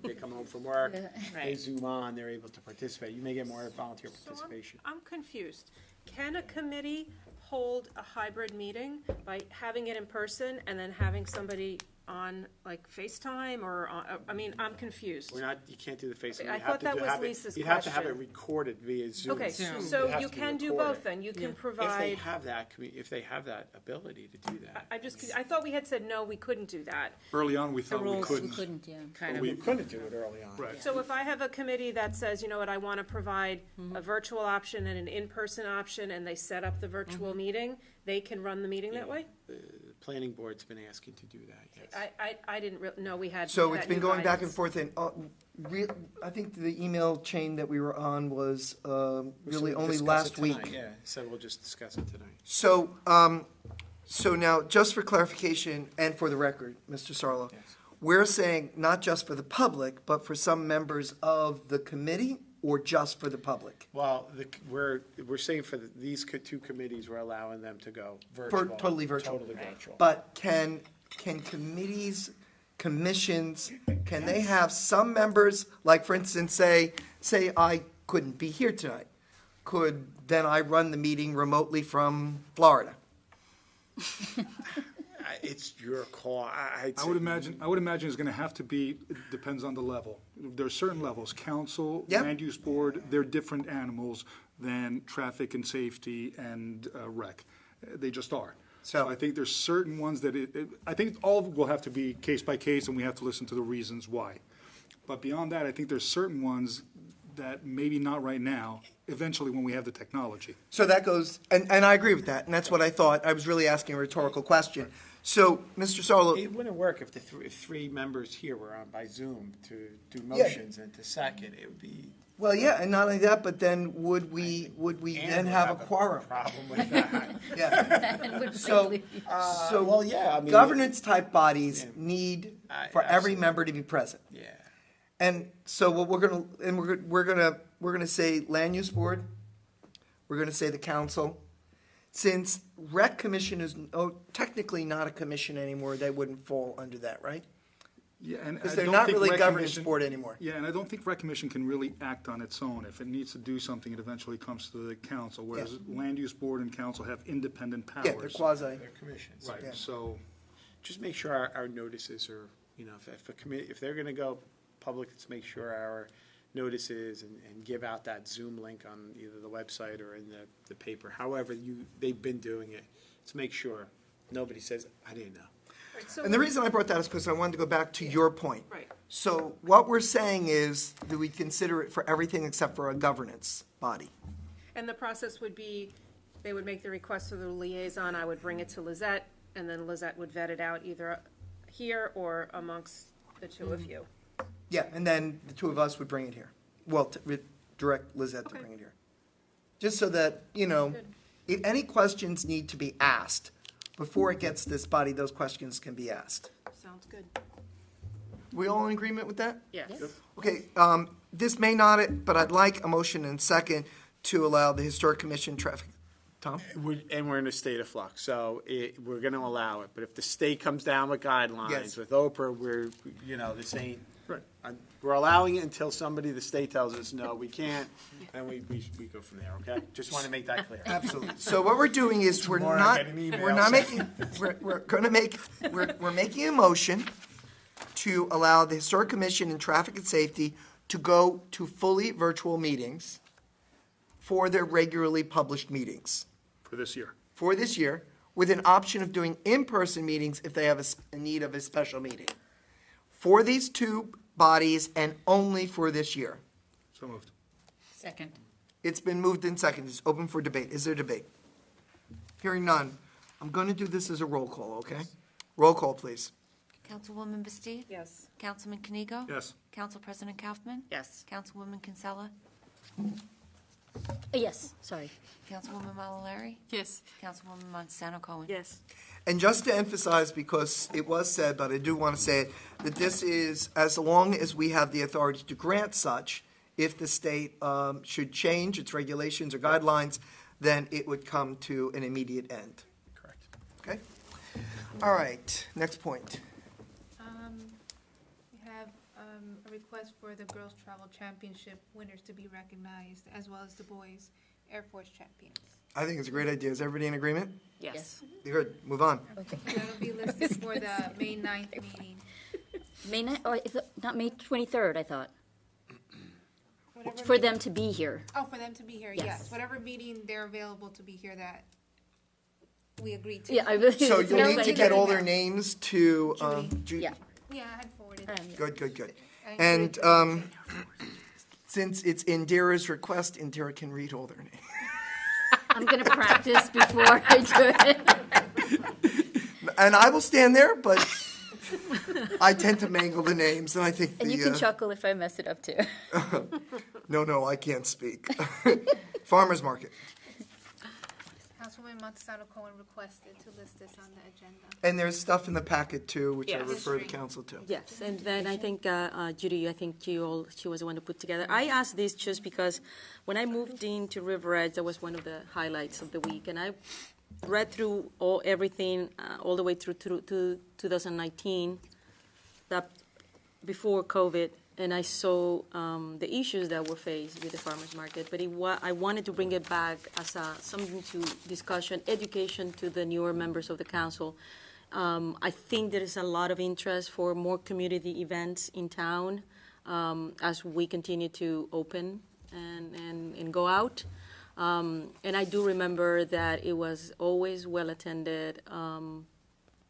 they come home from work, they Right. Zoom on, they're able to participate. You may get more volunteer participation. I'm confused. Can a committee hold a hybrid meeting by having it in person and then having somebody on, like, FaceTime or, I'm confused. You can't do the FaceTime. I You have thought to that was have it- Lisa's You have to have it question. recorded via Zoom. Okay, Zoom. so It has you to be can do recorded. both then, you can If they provide. have that, if they have that ability to do that. I thought we had said, no, we couldn't do that. Early on, we thought we We couldn't. couldn't, yeah. Kind We of, couldn't do it early on. Right. So if I have a committee that says, you know what, I want to provide a virtual option and an in-person option, and they set up the virtual meeting, they can run the meeting that way? The planning board's been asking to do that, yes. I didn't know we had. So it's that been new going back and guidance. forth, and I think the email chain that we were on was really We'll only discuss last it tonight, week. Yeah, so we'll just discuss it tonight. So, so now, just for clarification and for the record, Mr. Sarlo, Yes. we're saying not just for the public, but for some members of the committee, or just for the public? Well, we're saying for these two committees, we're allowing them to go virtual. Totally virtual. Totally virtual. But can committees, commissions, can they have some members, like, for instance, say I couldn't be here tonight, could then I run the meeting remotely from Florida? It's your call. I would imagine it's gonna have to be, it depends on the level. There are certain levels, council, Yep. land use board, they're different animals than traffic and safety and rec. They just are. So I think there's certain ones that I think all of it will have to be case by case, and we have to listen to the reasons why. But beyond that, I think there's certain ones that maybe not right now, eventually when we have the technology. So that goes, and I agree with that, and that's what I thought. I was really asking a rhetorical question. So, Mr. Sarlo, It wouldn't work if if three members here were on by Zoom to do Yeah. motions and to second. It would be. well, yeah, and not only that, but then would we Ann then would have a quorum? Problem with that. Yeah. So, Well, yeah, I mean. governance-type bodies Yeah. need I- for every absolutely. member to be present. Yeah. And so what we're gonna say land use board, we're gonna say the council. Since rec commission is technically not a commission anymore, they wouldn't fall under that, right? Yeah, and Because I they're don't not think really Rec governance Commission- board anymore. Yeah, and I don't think Rec Commission can really act on its own. If it needs to do something, it eventually comes to the council, whereas land use board and council have independent powers. Yeah, they're quasi. They're commissions. Right, Yeah. so, Just make sure our notices are, if a committee, if they're gonna go public, let's make sure our notices and give out that Zoom link on either the website or in the paper, however they've been doing it. Let's make sure nobody says, I didn't know. Right, so And the reason I brought that is because I wanted to go back to your point. Right. So what we're saying is, do we consider it for everything except for a governance body? And the process would be, they would make the request for the liaison, I would bring it to Lizette, and then Lizette would vet it out either here or amongst the two of you. Yeah, and then the two of us would bring it here. Well, direct Lizette to Okay. bring it here. Just so that, if any questions need to be asked, before it gets to this body, those questions can be asked. Sounds good. We all in agreement with that? Yes. Okay, this may not, but I'd like a motion and second to allow the Historic Commission traffic. Tom? And we're in a state of flux, so we're going to allow it. But if the state comes down with guidelines, Yes. with Oprah, this ain't, we're allowing it until the state tells us, no, we can't, and we go from there, okay? Just want to make that clear. Absolutely. So what we're doing is we're Tomorrow I not, get an email we're not saying- making, we're gonna make, we're making a motion to allow the Historic Commission and Traffic and Safety to go to fully virtual meetings for their regularly published meetings For this year. for this year, with an option of doing in-person meetings if they have a need of a special meeting. For these two bodies and only for this year. So moved. Second. It's been moved and seconded. It's open for debate. Is there debate? Hearing none. I'm going to do this as a roll call, okay? Roll call, please. Councilwoman Bastidt? Yes. Councilman Kanigo? Yes. Council President Kaufman? Yes. Councilwoman Kinsella? Yes, sorry. Councilwoman Malalari? Yes. Councilwoman Monsanto Cohen? Yes. And just to emphasize, because it was said, but I do want to say it, that this is, as long as we have the authority to grant such, if the state should change its regulations or guidelines, then it would come to an immediate end. Correct. Okay? All right, next point. We have a request for the Girls Travel Championship winners to be recognized, as well as the boys Air Force champions. I think it's a great idea. Is everybody in agreement? Yes. Good, move on. That'll be listed for the May 9th meeting. May 9th, or is it not May 23rd, I thought? Whatever For meeting- them to be here. Oh, for them to be here, Yes. yes. Whatever meeting they're available to be here that we agreed to. Yeah, I really. So you'll need to Everybody get all got it their now. names to, Judy. Yeah. Yeah, I had forwarded. Good, good, good. I And included- since it's Indira's request, Indira can read all their names. I'm gonna practice before I do it. And I will stand there, but I tend to mangle the names, and I think And you can chuckle if I mess it up too. No, I can't speak. Farmers Market. Councilwoman Monsanto Cohen requested to list this on the agenda. And there's stuff in the packet too, which I Yes. refer the council to. Yes, and then I think Judy, I think she was the one who put together. I asked this just because when I moved into River Edge, that was one of the highlights of the week, and I read through everything all the way through to 2019, that before COVID, and I saw the issues that were faced with the farmers market. But I wanted to bring it back as something to discussion, education to the newer members of the council. I think there is a lot of interest for more community events in town as we continue to open and go out. And I do remember that it was always well-attended.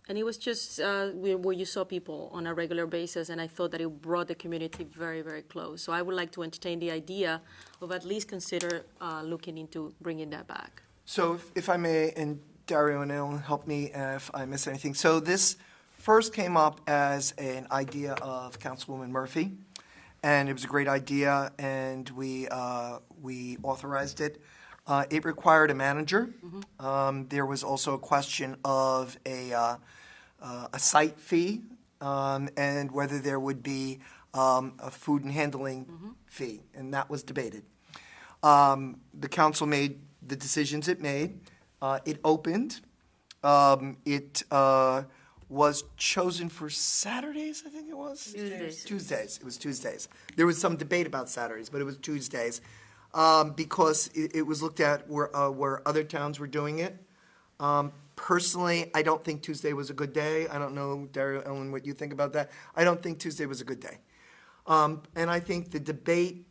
And it was just where you saw people on a regular basis, and I thought that it brought the community very, very close. So I would like to entertain the idea of at least consider looking into bringing that back. So if I may, and Dario and Ellen, help me if I miss anything. So this first came up as an idea of Councilwoman Murphy, and it was a great idea, and we authorized it. It required a manager. There was also a question of a site fee, and whether there would be a food and handling fee, and that was debated. The council made the decisions it made. It opened. It was chosen for Saturdays, I think it was? Tuesdays. It was Tuesdays. There was some debate about Saturdays, but it was Tuesdays. Because it was looked at where other towns were doing it. Personally, I don't think Tuesday was a good day. I don't know, Dario, Ellen, what you think about that. I don't think Tuesday was a good day. And I think the debate,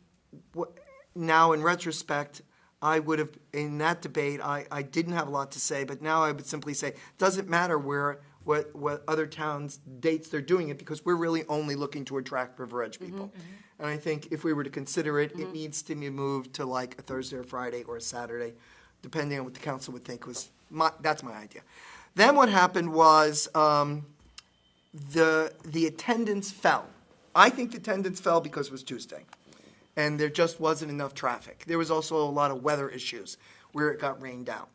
now in retrospect, I would have, in that debate, I didn't have a lot to say, but now I would simply say, doesn't matter what other towns' dates they're doing it, because we're really only looking to attract River Edge people. And I think if we were to consider it, it needs to be moved to like a Thursday or Friday or a Saturday, depending on what the council would think was, that's my idea. Then what happened was the attendance fell. I think the attendance fell because it was Tuesday, and there just wasn't enough traffic. There was also a lot of weather issues where it got rained out.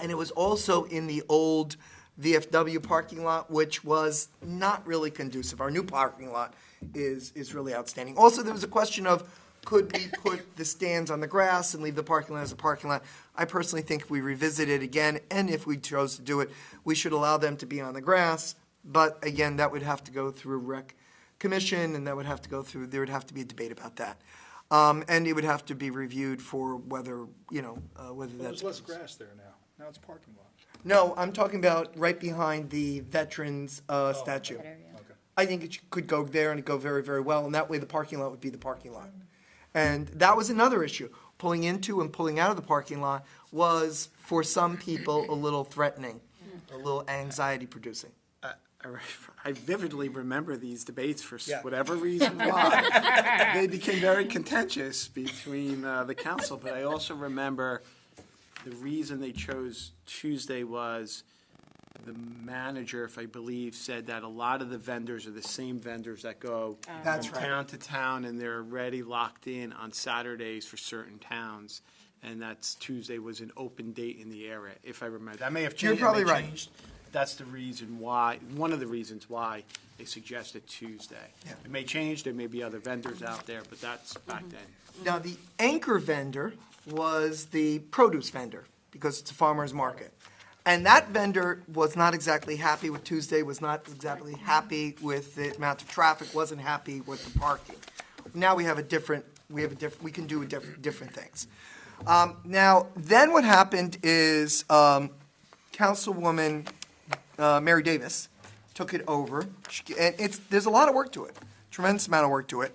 And it was also in the old VFW parking lot, which was not really conducive. Our new parking lot is really outstanding. Also, there was a question of, could we put the stands on the grass and leave the parking lot as a parking lot? I personally think if we revisit it again, and if we chose to do it, we should allow them to be on the grass. But again, that would have to go through Rec Commission, and that would have to go through, there would have to be a debate about that. And it would have to be reviewed for whether, whether Well, that's. there's less grass there now. Now it's parking lot. No, I'm talking about right behind the veterans statue. Okay. I think it could go there and it'd go very, very well, and that way the parking lot would be the parking lot. And that was another issue. Pulling into and pulling out of the parking lot was, for some people, a little threatening, a little anxiety producing. I vividly remember these debates for Yeah. whatever reason why. They became very contentious between the council, but I also remember the reason they chose Tuesday was the manager, if I believe, said that a lot of the vendors are the same vendors that go That's from right. town to town, and they're already locked in on Saturdays for certain towns. And that's Tuesday was an open date in the area, if I remember. That may have changed. You're probably it may right. changed. That's the reason why, one of the reasons why they suggested Tuesday. Yeah. It may change, there may be other vendors out there, but that's back then. Now, the anchor vendor was the produce vendor, because it's a farmer's market. And that vendor was not exactly happy with Tuesday, was not exactly happy with the amount of traffic, wasn't happy with the parking. Now we can do different things. Now, then what happened is Councilwoman Mary Davis took it over, and there's a lot of work to it, tremendous amount of work to it.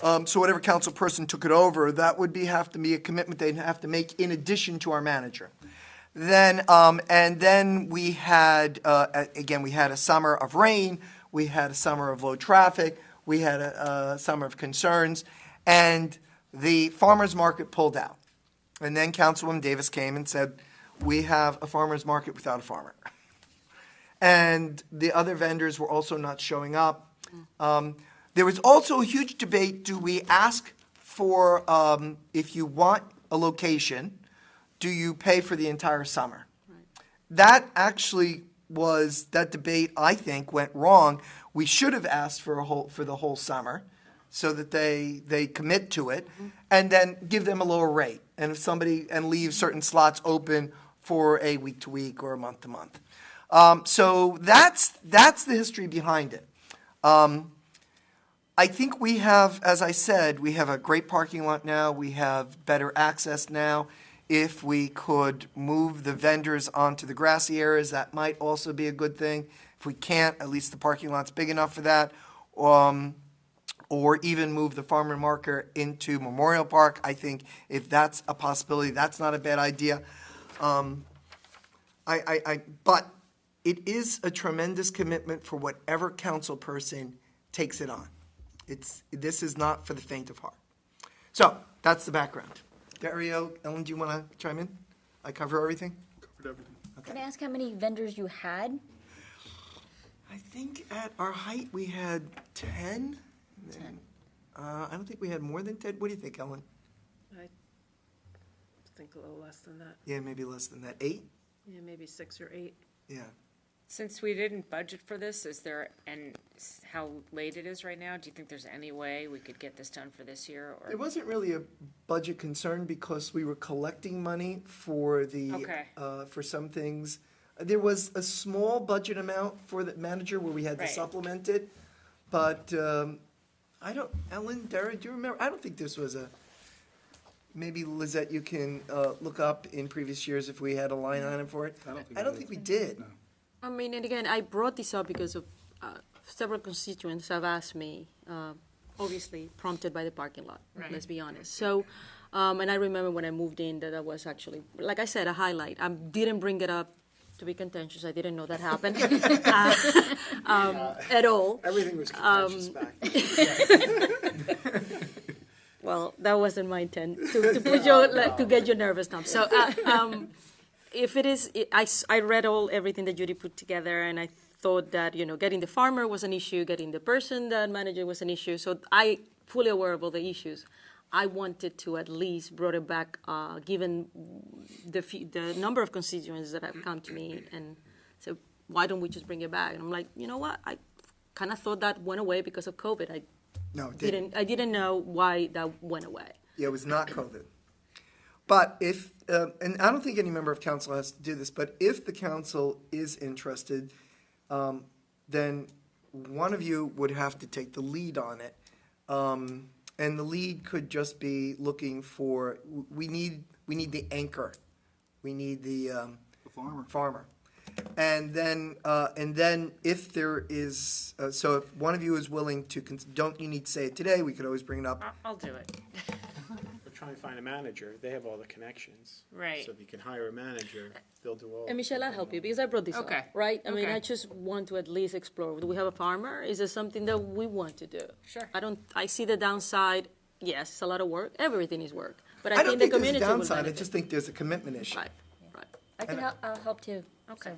So whatever council person took it over, that would have to be a commitment they'd have to make in addition to our manager. Then, and then we had, again, we had a summer of rain, we had a summer of low traffic, we had a summer of concerns, and the farmer's market pulled out. And then Councilwoman Davis came and said, we have a farmer's market without a farmer. And the other vendors were also not showing up. There was also a huge debate, do we ask for, if you want a location, do you pay for the entire summer? That actually was, that debate, I think, went wrong. We should have asked for the whole summer, so that they commit to it, and then give them a lower rate. And if somebody, and leave certain slots open for a week-to-week or a month-to-month. So that's the history behind it. I think we have, as I said, we have a great parking lot now. We have better access now. If we could move the vendors onto the grassy areas, that might also be a good thing. If we can't, at least the parking lot's big enough for that. Or even move the farmer market into Memorial Park. I think if that's a possibility, that's not a bad idea. But it is a tremendous commitment for whatever council person takes it on. This is not for the faint of heart. So that's the background. Dario, Ellen, do you want to chime in? I cover everything? Covered everything. Can I ask how many vendors you had? I think at our height we had 10. 10. I don't think we had more than 10. What do you think, Ellen? I think a little less than that. Yeah, maybe less than that. 8? Yeah, maybe 6 or 8. Yeah. Since we didn't budget for this, is there, and how late it is right now, do you think there's any way we could get this done for this year? Or There wasn't really a budget concern because we were collecting money for Okay. For some things. There was a small budget amount for the manager where we had to Right. supplement it, but I don't. Ellen, Dara, do you remember? I don't think this was a. Maybe Lizette, you can look up in previous years if we had a line item for it. I don't think we did. I mean, and again, I brought this up because of several constituents have asked me, obviously prompted by the parking lot, let's be honest. So, and I remember when I moved in that was actually, like I said, a highlight. I didn't bring it up to be contentious. I didn't know that happened at all. Everything was contentious back then. Well, that wasn't my intent, to put you, to get you nervous now. So, if it is, I read everything that Judy put together, and I thought that, getting the farmer was an issue, getting the person that manager was an issue. So I fully aware of all the issues. I wanted to at least brought it back, given the number of constituents that have come to me, and so why don't we just bring it back? And I'm like, you know what? I kind of thought that went away because of COVID. No, it didn't. I didn't know why that went away. Yeah, it was not COVID. But if, and I don't think any member of council has to do this, but if the council is interested, then one of you would have to take the lead on it. And the lead could just be looking for, we need the anchor. We need the farmer. And then if there is, so if one of you is willing to, don't you need to say it today, we could always bring it up. I'll do it. We're trying to find a manager. They have all the connections. Right. So if you can hire a manager, they'll do all. And Michelle, I'll help you because I brought this Okay. up, right? I mean, Okay. I just want to at least explore. Do we have a farmer? Is it something that we want to do? Sure. I see the downside. Yes, it's a lot of work. Everything is work. But I don't the think there's a community will downside, I benefit. just think there's a commitment issue. Right, right. I can help, I'll help too. Okay.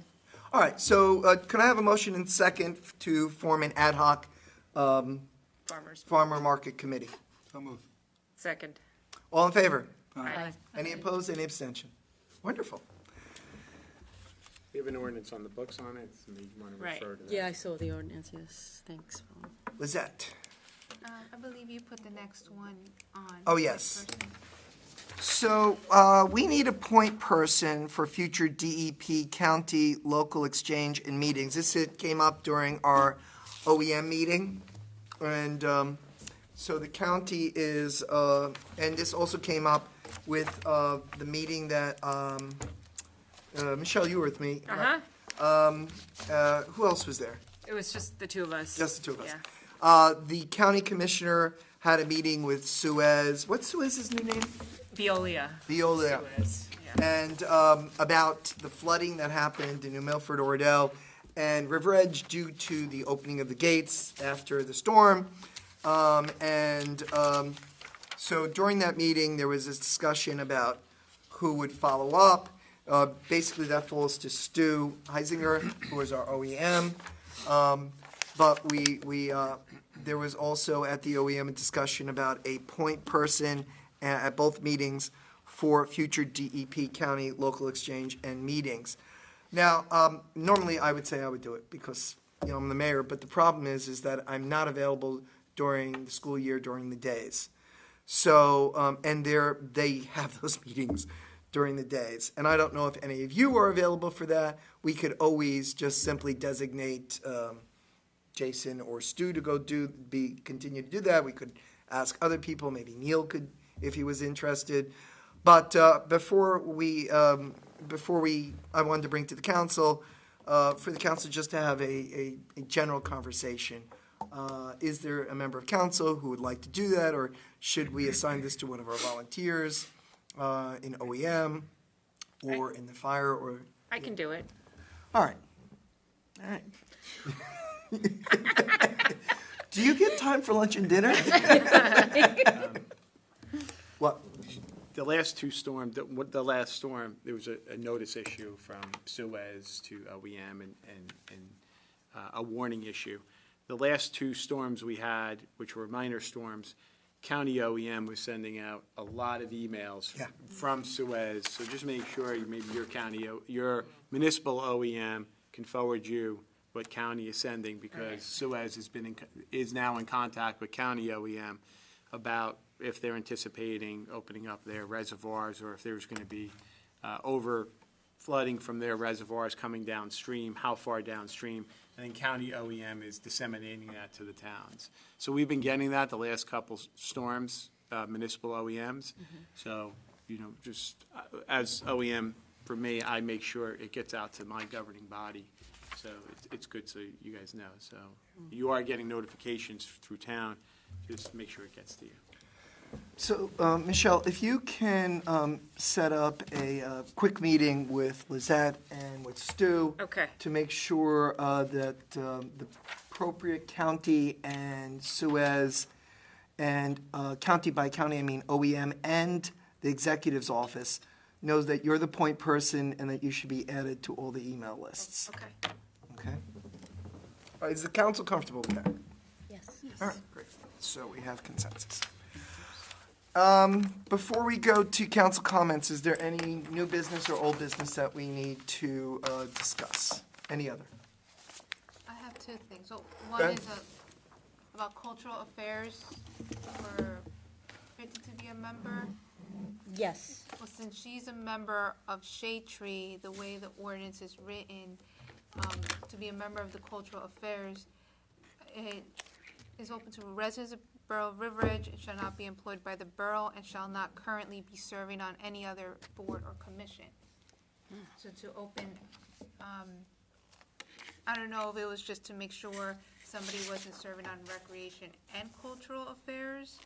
All right, so can I have a motion and second to form an ad hoc Farmers. farmer market committee? So moved. Second. All in favor? Aye. Any opposed, any abstention? Wonderful. We have an ordinance on the books on it, so you want to Right. refer to that. Yeah, I saw the ordinance, yes. Thanks. Lizette? I believe you put the next one on. Oh, yes. Person. So we need a point person for future DEP county local exchange and meetings. This came up during our OEM meeting. And so the county is, and this also came up with the meeting that, Michelle, you were with me. Uh-huh. Who else was there? It was just the two of us. Just the two of us. Yeah. The county commissioner had a meeting with Suez. What's Suez's new name? Veolia. Veolia. Suez, yeah. And about the flooding that happened in New Milford, Ordell, and River Edge due to the opening of the gates after the storm. So during that meeting, there was this discussion about who would follow up. Basically, that falls to Stu Heisinger, who is our OEM. But there was also at the OEM a discussion about a point person at both meetings for future DEP county local exchange and meetings. Now, normally I would say I would do it because, I'm the mayor, but the problem is that I'm not available during the school year, during the days. So, and they have those meetings during the days. And I don't know if any of you are available for that. We could always just simply designate Jason or Stu to go continue to do that. We could ask other people, maybe Neil could, if he was interested. But before I wanted to bring to the council, for the council just to have a general conversation. Is there a member of council who would like to do that, or should we assign this to one of our volunteers in OEM or in the fire? Or I can do it. all right. Do you get time for lunch and dinner? What? The last two storms, the last storm, there was a notice issue from Suez to OEM and a warning issue. The last two storms we had, which were minor storms, county OEM was sending out a lot of emails from Suez. So just make sure maybe your municipal OEM can forward you what county is sending, because Suez is now in contact with county OEM about if they're anticipating opening up their reservoirs, or if there's going to be over flooding from their reservoirs coming downstream, how far downstream, and then county OEM is disseminating that to the towns. So we've been getting that the last couple storms, municipal OEMs. So, just as OEM, for me, I make sure it gets out to my governing body. So it's good so you guys know. So you are getting notifications through town, just make sure it gets to you. So, Michelle, if you can set up a quick meeting with Lizette and with Stu Okay. to make sure that the appropriate county and Suez and county by county, I mean OEM and the executive's office knows that you're the point person and that you should be added to all the email lists. Okay. Okay? All right, is the council comfortable with that? Yes. All right, great. So we have consensus. Before we go to council comments, is there any new business or old business that we need to discuss? Any other? two things. So one Okay. is about cultural affairs for Brittany to be a member. Yes. Well, since she's a member of Shade Tree, the way the ordinance is written, to be a member of the cultural affairs, it is open to residents of Borough of River Edge, and shall not be employed by the borough, and shall not currently be serving on any other board or commission. So to open, I don't know if it was just to make sure somebody wasn't serving on recreation and cultural affairs,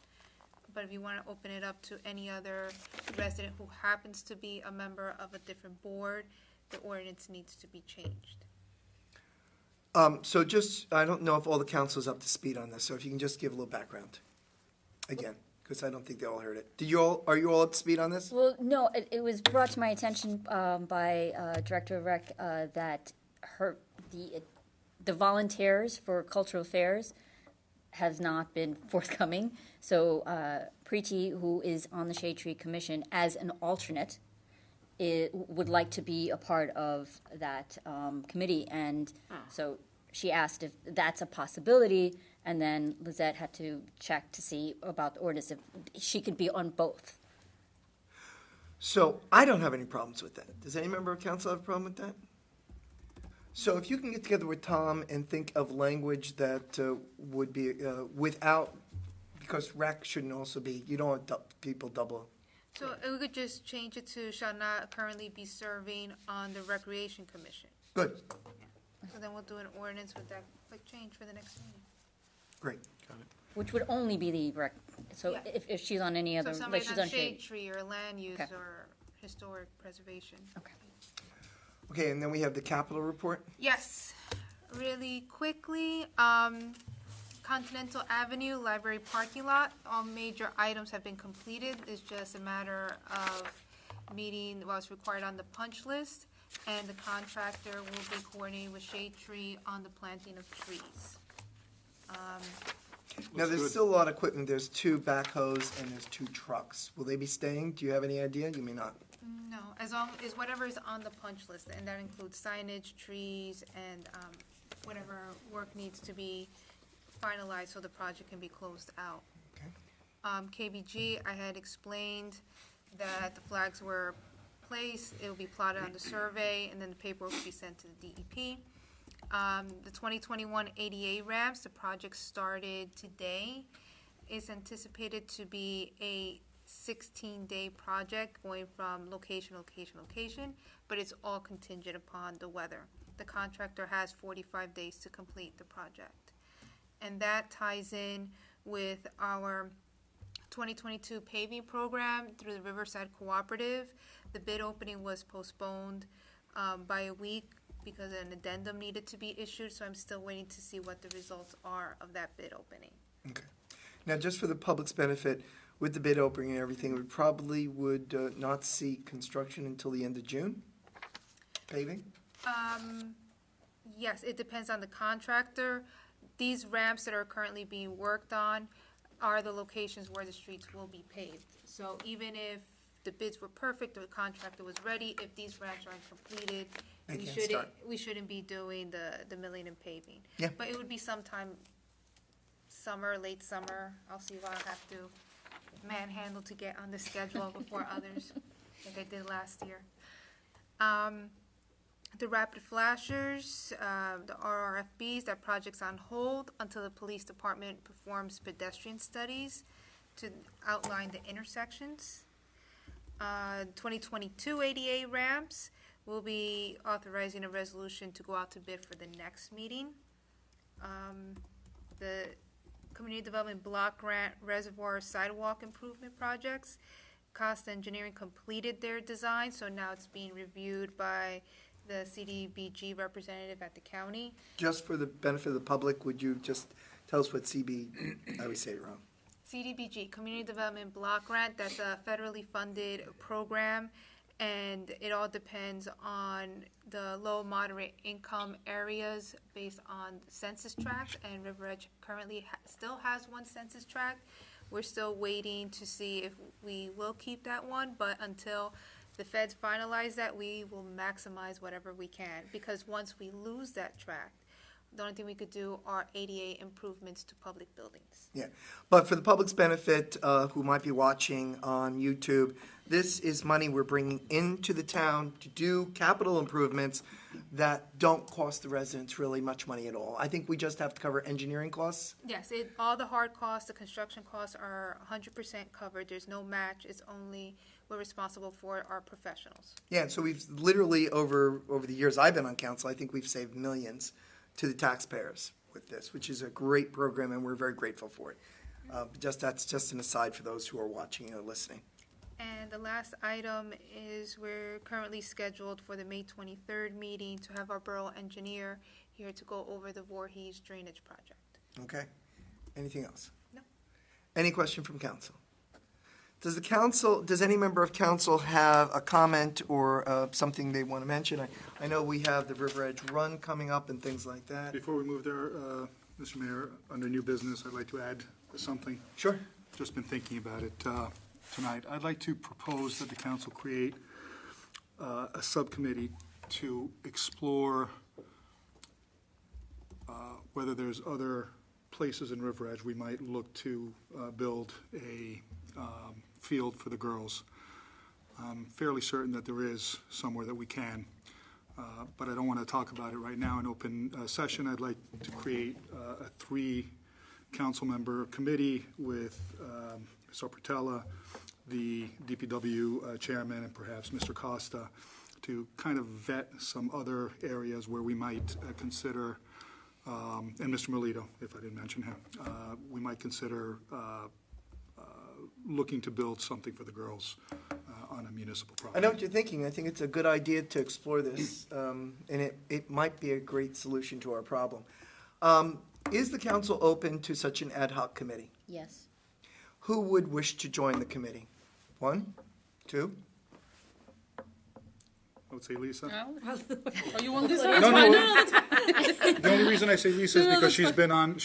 but if you want to open it up to any other resident who happens to be a member of a different board, the ordinance needs to be changed. So just, I don't know if all the council is up to speed on this, so if you can just give a little background, again, because I don't think they all heard it. Are you all up to speed on this? Well, no, it was brought to my attention by Director of Rec that the volunteers for cultural affairs has not been forthcoming. So Preeti, who is on the Shade Tree Commission as an alternate, would like to be a part of that committee. And so she asked if that's a possibility, and then Lizette had to check to see about the ordinance, if she could be on both. So I don't have any problems with that. Does any member of council have a problem with that? So if you can get together with Tom and think of language that would be without, because rec shouldn't also be, you don't want people double. So we could just change it to shall not currently be serving on the Recreation Commission. Good, So then we'll do an ordinance with that quick change for the next meeting. great. Which would only be the rec, so Yeah. if she's on any So other, if like somebody's she's on on Shade Shade. Tree or land use Okay. or historic preservation. Okay. Okay, and then we have the capital report. Yes, really quickly, Continental Avenue Library parking lot, all major items have been completed. It's just a matter of meeting what's required on the punch list, and the contractor will be coordinating with Shade Tree on the planting of trees. Now, there's still a lot of equipment. There's 2 backhoes and there's 2 trucks. Will they be staying? Do you have any idea? You may not. No, as long as whatever is on the punch list, and that includes signage, trees, and whatever work needs to be finalized so the project can be closed out. Okay. KBG, I had explained that the flags were placed, it will be plotted on the survey, and then the paperwork will be sent to the DEP. The 2021 ADA ramps, the project started today. It's anticipated to be a 16-day project going from location, but it's all contingent upon the weather. The contractor has 45 days to complete the project. And that ties in with our 2022 paving program through the Riverside Cooperative. The bid opening was postponed by a week because an addendum needed to be issued, so I'm still waiting to see what the results are of that bid opening. Okay. Now, just for the public's benefit, with the bid opening and everything, we probably would not see construction until the end of June? Paving? Yes, it depends on the contractor. These ramps that are currently being worked on are the locations where the streets will be paved. So even if the bids were perfect, the contractor was ready, if these ramps aren't completed, They we can't shouldn't, start. we shouldn't be doing the milling and paving. Yeah. But it would be sometime summer, late summer. I'll see what I'll have to manhandle to get on the schedule before others, like I did last year. The rapid flashers, the RRFBs, that project's on hold until the police department performs pedestrian studies to outline the intersections. 2022 ADA ramps, we'll be authorizing a resolution to go out to bid for the next meeting. The Community Development Block Grant Reservoir Sidewalk Improvement Projects, Cost Engineering completed their design, so now it's being reviewed by the CDBG representative at the county. Just for the benefit of the public, would you just tell us what I always say it wrong. CDBG, Community Development Block Grant, that's a federally funded program, and it all depends on the low, moderate income areas based on census tracts, and River Edge currently still has one census tract. We're still waiting to see if we will keep that one, but until the feds finalize that, we will maximize whatever we can, because once we lose that tract, the only thing we could do are ADA improvements to public buildings. Yeah, but for the public's benefit, who might be watching on YouTube, this is money we're bringing into the town to do capital improvements that don't cost the residents really much money at all. I think we just have to cover engineering costs. Yes, all the hard costs, the construction costs are 100% covered. There's no match. It's only, we're responsible for our professionals. Yeah, and so we've literally, over the years I've been on council, I think we've saved millions to the taxpayers with this, which is a great program, and we're very grateful for it. That's just an aside for those who are watching or listening. And the last item is we're currently scheduled for the May 23rd meeting to have our borough engineer here to go over the Voorhees drainage project. Okay? Anything else? No. Any question from council? Does any member of council have a comment or something they want to mention? I know we have the River Edge Run coming up and things like that. Before we move there, Mr. Mayor, under new business, I'd like to add something. Sure. Just been thinking about it tonight. I'd like to propose that the council create a subcommittee to explore whether there's other places in River Edge we might look to build a field for the girls. I'm fairly certain that there is somewhere that we can, but I don't want to talk about it right now in open session. I'd like to create a 3-council-member committee with Ms. Opertella, the DPW chairman, and perhaps Mr. Costa, to kind of vet some other areas where we might consider, and Mr. Melito, if I didn't mention him, we might consider looking to build something for the girls on a municipal property. I know what you're thinking. I think it's a good idea to explore this, and it might be a great solution to our problem. Is the council open to such an ad hoc committee? Yes. Who would wish to join the committee? 1, 2? I would say Lisa. Are you on this? No, the only reason I say Lisa is because she's been on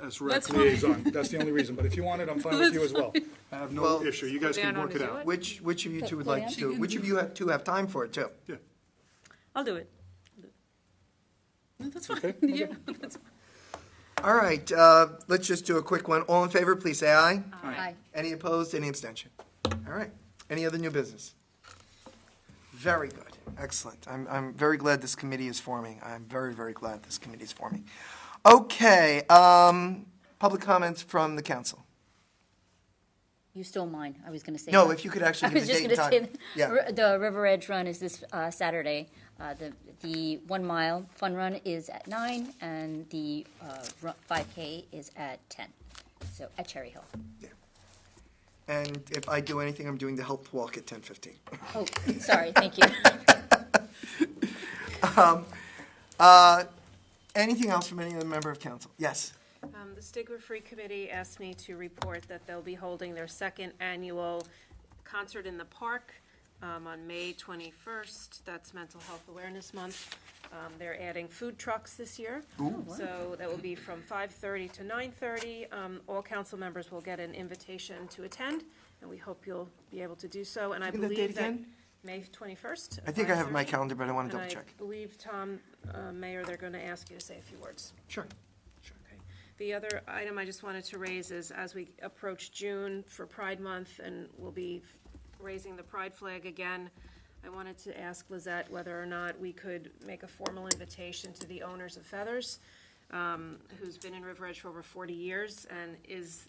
as rep liaison. That's the only reason. But if you want it, I'm fine with you as well. I have no issue. You guys can work it out. Which of you two would like to do it? Which of you two have time for it, too? Yeah. I'll do it. That's fine. Okay. Yeah. All right, let's just do a quick one. All in favor, please say aye. Aye. Any opposed, any abstention? All right, any other new business? Very good, excellent. I'm very glad this committee is forming. I'm very, very glad this committee is forming. Okay, public comments from the council. You stole mine. I was going to say. No, that. if you could actually I give was the just date and going to time. say, Yeah. the River Edge Run is this Saturday. The 1 mile fun run is at 9, and the 5K is at 10. So at Cherry Hill. Yeah. And if I do anything, I'm doing the health walk at 10:15. Oh, sorry. Thank you. Anything else from any other member of council? Yes. The Stigma-Free Committee asked me to report that they'll be holding their second annual concert in the park on May 21st. That's Mental Health Awareness Month. They're adding food trucks this year. So that will be from 5:30 to 9:30. All council members will get an invitation to attend, and we hope you'll be able to do so. And I Give me that believe date that again? May 21st. I think I have my 5:30. calendar, but I want to And double check. I believe, Tom, Mayor, they're going to ask you to say a few words. Sure. Okay. The other item I just wanted to raise is, as we approach June for Pride Month, and we'll be raising the pride flag again, I wanted to ask Lizette whether or not we could make a formal invitation to the owners of Feathers, who's been in River Edge for over 40 years and is,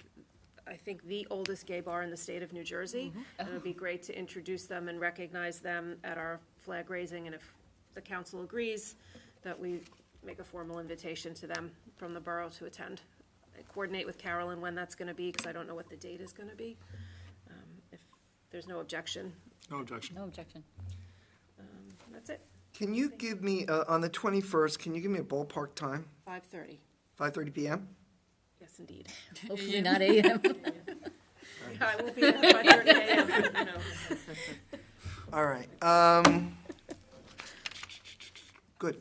I think, the oldest gay bar in the state of New Jersey. And it would be great to introduce them and recognize them at our flag raising, and if the council agrees, that we make a formal invitation to them from the borough to attend. I coordinate with Carolyn when that's going to be, because I don't know what the date is going to be. If there's no objection, No objection. No objection. that's it. Can you give me, on the 21st, can you give me a ballpark time? 5:30. 5:30 PM? Yes, indeed. Hopefully not AM. I will be at 5:30 a.m., you know. All right. Good.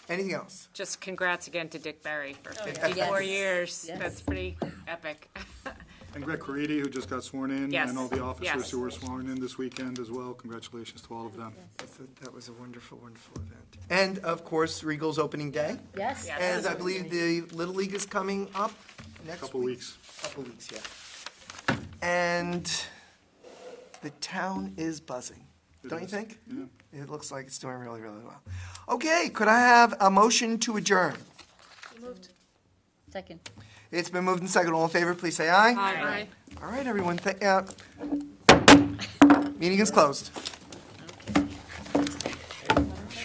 Anything else? Just congrats again to Dick Barry for yeah. 54 Yes. years. Yes. That's pretty epic. And Greg Caridi, who just got sworn in. Yes. And all the officers Yes. who were sworn in this weekend as well. Congratulations to all of them. That was a wonderful, wonderful event. And of course, Regal's opening day. Yes. And I believe the Little League is coming up next Couple week. weeks. Couple weeks, yeah. And the town is buzzing, don't you think? Yeah. It looks like it's doing really, really well. Okay, could I have a motion to adjourn? Second. It's been moved and seconded. All in favor, please say aye. Aye. All right, everyone. Meeting is closed.